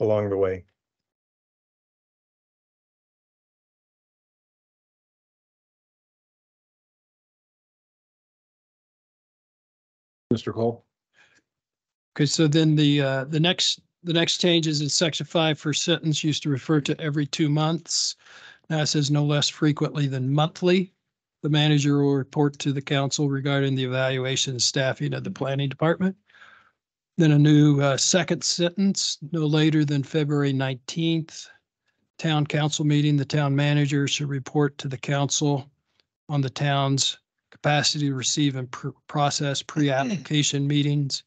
Along the way. Mr. Cole? okay, so then the next changes in section 5, first sentence used to refer to every 2 months. Now it says no less frequently than monthly. The manager will report to the council regarding the evaluation and staffing of the planning department. Then a new second sentence, no later than February 19th. Town council meeting, the town manager should report to the council on the town's capacity to receive and process pre-application meetings,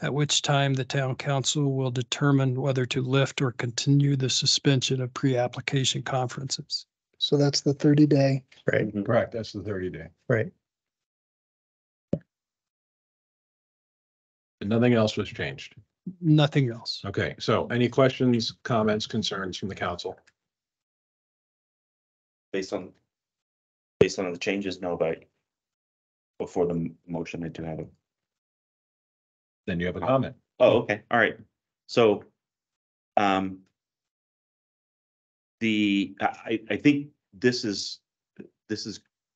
at which time the town council will determine whether to lift or continue the suspension of pre-application conferences. So that's the 30-day. Right. Correct. That's the 30-day. Right. And nothing else was changed. Nothing else. Okay, so any questions, comments, concerns from the council? Based on the changes, no, but before the motion, I do have it. Then you have a comment. Oh, okay, all right. So, I think this is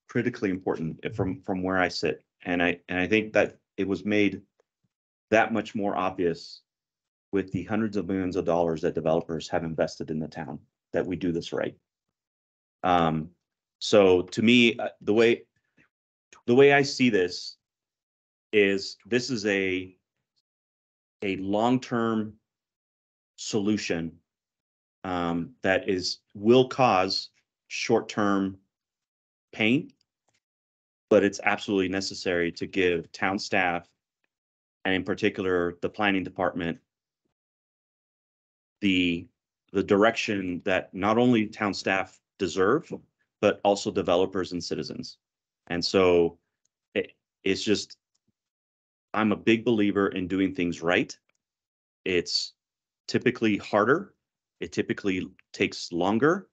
critically important from where I sit, and I think that it was made that much more obvious with the hundreds of millions of dollars that developers have invested in the town, that we do this right. So to me, the way I see this is a long-term solution that will cause short-term pain, but it's absolutely necessary to give town staff, and in particular, the planning department, the direction that not only town staff deserve, but also developers and citizens. And so it's just, I'm a big believer in doing things right. It's typically harder. It typically takes longer,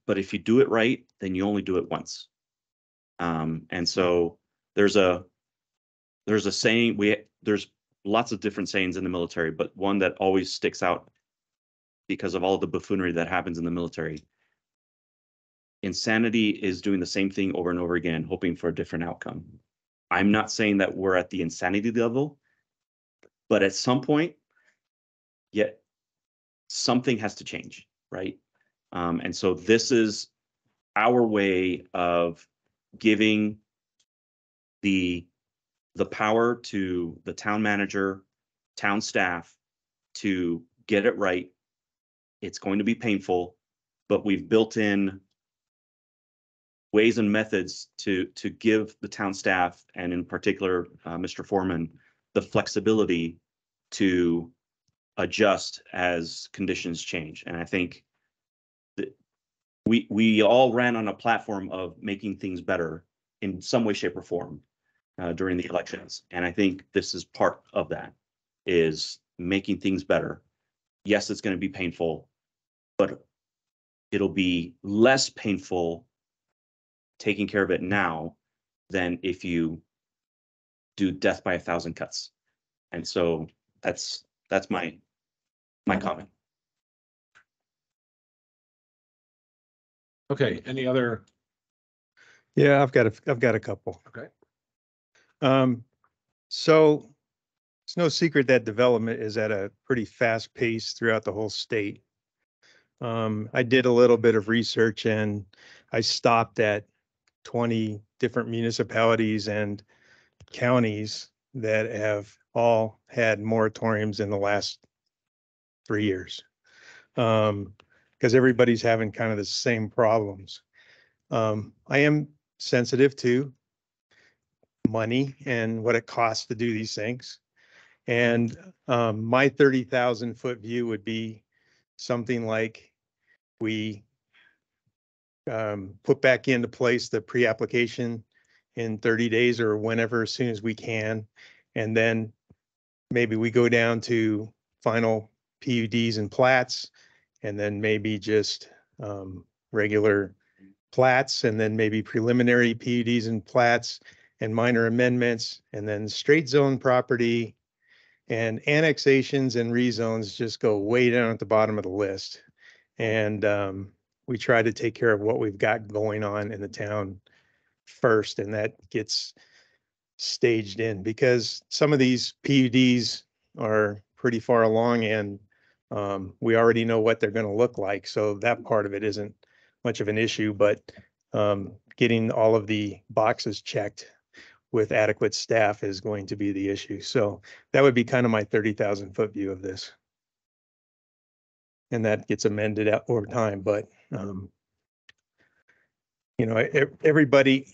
but if you do it right, then you only do it once. And so there's a saying, there's lots of different sayings in the military, but one that always sticks out because of all the buffoonery that happens in the military. Insanity is doing the same thing over and over again, hoping for a different outcome. I'm not saying that we're at the insanity level, but at some point, yet something has to change, right? And so this is our way of giving the power to the town manager, town staff to get it right. It's going to be painful, but we've built in ways and methods to give the town staff, and in particular, Mr. Foreman, the flexibility to adjust as conditions change. And I think that we all ran on a platform of making things better in some way, shape, or form during the elections. And I think this is part of that, is making things better. Yes, it's going to be painful, but it'll be less painful taking care of it now than if you do death by 1,000 cuts. And so that's my comment. Okay, any other? Yeah, I've got a couple. Okay. So it's no secret that development is at a pretty fast pace throughout the whole state. I did a little bit of research and I stopped at 20 different municipalities and counties that have all had moratoriums in the last 3 years. Because everybody's having kind of the same problems. I am sensitive to money and what it costs to do these things. And my 30,000 foot view would be something like we put back into place the pre-application in 30 days or whenever, as soon as we can. And then maybe we go down to final PUDs and plats, and then maybe just regular plats, and then maybe preliminary PUDs and plats and minor amendments, and then straight zone property and annexations and rezones just go way down at the bottom of the list. And we try to take care of what we've got going on in the town first, and that gets staged in because some of these PUDs are pretty far along and we already know what they're going to look like. So that part of it isn't much of an issue, but getting all of the boxes checked with adequate staff is going to be the issue. So that would be kind of my 30,000 foot view of this. And that gets amended over time, but you know, everybody,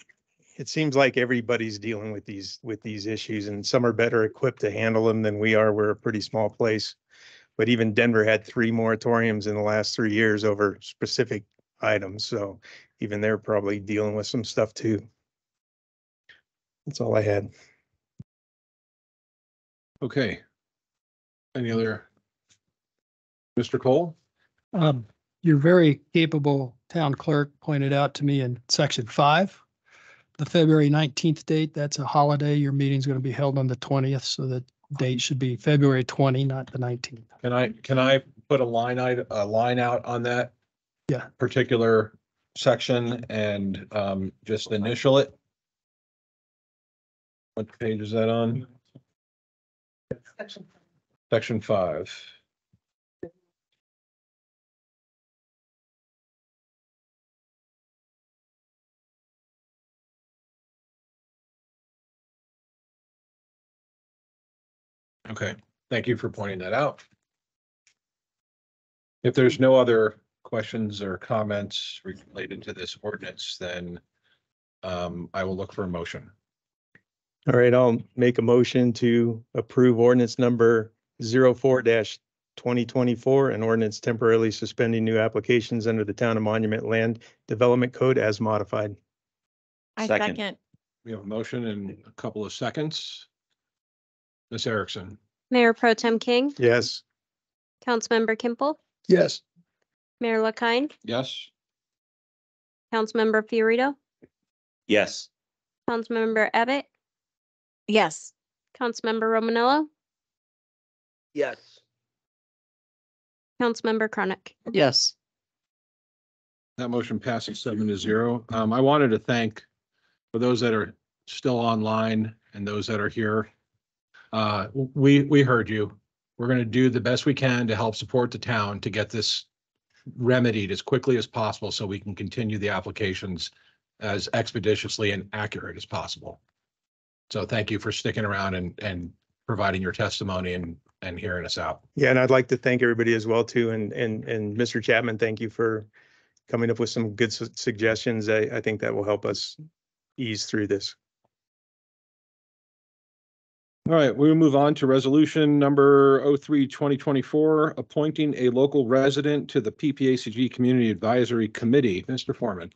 it seems like everybody's dealing with these issues, and some are better equipped to handle them than we are. We're a pretty small place, but even Denver had 3 moratoriums in the last 3 years over specific items. So even they're probably dealing with some stuff too. That's all I had. Okay. Any other? Mr. Cole? Your very capable town clerk pointed out to me in section 5, the February 19th date, that's a holiday. Your meeting's going to be held on the 20th, so the date should be February 20, not the 19th. Can I put a line out on that? Yeah. Particular section and just initial it? What page is that on? Section 5. Okay, thank you for pointing that out. If there's no other questions or comments related to this ordinance, then I will look for a motion. All right, I'll make a motion to approve ordinance number 04-2024, an ordinance temporarily suspending new applications under the Town of Monument Land Development Code as modified. I second. We have a motion in a couple of seconds. Ms. Erickson? Mayor Pro Tem King, Yes. Councilmember Kimple, Yes. Mayor LaKine, Yes. Councilmember Fiorito, Yes. Councilmember Abbott, Yes. Councilmember Romanello, Yes. Councilmember Chronic. Yes. That motion passes 7-0. I wanted to thank for those that are still online and those that are here. We heard you. We're going to do the best we can to help support the town to get this remedied as quickly as possible so we can continue the applications as expeditiously and accurate as possible. So thank you for sticking around and providing your testimony and hearing us out. Yeah, and I'd like to thank everybody as well too. And Mr. Chapman, thank you for coming up with some good suggestions. I think that will help us ease through this. All right, we will move on to resolution number 03-2024, appointing a local resident to the PPACG Community Advisory Committee. Mr. Foreman.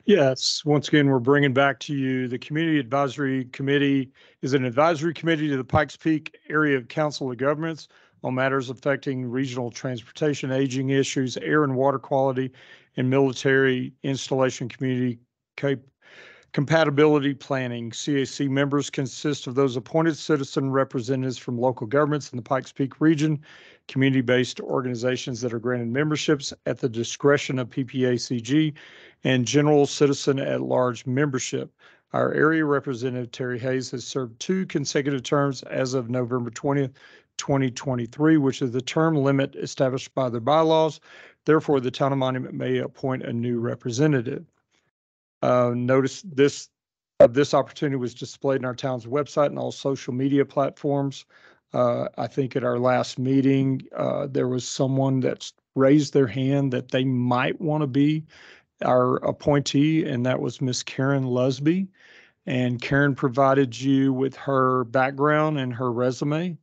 Yes, once again, we're bringing back to you, the Community Advisory Committee is an advisory committee to the Pikes Peak Area Council of Governments on matters affecting regional transportation, aging issues, air and water quality, and military installation community compatibility planning. CAC members consist of those appointed citizen representatives from local governments in the Pikes Peak region, community-based organizations that are granted memberships at the discretion of PPACG, and general citizen at large membership. Our area representative, Terry Hayes, has served 2 consecutive terms as of November 20th, 2023, which is the term limit established by the bylaws. Therefore, the town of Monument may appoint a new representative. Notice this opportunity was displayed in our town's website and all social media platforms. I think at our last meeting, there was someone that's raised their hand that they might want to be our appointee, and that was Miss Karen Lusby. And Karen provided you with her background and her resume.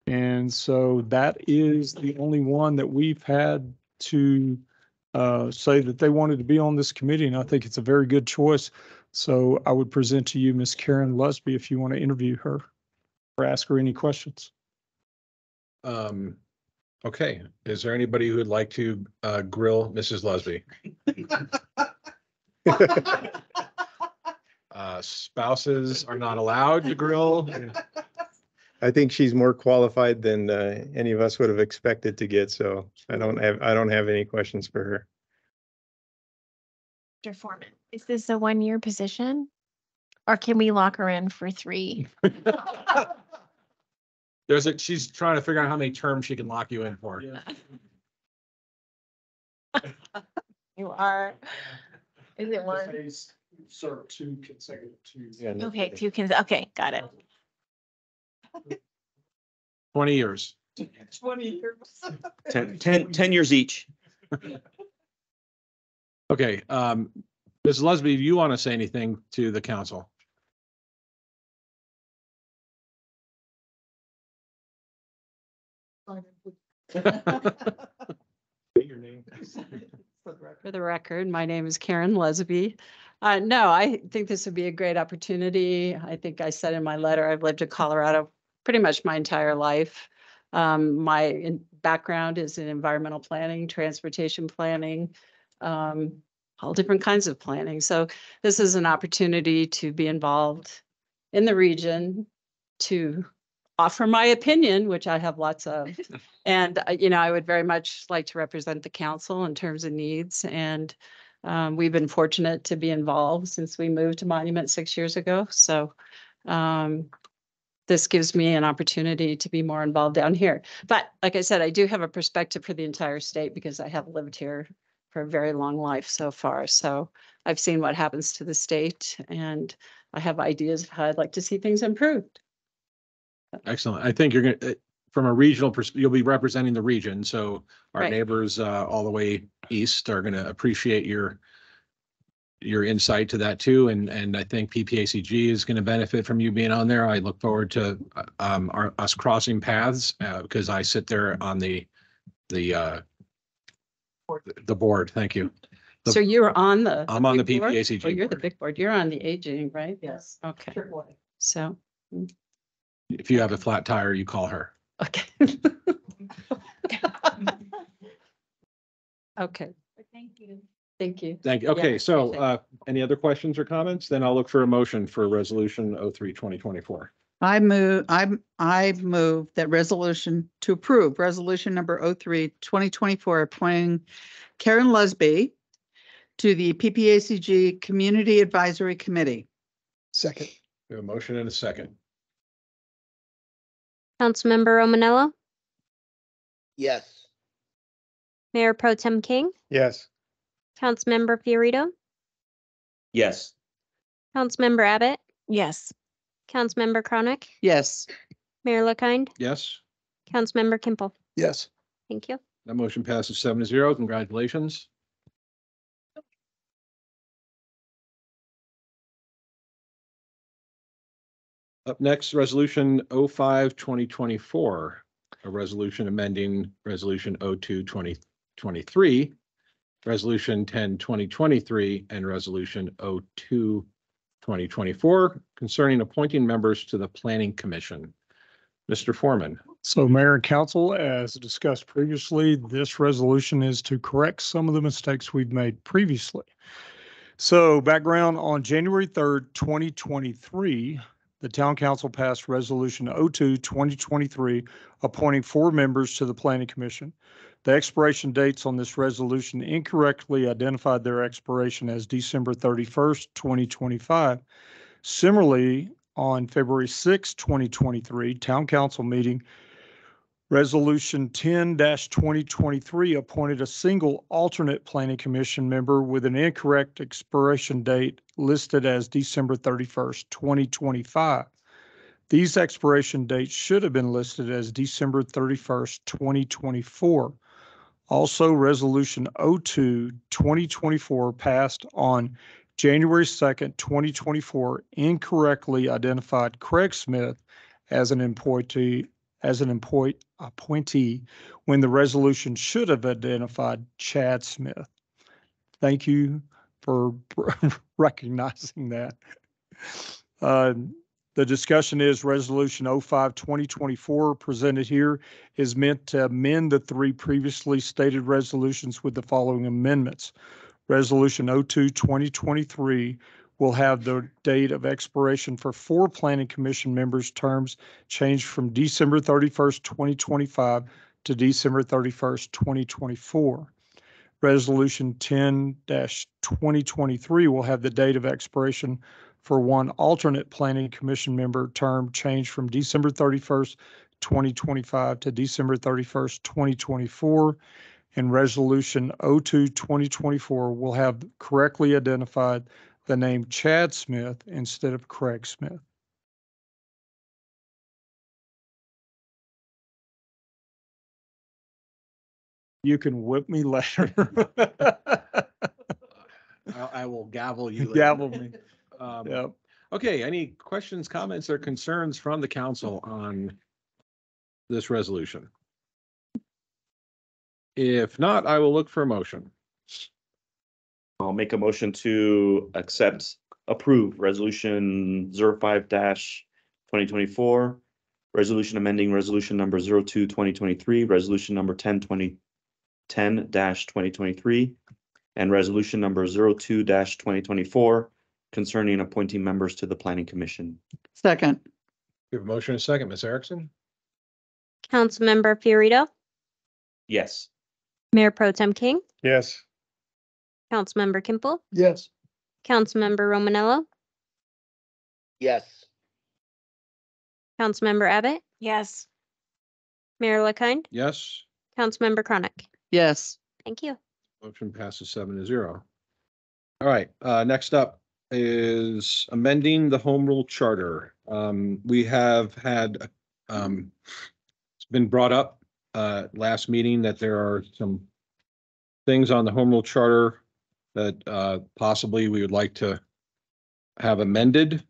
And so that is the only one that we've had to say that they wanted to be on this committee. And I think it's a very good choice. So I would present to you Miss Karen Lusby if you want to interview her or ask her any questions. Okay, is there anybody who would like to grill Mrs. Lusby? Spouses are not allowed to grill. I think she's more qualified than any of us would have expected to get, so I don't have any questions for her. Mr. Foreman, is this a 1-year position? Or can we lock her in for 3? She's trying to figure out how many terms she can lock you in for. You are. Is it 1? Served 2 consecutive terms. Okay, 2 okay, got it. 20 years. 20 years. 10 years each. Okay, Ms. Lusby, do you want to say anything to the council? Your name. For the record, my name is Karen Lusby. No, I think this would be a great opportunity. I think I said in my letter, I've lived in Colorado pretty much my entire life. My background is in environmental planning, transportation planning, all different kinds of planning. So this is an opportunity to be involved in the region, to offer my opinion, which I have lots of. And, I would very much like to represent the council in terms of needs. And we've been fortunate to be involved since we moved to Monument 6 years ago. So this gives me an opportunity to be more involved down here. But like I said, I do have a perspective for the entire state because I have lived here for a very long life so far. So I've seen what happens to the state, and I have ideas of how I'd like to see things improved. Excellent. I think you're going to, from a regional perspective, you'll be representing the region. So our Right. neighbors all the way east are going to appreciate your insight to that too. And I think PPACG is going to benefit from you being on there. I look forward to us crossing paths because I sit there on the board. Thank you. So you're on the. I'm on the big board? PPACG Oh, you're the board. big board. You're on the aging, right? Yes. Okay. AAA. So, If you have a flat tire, you call her. okay. Okay. Thank you. Thank you. Thank you. Yeah, Okay, so appreciate any other questions or comments? Then I'll look for a motion for resolution 03-2024. I move that resolution to approve resolution number 03-2024, appointing Karen Lusby to the PPACG Community Advisory Committee. Second. We have a motion and a second. Councilmember Romanello, Yes. Mayor Pro Tem King, Yes. Councilmember Fiorito, Yes. Councilmember Abbott, Yes. Councilmember Chronic, Yes. Mayor LaKind, Yes, Councilmember Kimple. Yes. Thank you. that motion passes 7-0. Congratulations. Up next, resolution 05-2024, a resolution amending resolution 02-2023, resolution 10-2023, and resolution 02-2024 concerning appointing members to the Planning Commission. Mr. Foreman. So Mayor and Council, as discussed previously, this resolution is to correct some of the mistakes we've made previously. So background, on January 3rd, 2023, the Town Council passed Resolution 02-2023, appointing 4 members to the Planning Commission. The expiration dates on this resolution incorrectly identified their expiration as December 31st, 2025. Similarly, on February 6, 2023, Town Council meeting, Resolution 10-2023 appointed a single alternate Planning Commission member with an incorrect expiration date listed as December 31st, 2025. These expiration dates should have been listed as December 31st, 2024. Also, Resolution 02-2024 passed on January 2nd, 2024, incorrectly identified Craig Smith as an appointee when the resolution should have identified Chad Smith. Thank you for recognizing that. The discussion is Resolution 05-2024 presented here is meant to amend the three previously stated resolutions with the following amendments. Resolution 02-2023 will have the date of expiration for 4 Planning Commission members' terms changed from December 31st, 2025 to December 31st, 2024. Resolution 10-2023 will have the date of expiration for 1 alternate Planning Commission member term changed from December 31st, 2025 to December 31st, 2024. And Resolution 02-2024 will have correctly identified the name Chad Smith instead of Craig Smith. You can whip me later. I will gavel you. later. Gavel me. Yep. Okay, any questions, comments, or concerns from the council on this resolution? If not, I will look for a motion. I'll make a motion to approve resolution 05-2024, resolution amending resolution number 02-2023, resolution number 10-2023, and resolution number 02-2024 concerning appointing members to the Planning Commission. Second. We have a motion and a second, Ms. Erickson? Councilmember Fiorito, Yes. Mayor Pro Tem King, Yes. Councilmember Kimple, Yes. Councilmember Romanello, Yes. Councilmember Abbott, Yes. Mayor LaKind, Yes, Councilmember Chronic. Yes. Thank you. motion passes 7-0. All right, next up is amending the home rule charter. We have had, it's been brought up last meeting that there are some things on the home rule charter that possibly we would like to have amended.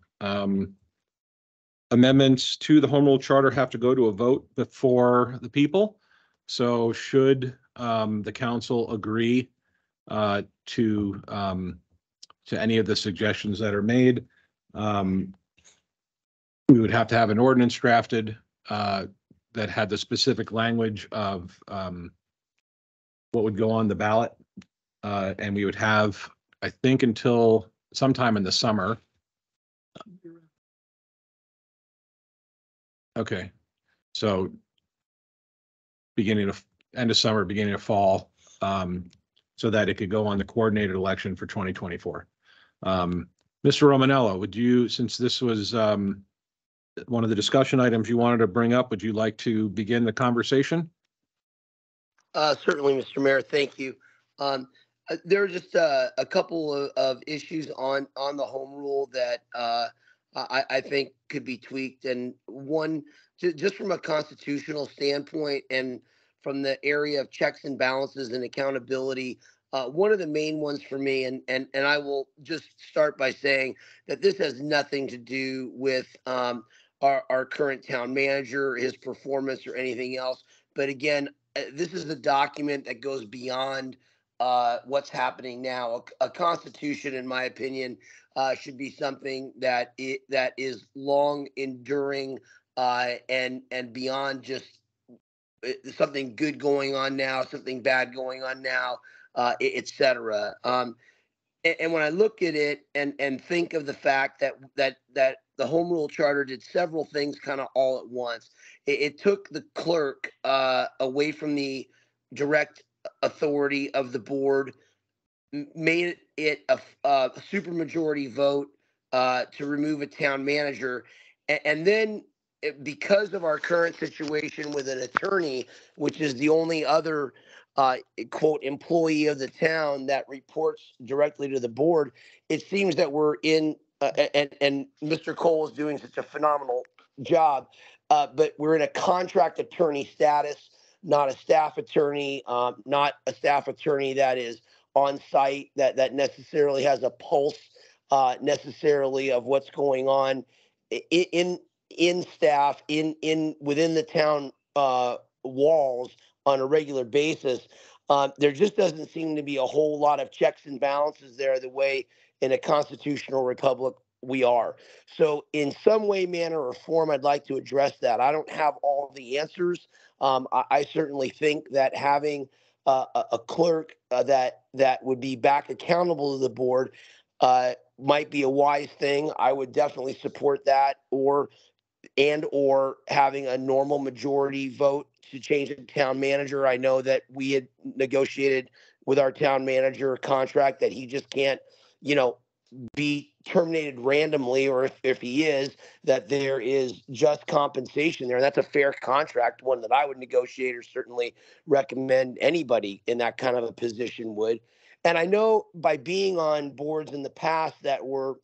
Amendments to the home rule charter have to go to a vote before the people. So should the council agree to any of the suggestions that are made, we would have to have an ordinance drafted that had the specific language of what would go on the ballot. And we would have, I think, until sometime in the summer. Okay, so end of summer, beginning of fall, so that it could go on the coordinated election for 2024. Mr. Romanello, would you, since this was one of the discussion items you wanted to bring up, would you like to begin the conversation? Certainly, Mr. Mayor, thank you. There are just a couple of issues on the home rule that I think could be tweaked. And one, just from a constitutional standpoint and from the area of checks and balances and accountability, one of the main ones for me, and I will just start by saying that this has nothing to do with our current town manager, his performance, or anything else. But again, this is a document that goes beyond what's happening now. A constitution, in my opinion, should be something that is long enduring and beyond just something good going on now, something bad going on now, et cetera. And when I look at it and think of the fact that the home rule charter did several things kind of all at once, it took the clerk away from the direct authority of the board, made it a supermajority vote to remove a town manager. And then because of our current situation with an attorney, which is the only other quote employee of the town that reports directly to the board, it seems that we're in and Mr. Cole is doing such a phenomenal job, but we're in a contract attorney status, not a staff attorney, not a staff attorney that is on site, that necessarily has a pulse necessarily of what's going on in staff within the town walls on a regular basis. There just doesn't seem to be a whole lot of checks and balances there the way in a constitutional republic we are. So in some way, manner, or form, I'd like to address that. I don't have all the answers. I certainly think that having a clerk that would be back accountable to the board might be a wise thing. I would definitely support that, or having a normal majority vote to change the town manager. I know that we had negotiated with our town manager a contract that he just can't, be terminated randomly, or if he is, that there is just compensation there. That's a fair contract, one that I would negotiate or certainly recommend anybody in that kind of a position would. And I know by being on boards in the past that were,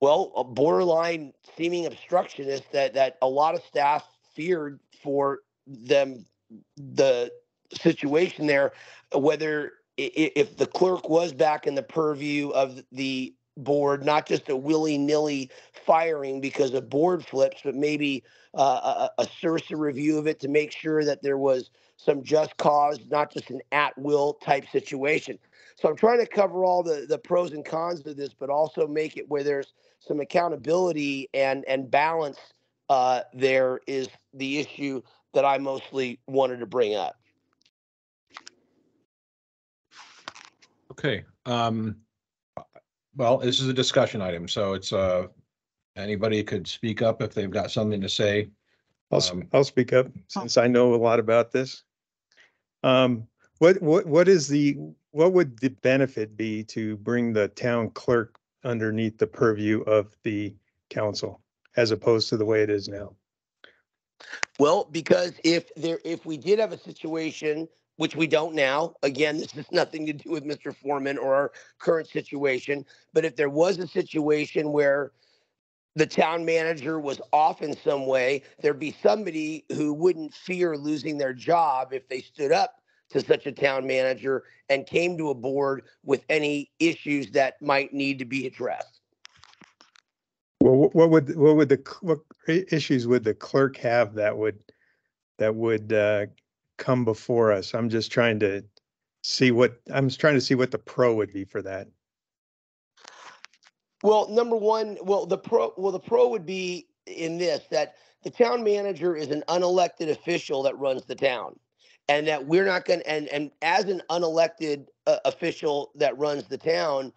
well, a borderline seeming obstructionist, that a lot of staff feared for them, the situation there, whether if the clerk was back in the purview of the board, not just a willy-nilly firing because of board flips, but maybe a CIRSA review of it to make sure that there was some just cause, not just an at-will type situation. So I'm trying to cover all the pros and cons of this, but also make it where there's some accountability and balance. There is the issue that I mostly wanted to bring up. Okay, well, this is a discussion item, so it's, anybody could speak up if they've got something to say. I'll speak up since I know a lot about this. What would the benefit be to bring the town clerk underneath the purview of the council as opposed to the way it is now? Well, because if we did have a situation, which we don't now, again, this has nothing to do with Mr. Foreman or our current situation, but if there was a situation where the town manager was off in some way, there'd be somebody who wouldn't fear losing their job if they stood up to such a town manager and came to a board with any issues that might need to be addressed. Well, what issues would the clerk have that would come before us? I'm just trying to see what the pro would be for that. Well, number one, the pro would be in this, that the town manager is an unelected official that runs the town, and that we're not going to, and as an unelected official that runs the town,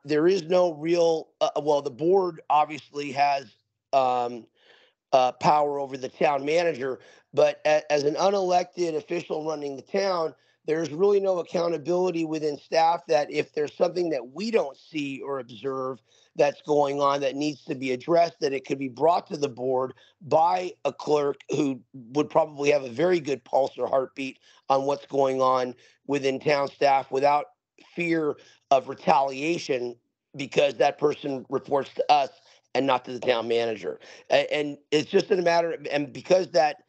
there is no real, the board obviously has power over the town manager, but as an unelected official running the town, there's really no accountability within staff that if there's something that we don't see or observe that's going on that needs to be addressed, that it could be brought to the board by a clerk who would probably have a very good pulse or heartbeat on what's going on within town staff without fear of retaliation because that person reports to us and not to the town manager. And it's just a matter of, and because that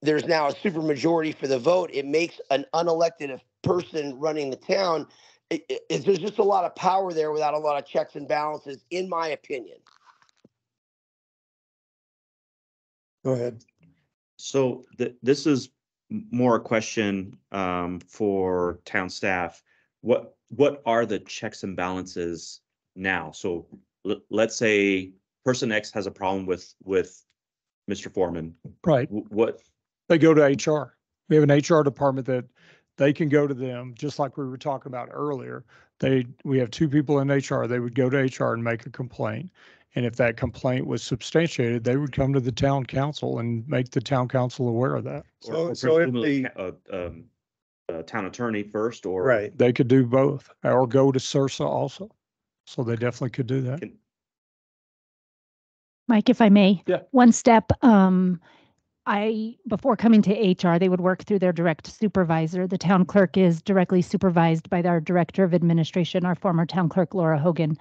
there's now a super majority for the vote, it makes an unelected person running the town. There's just a lot of power there without a lot of checks and balances, in my opinion. Go ahead. So this is more a question for town staff. What are the checks and balances now? So let's say person X has a problem with Mr. Foreman. Right. What? They go to HR. We have an HR department that they can go to them, just like we were talking about earlier. We have two people in HR. They would go to HR and make a complaint. And if that complaint was substantiated, they would come to the town council and make the town council aware of that. So if the town attorney first, or they could do both, or go to CIRSA also. So they definitely could do that. Mike, if I may. Yeah. One step, before coming to HR, they would work through their direct supervisor. The town clerk is directly supervised by our director of administration, our former town clerk, Laura Hogan.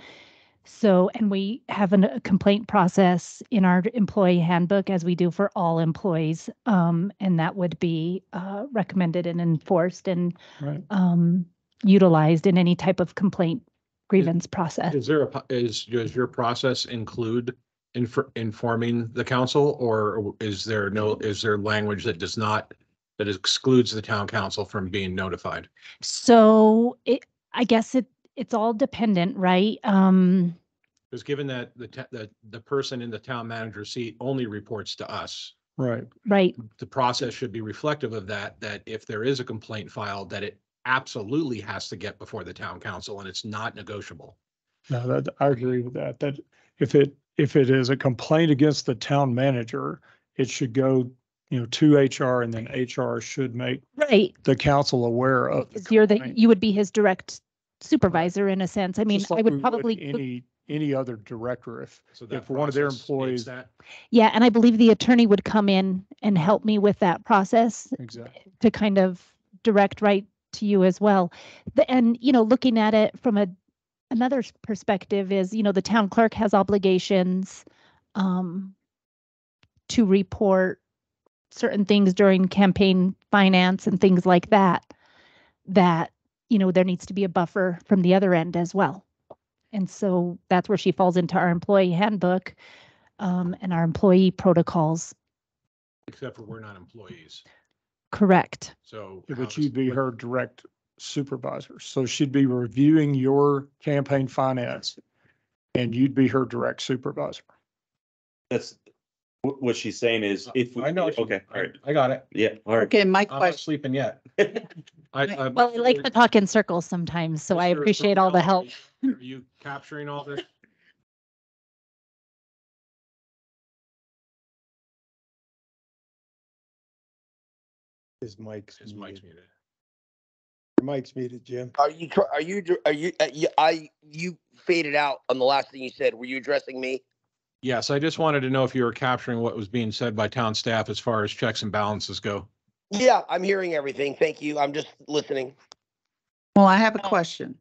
So, and we have a complaint process in our employee handbook as we do for all employees. And that would be recommended and enforced and Right. utilized in any type of complaint grievance process. Is there does your process include informing the council, or is there language that does not, that excludes the town council from being notified? So I guess it's all dependent, right? Because given that the person in the town manager seat only reports to us, Right. Right. the process should be reflective of that if there is a complaint filed, that it absolutely has to get before the town council and it's not negotiable. No, I agree with that. That if it is a complaint against the town manager, it should go, to HR, and then HR should make Right. the council aware of. You would be his direct supervisor in a sense. I mean, Just I like would we probably. any other director, if that one of their process employees. that. Yeah, and I believe the attorney would come in and help me with that process Exactly. to kind of direct right to you as well. And, looking at it from another perspective is, the town clerk has obligations to report certain things during campaign finance and things like that, there needs to be a buffer from the other end as well. And so that's where she falls into our employee handbook and our employee protocols. Except for we're not employees. Correct. So. But you'd be her direct supervisor. So she'd be reviewing your campaign finance and you'd be her direct supervisor. That's what she's saying is if we. I know. Okay, all right. I got it. Yeah, all right. Okay, my I'm not question, sleeping yet. I Well, I like to talk in circles sometimes, so I Mr. appreciate all the help. Are you capturing all this? His mic's His mic's muted. muted. Your mic's muted, Jim. You faded out on the last thing you said. Were you addressing me? Yes, I just wanted to know if you were capturing what was being said by town staff as far as checks and balances go. Yeah, I'm hearing everything. Thank you. I'm just listening. well, I have a question.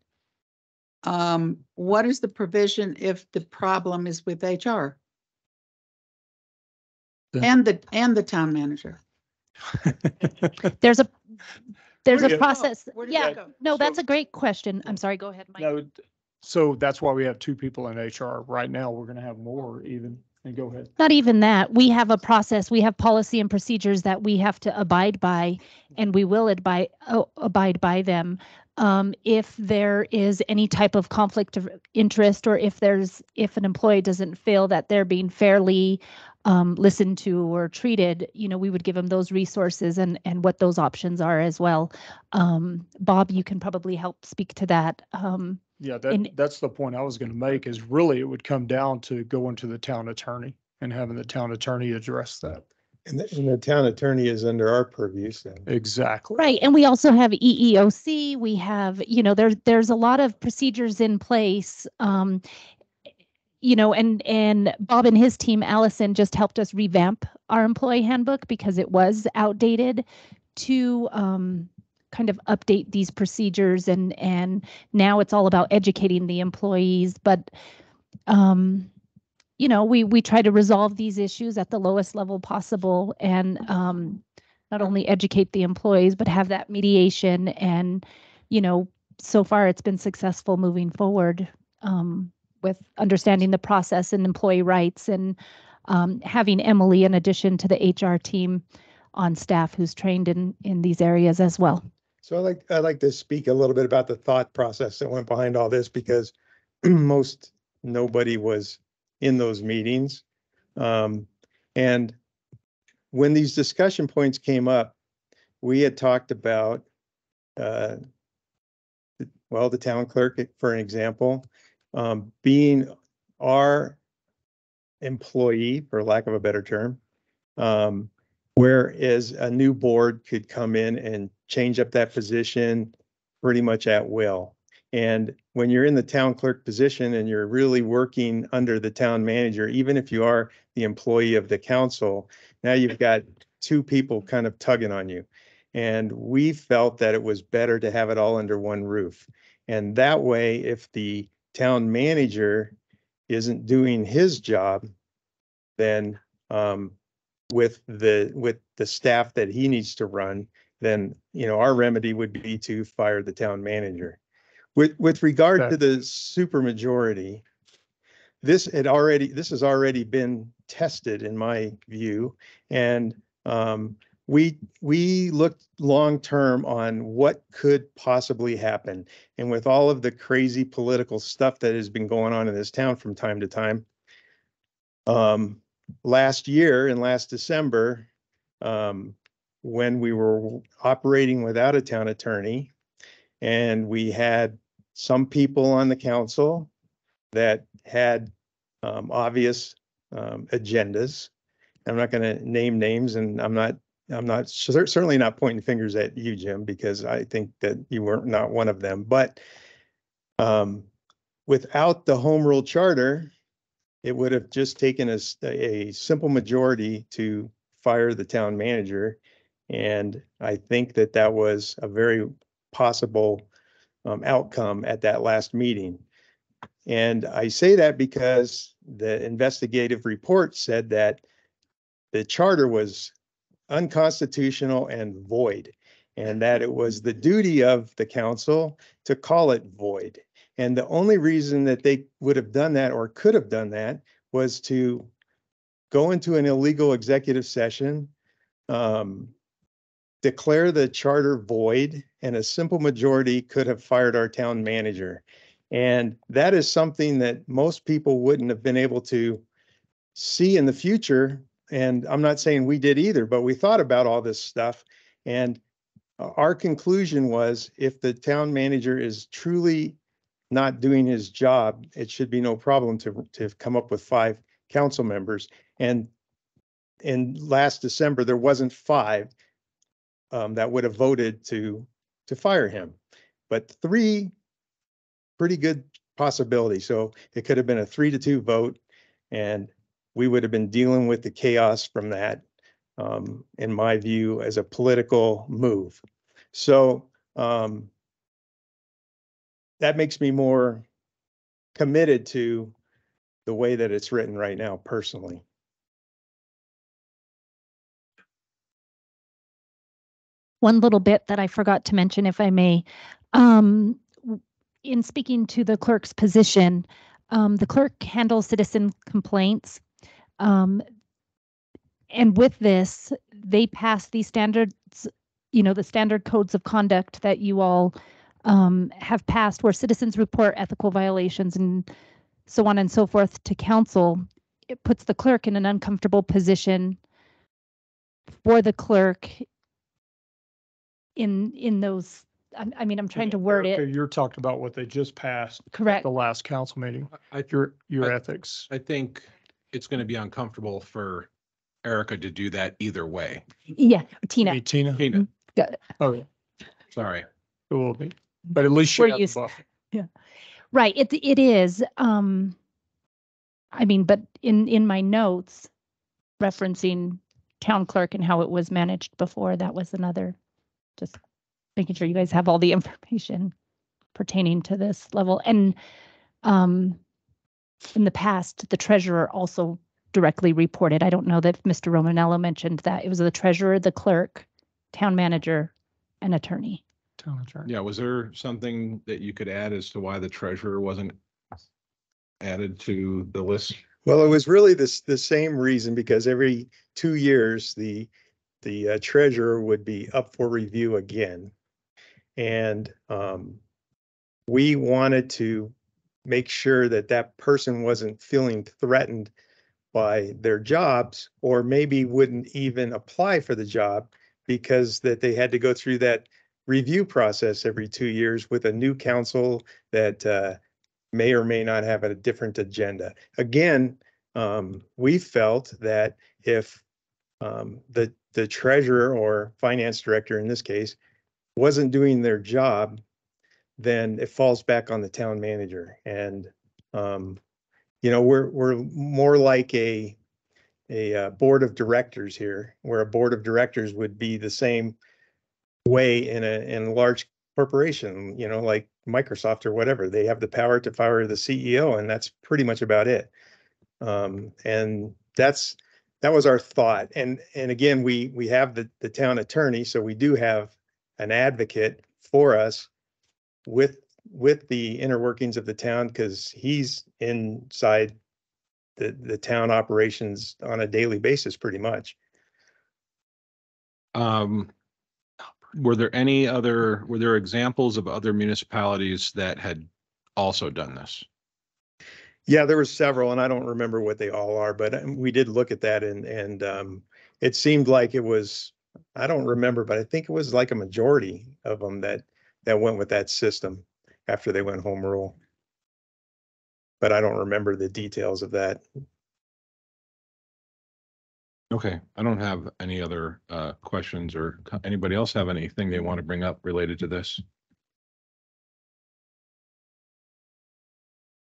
What is the provision if the problem is with HR? And the town manager? There's a Where do you go? process. Where do you Yeah, go? no, that's a great question. I'm sorry, go ahead, Mike. No, so that's why we have 2 people in HR. Right now, we're going to have more even. And go ahead. Not even that. We have a process. We have policy and procedures that we have to abide by, and we will abide by them. If there is any type of conflict of interest, or if an employee doesn't feel that they're being fairly listened to or treated, we would give them those resources and what those options are as well. Bob, you can probably help speak to that. Yeah, that's the point I was going to make, is really it would come down to going to the town attorney and having the town attorney address that. And the town attorney is under our purview, so. Exactly. Right. And we also have EEOC. We have, there's a lot of procedures in place. And Bob and his team, Allison, just helped us revamp our employee handbook because it was outdated to kind of update these procedures, and now it's all about educating the employees. But we try to resolve these issues at the lowest level possible, and not only educate the employees but have that mediation. And so far it's been successful moving forward with understanding the process and employee rights, and having Emily, in addition to the HR team, on staff who's trained in these areas as well. So I'd like to speak a little bit about the thought process that went behind all this, because nobody was in those meetings. And when these discussion points came up, we had talked about, the town clerk, for an example, being our employee, for lack of a better term, whereas a new board could come in and change up that position pretty much at will. And when you're in the town clerk position and you're really working under the town manager, even if you are the employee of the council, now you've got two people kind of tugging on you. And we felt that it was better to have it all under one roof. And that way, if the town manager isn't doing his job, then with the staff that he needs to run, then, you know, our remedy would be to fire the town manager. With regard to the supermajority, this has already been tested in my view. And we looked long-term on what could possibly happen. And with all of the crazy political stuff that has been going on in this town from time to time, last year in last December, when we were operating without a town attorney, and we had some people on the council that had obvious agendas. I'm not going to name names, and I'm certainly not pointing fingers at you, Jim, because I think that you were not one of them. But without the home rule charter, it would have just taken a simple majority to fire the town manager. And I think that that was a very possible outcome at that last meeting. And I say that because the investigative report said that the charter was unconstitutional and void, and that it was the duty of the council to call it void. And the only reason that they would have done that or could have done that was to go into an illegal executive session, declare the charter void, and a simple majority could have fired our town manager. And that is something that most people wouldn't have been able to see in the future. And I'm not saying we did either, but we thought about all this stuff. And our conclusion was, if the town manager is truly not doing his job, it should be no problem to come up with 5 council members. And in last December, there wasn't 5 that would have voted to fire him, but 3, pretty good possibility. So it could have been a 3-2 vote, and we would have been dealing with the chaos from that, in my view, as a political move. So that makes me more committed to the way that it's written right now, personally. One little bit that I forgot to mention, if I may, in speaking to the clerk's position, the clerk handles citizen complaints. And with this, they pass these standards, you know, the standard codes of conduct that you all have passed, where citizens report ethical violations and so on and so forth to council. It puts the clerk in an uncomfortable position for the clerk in those. I mean, I'm trying to word it. You're talking about what they just passed. Correct. The last council meeting, your ethics. I think it's going to be uncomfortable for Erica to do that either way. Yeah, Tina. Hey, Tina. Got it. Oh, yeah. Sorry. It will be, but at least We're she has used- a buffer. Yeah, right. It is. I mean, but in my notes referencing town clerk and how it was managed before, that was another, just making sure you guys have all the information pertaining to this level. And in the past, the treasurer also directly reported. I don't know that Mr. Romanello mentioned that. It was the treasurer, the clerk, town manager, and attorney. Town attorney. Yeah, was there something that you could add as to why the treasurer wasn't added to the list? Well, it was really the same reason, because every 2 years, the treasurer would be up for review again. And we wanted to make sure that that person wasn't feeling threatened by their jobs, or maybe wouldn't even apply for the job, because that they had to go through that review process every 2 years with a new council that may or may not have a different agenda. Again, we felt that if the treasurer or finance director in this case wasn't doing their job, then it falls back on the town manager. And, you know, we're more like a board of directors here, where a board of directors would be the same way in a large corporation, you know, like Microsoft or whatever. They have the power to fire the CEO, and that's pretty much about it. And that was our thought. And again, we have the town attorney, so we do have an advocate for us with the inner workings of the town, because he's inside the town operations on a daily basis, pretty much. Were there examples of other municipalities that had also done this? Yeah, there were several, and I don't remember what they all are, but we did look at that, and it seemed like it was, I don't remember, but I think it was like a majority of them that went with that system after they went home rule. But I don't remember the details of that. Okay, I don't have any other questions, or anybody else have anything they want to bring up related to this?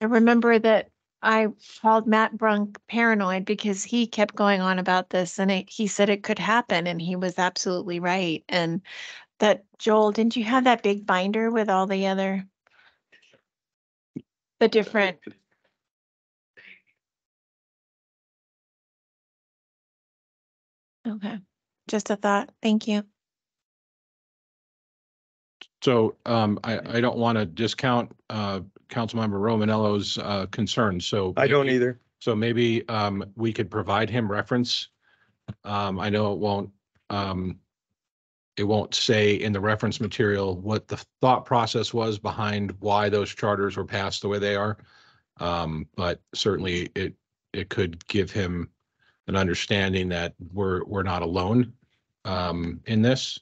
I remember that I called Matt Brunk paranoid because he kept going on about this, and he said it could happen, and he was absolutely right. And that, Joel, didn't you have that big binder with all the different? Okay, just a thought. Thank you. So I don't want to discount Councilmember Romanello's concerns. So I don't either. So maybe we could provide him reference. I know it won't say in the reference material what the thought process was behind why those charters were passed the way they are. But certainly it could give him an understanding that we're not alone in this.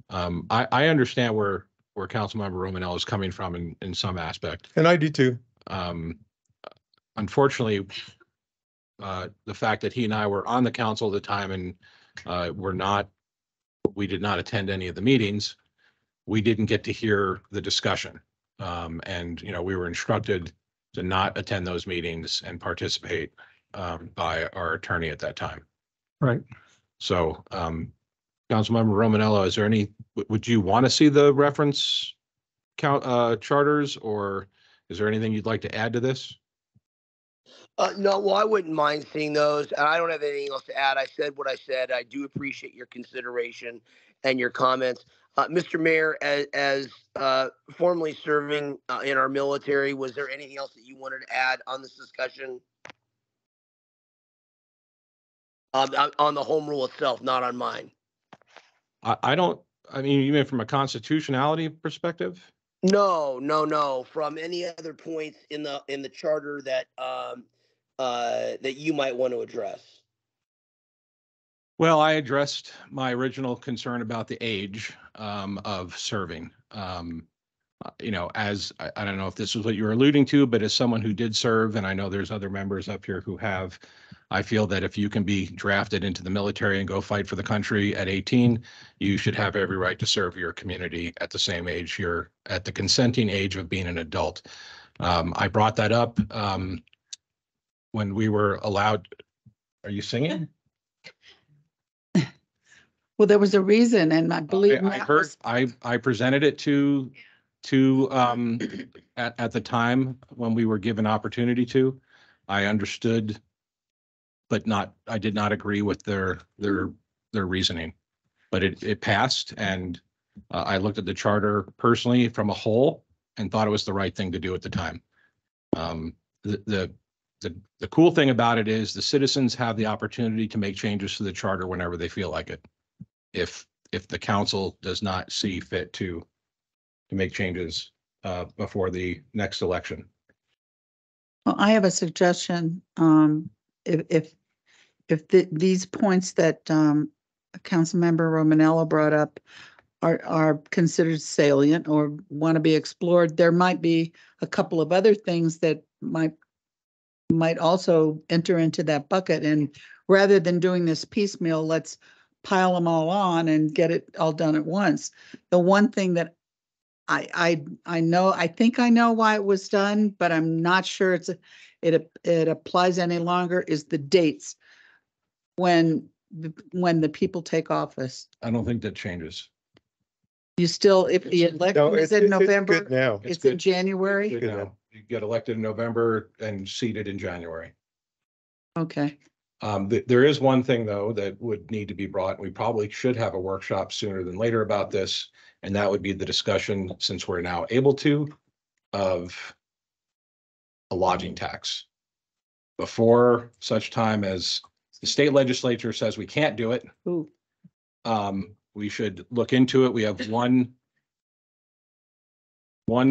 I understand where Councilmember Romanello is coming from in some aspect. And I do too. Unfortunately, the fact that he and I were on the council at the time and we did not attend any of the meetings, we didn't get to hear the discussion. And, you know, we were instructed to not attend those meetings and participate by our attorney at that time. Right. So, Councilmember Romanello, would you want to see the reference charters, or is there anything you'd like to add to this? No, well, I wouldn't mind seeing those, and I don't have anything else to add. I said what I said. I do appreciate your consideration and your comments. Mr. Mayor, as formerly serving in our military, was there anything else that you wanted to add on this discussion? On the home rule itself, not on mine. I mean, you mean from a constitutionality perspective? No. From any other points in the charter that that you might want to address. Well, I addressed my original concern about the age of serving. You know, I don't know if this is what you were alluding to, but as someone who did serve, and I know there's other members up here who have, I feel that if you can be drafted into the military and go fight for the country at 18, you should have every right to serve your community at the same age. You're at the consenting age of being an adult. I brought that up when we were allowed. Are you singing? Well, there was a reason, and I believe I presented it to at the time when we were given opportunity to. I understood, but I did not agree with their reasoning. But it passed, and I looked at the charter personally from a whole and thought it was the right thing to do at the time. The cool thing about it is the citizens have the opportunity to make changes to the charter whenever they feel like it. If the council does not see fit to make changes before the next election. Well, I have a suggestion. If these points that Councilmember Romanello brought up are considered salient or want to be explored, there might be a couple of other things that might also enter into that bucket. And rather than doing this piecemeal, let's pile them all on and get it all done at once. The one thing that I know, I think I know why it was done, but I'm not sure it applies any longer, is the dates when the people take office. I don't think that changes. You still, if the election is in it's November, good now. it's in January? Good now. You get elected in November and seated in January. Okay. There is one thing though that would need to be brought. We probably should have a workshop sooner than later about this. And that would be the discussion, since we're now able to, of a lodging tax. Before such time as the state legislature says we can't do it, Ooh. we should look into it. We have one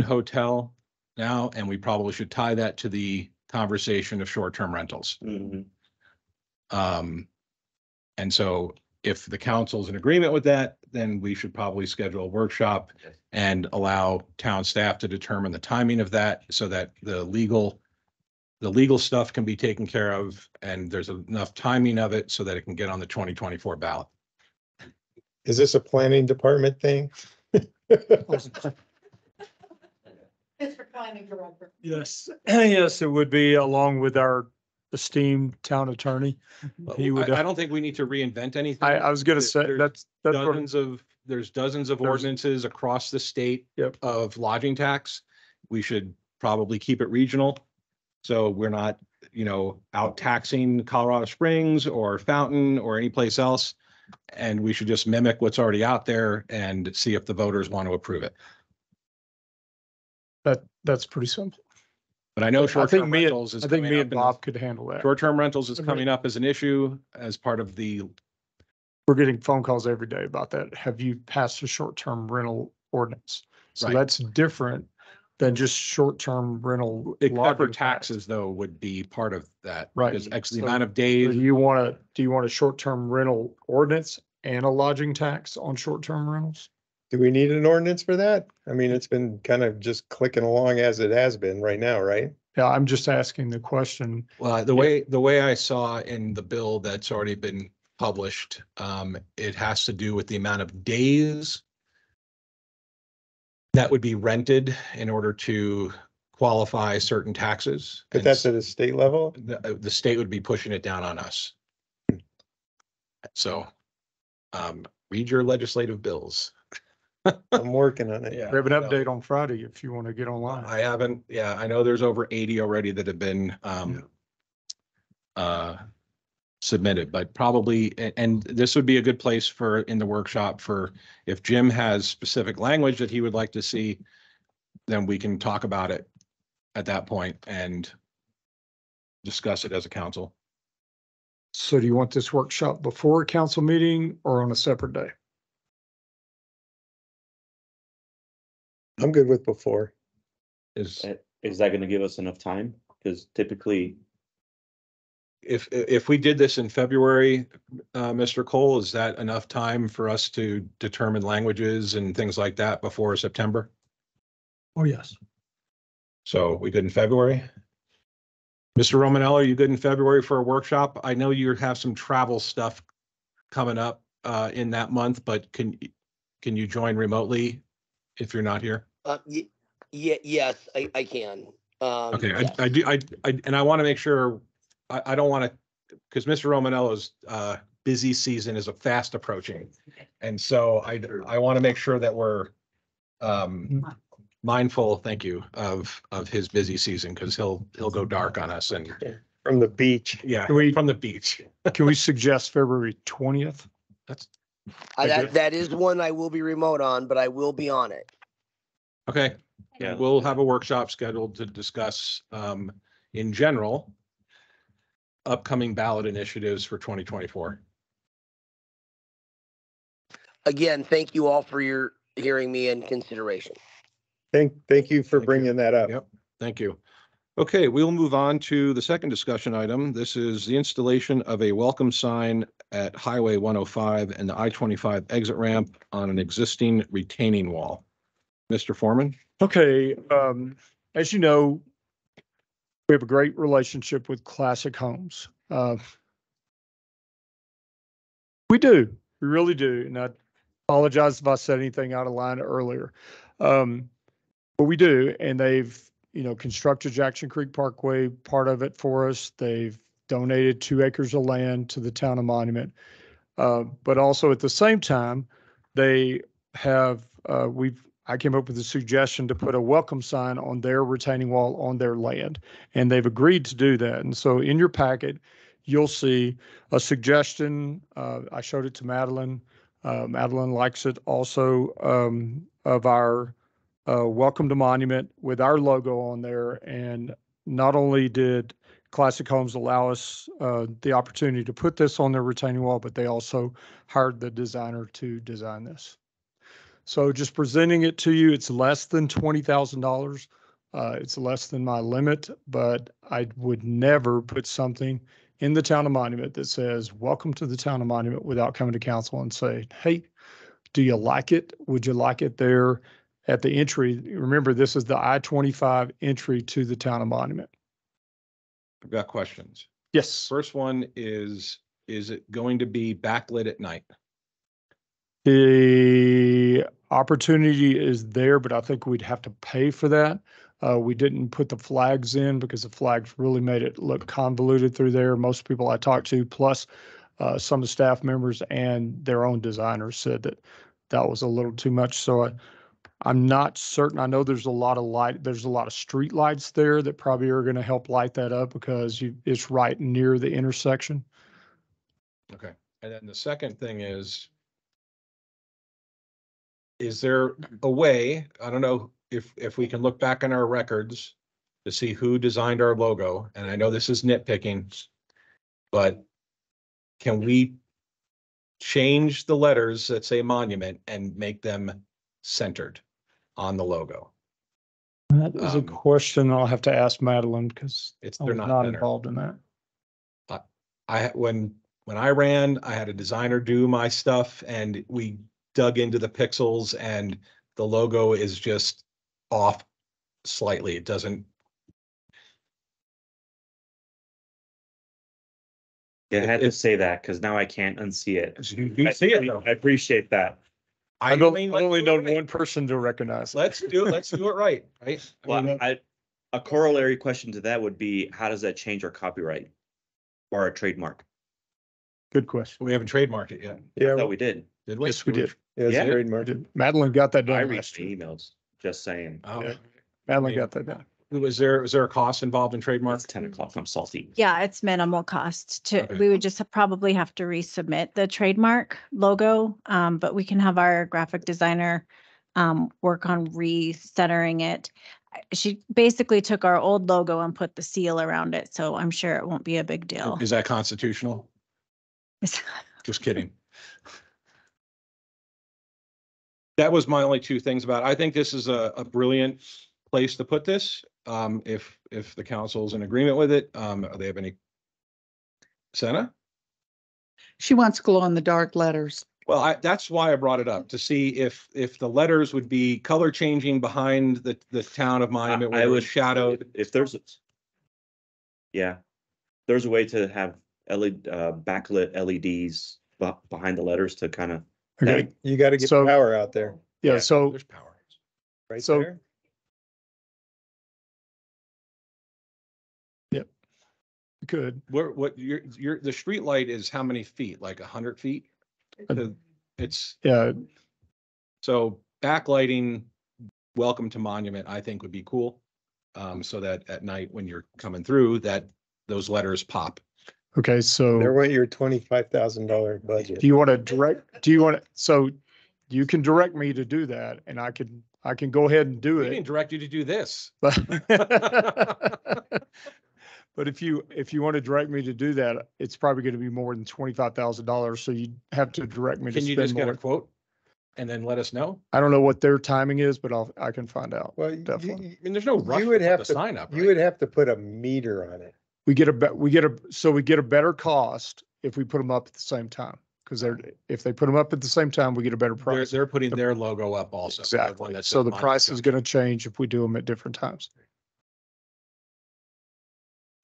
hotel now, and we probably should tie that to the conversation of short-term rentals. And so if the council's in agreement with that, then we should probably schedule a workshop and allow town staff to determine the timing of that so that the legal stuff can be taken care of and there's enough timing of it so that it can get on the 2024 ballot. Is this a planning department thing? It's for planning director. Yes, yes, it would be along with our esteemed town attorney. He would, I don't think we need to reinvent anything. I was gonna say, There's that's what- there's dozens of There's- ordinances across the state Yep. of lodging tax. We should probably keep it regional. So we're not, out taxing Colorado Springs or Fountain or any place else. And we should just mimic what's already out there and see if the voters want to approve it. that's pretty simple. But I know I short-term think rentals is I think coming me up and in Bob could handle that. short-term rentals is Okay. coming up as an issue as part of the, We're getting phone calls every day about that. Have you passed a short-term rental ordinance? So Right. that's different than just short-term rental. except for lodging tax. taxes though, would be part of that. Right. Because X the So- amount of So days. do you want a short-term rental ordinance and a lodging tax on short-term rentals? Do we need an ordinance for that? I mean, it's been kind of just clicking along as it has been right now, right? Yeah, I'm just asking the question. Well, the way I saw in the bill that's already been published, it has to do with the amount of days that would be rented in order to qualify certain taxes. But And that's at a state level? the state would be pushing it down on us. So, read your legislative bills. I'm working on it. Yeah. We have an no. update on Friday if you want to get online. I haven't, I know there's over 80 already that have been submitted, but probably, and this would be a good place for, in the workshop for, if Jim has specific language that he would like to see, then we can talk about it at that point and discuss it as a council. So do you want this workshop before a council meeting or on a separate day? I'm good with before. Is that gonna give us enough time? Because typically, if we did this in February, Mr. Cole, is that enough time for us to determine languages and things like that before September? Oh, yes. So we good in February? Mr. Romanello, are you good in February for a workshop? I know you have some travel stuff coming up in that month, but can you join remotely if you're not here? Yes, I can. Okay, yes. I do, and I want to make sure, I don't want to, because Mr. Romanello's busy season is fast approaching. And so I want to make sure that we're mindful, thank you, of his busy season, because he'll go dark on us and From the beach. yeah, Can we- from the beach. Can we suggest February 20th? That's That is one I will be remote on, but I will be on it. okay. Yeah. We'll have a workshop scheduled to discuss in general upcoming ballot initiatives for 2024. Again, thank you all for your hearing me and consideration. Thank you for Thank you. bringing that up. Yep, thank you. Okay, we'll move on to the second discussion item. This is the installation of a welcome sign at Highway 105 and the I-25 exit ramp on an existing retaining wall. Mr. Foreman? Okay, as you know, we have a great relationship with Classic Homes. We do, we really do. And I apologize if I said anything out of line earlier. But we do, and they've, constructed Jackson Creek Parkway, part of it for us. They've donated 2 acres of land to the town of Monument. But also at the same time, they have, I came up with a suggestion to put a welcome sign on their retaining wall on their land, and they've agreed to do that. And so in your packet, you'll see a suggestion. I showed it to Madeline. Madeline likes it also, of our welcome to Monument with our logo on there. And not only did Classic Homes allow us the opportunity to put this on their retaining wall, but they also hired the designer to design this. So just presenting it to you, it's less than $20,000. It's less than my limit, but I would never put something in the town of Monument that says, welcome to the town of Monument, without coming to council and say, hey, do you like it? Would you like it there at the entry? Remember, this is the I-25 entry to the town of Monument. I've got questions. Yes. First one is it going to be backlit at night? The opportunity is there, but I think we'd have to pay for that. We didn't put the flags in because the flags really made it look convoluted through there. Most people I talked to, plus some of the staff members and their own designers, said that that was a little too much. So I'm not certain. I know there's a lot of light. There's a lot of street lights there that probably are going to help light that up because it's right near the intersection. Okay. And then the second thing is there a way, I don't know if we can look back on our records to see who designed our logo, and I know this is nitpicking, but can we change the letters that say Monument and make them centered on the logo? That is a question I'll have to ask Madeline because I they're was not not centered. involved in that. When I ran, I had a designer do my stuff, and we dug into the pixels, and the logo is just off slightly. It doesn't. Yeah, I had to say that because now I can't unsee it. You see it though. I appreciate that. I've only known one person to recognize it. Let's do it right, right? Well, a corollary question to that would be, how does that change our copyright or our trademark? Good question. We haven't trademarked it yet. I thought we did. Did we? Yes, we did. Yeah. Trademarked. Madeline got that I done read last the year. emails, just saying. Oh, Yeah. Madeline got that done. was there a cost involved in trademark? It's 10 o'clock. I'm salty. Yeah, it's minimal cost to, Okay. we would just probably have to resubmit the trademark logo. But we can have our graphic designer work on recentering it. She basically took our old logo and put the seal around it, so I'm sure it won't be a big deal. Is that constitutional? Just kidding. That was my only two things about it. I think this is a brilliant place to put this. If the council is in agreement with it, do they have any? Senna? She wants glow in the dark letters. Well, that's why I brought it up, to see if the letters would be color changing behind the town of Monument, where it was shadowed. If there's, yeah, there's a way to have LED, backlit LEDs behind the letters to kind of. Okay. You got to get So- power out there. Yeah, so There's power. Right So- there. good. What the street light is how many feet? Like 100 feet? It's Yeah, so backlighting, welcome to Monument, I think would be cool. So that at night when you're coming through, that those letters pop. okay, so. There went your $25,000 budget. Do you want to so you can direct me to do that and I can go ahead and do We it. didn't direct you to do this. But but if you want to direct me to do that, it's probably going to be more than $25,000. So you have to direct me to Can you just spend get a more. quote and then let us know? I don't know what their timing is, but I can find out. Well, Definitely. I mean, there's no rush you to would put have the to, sign up, you right? would have to put a meter on it. We get a better cost if we put them up at the same time. Because if they put them up at the same time, we get a better price. They're putting their logo up also. The one Exactly. that So says the Monument price is Junction. going to change if we do them at different times.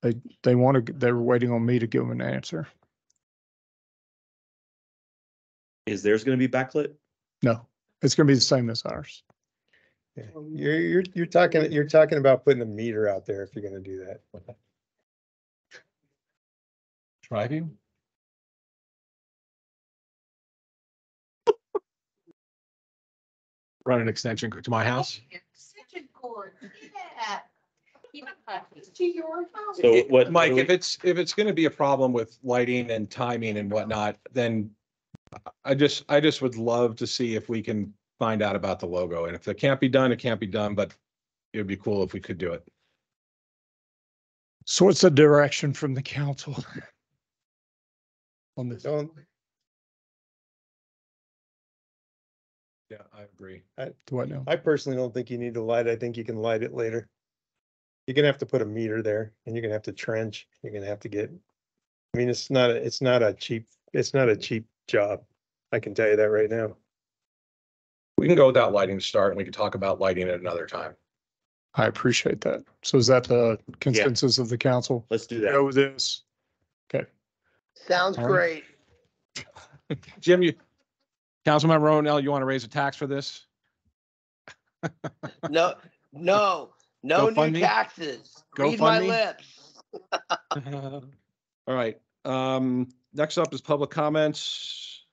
They're waiting on me to give them an answer. Is theirs going to be backlit? No, it's going to be the same as ours. You're talking about putting a meter out there if you're gonna do that. Driving? Run an extension to my house? Extension cord, yeah. To your house. So what? Mike, if it's gonna be a problem with lighting and timing and whatnot, then I just would love to see if we can find out about the logo. And if it can't be done, it can't be done, but it would be cool if we could do it. So what's the direction from the council? On this? Don't, Yeah, I agree. Do I know? I personally don't think you need to light. I think you can light it later. You're gonna have to put a meter there and you're gonna have to trench. You're gonna have to get, I mean, it's not a cheap job. I can tell you that right now. We can go without lighting to start, and we can talk about lighting at another time. I appreciate that. So is that the consensus of the council? Let's do that. Go with this. Okay. Sounds All right. great. Jim, Councilmember Ronell, you want to raise a tax for this? No new GoFundMe? taxes. Read my GoFundMe? lips. All right, next up is public comments.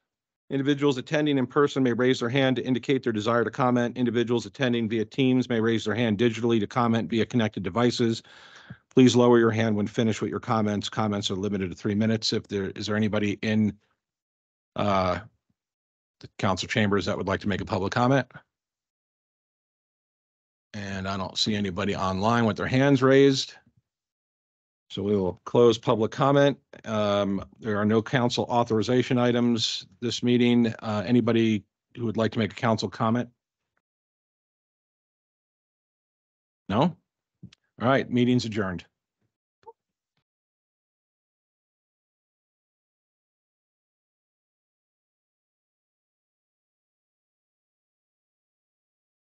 Individuals attending in person may raise their hand to indicate their desire to comment. Individuals attending via Teams may raise their hand digitally to comment via connected devices. Please lower your hand when finished with your comments. Comments are limited to 3 minutes. Is there anybody in the council chambers that would like to make a public comment? And I don't see anybody online with their hands raised. So we will close public comment. There are no council authorization items this meeting. Anybody who would like to make a council comment? No? All right, meeting's adjourned.